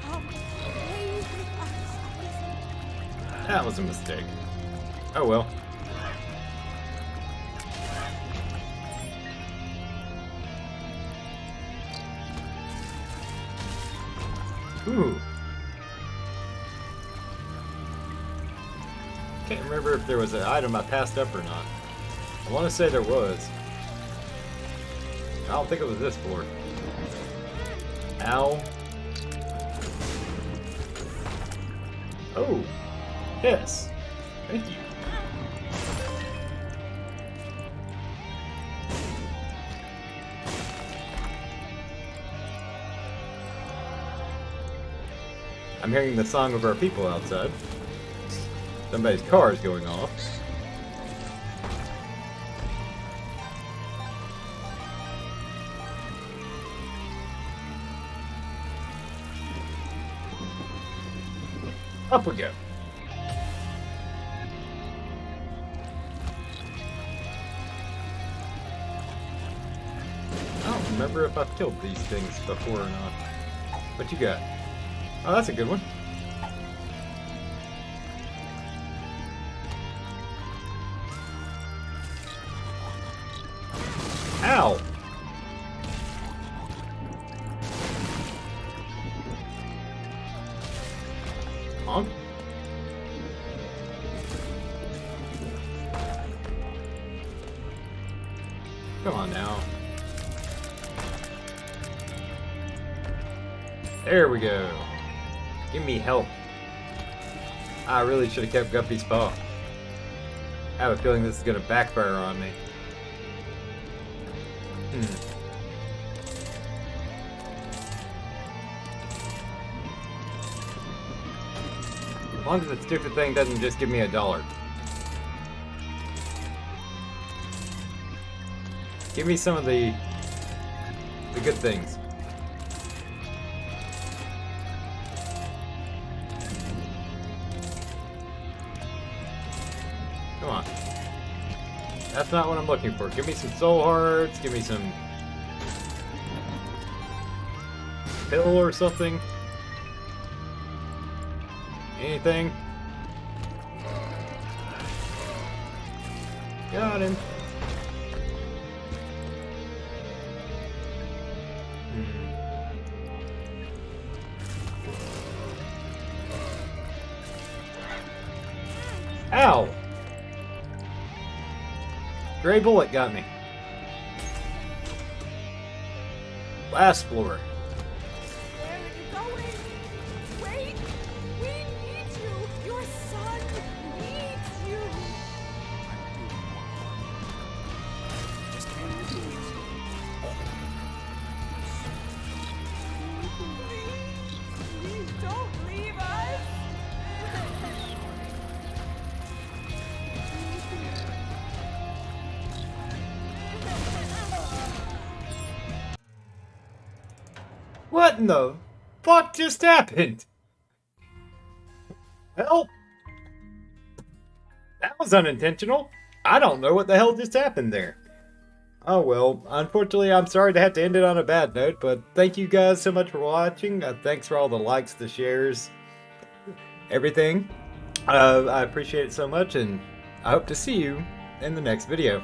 Speaker 3: Come, pray with us.
Speaker 1: That was a mistake. Oh well. Ooh. Can't remember if there was an item I passed up or not. I want to say there was. I don't think it was this board. Ow. Oh. Yes. Thank you. I'm hearing the song of our people outside. Somebody's car is going off. Up we go. I don't remember if I've killed these things before or not. What you got? Oh, that's a good one. Ow! Honk. Come on now. There we go. Give me help. I really should have kept Guppy's paw. I have a feeling this is going to backfire on me. As long as the stupid thing doesn't just give me $1. Give me some of the good things. Come on. That's not what I'm looking for. Give me some soul hearts, give me some pill or something. Anything? Got him. Ow! Gray bullet got me. Last floor.
Speaker 3: Where are you going? Wait! We need you! Your son needs you!
Speaker 2: Just can't do it.
Speaker 3: Please don't leave us!
Speaker 1: What in the fuck just happened? Help! That was unintentional. I don't know what the hell just happened there. Oh well, unfortunately I'm sorry to have to end it on a bad note, but thank you guys so much for watching. Thanks for all the likes, the shares, everything. I appreciate it so much, and I hope to see you in the next video.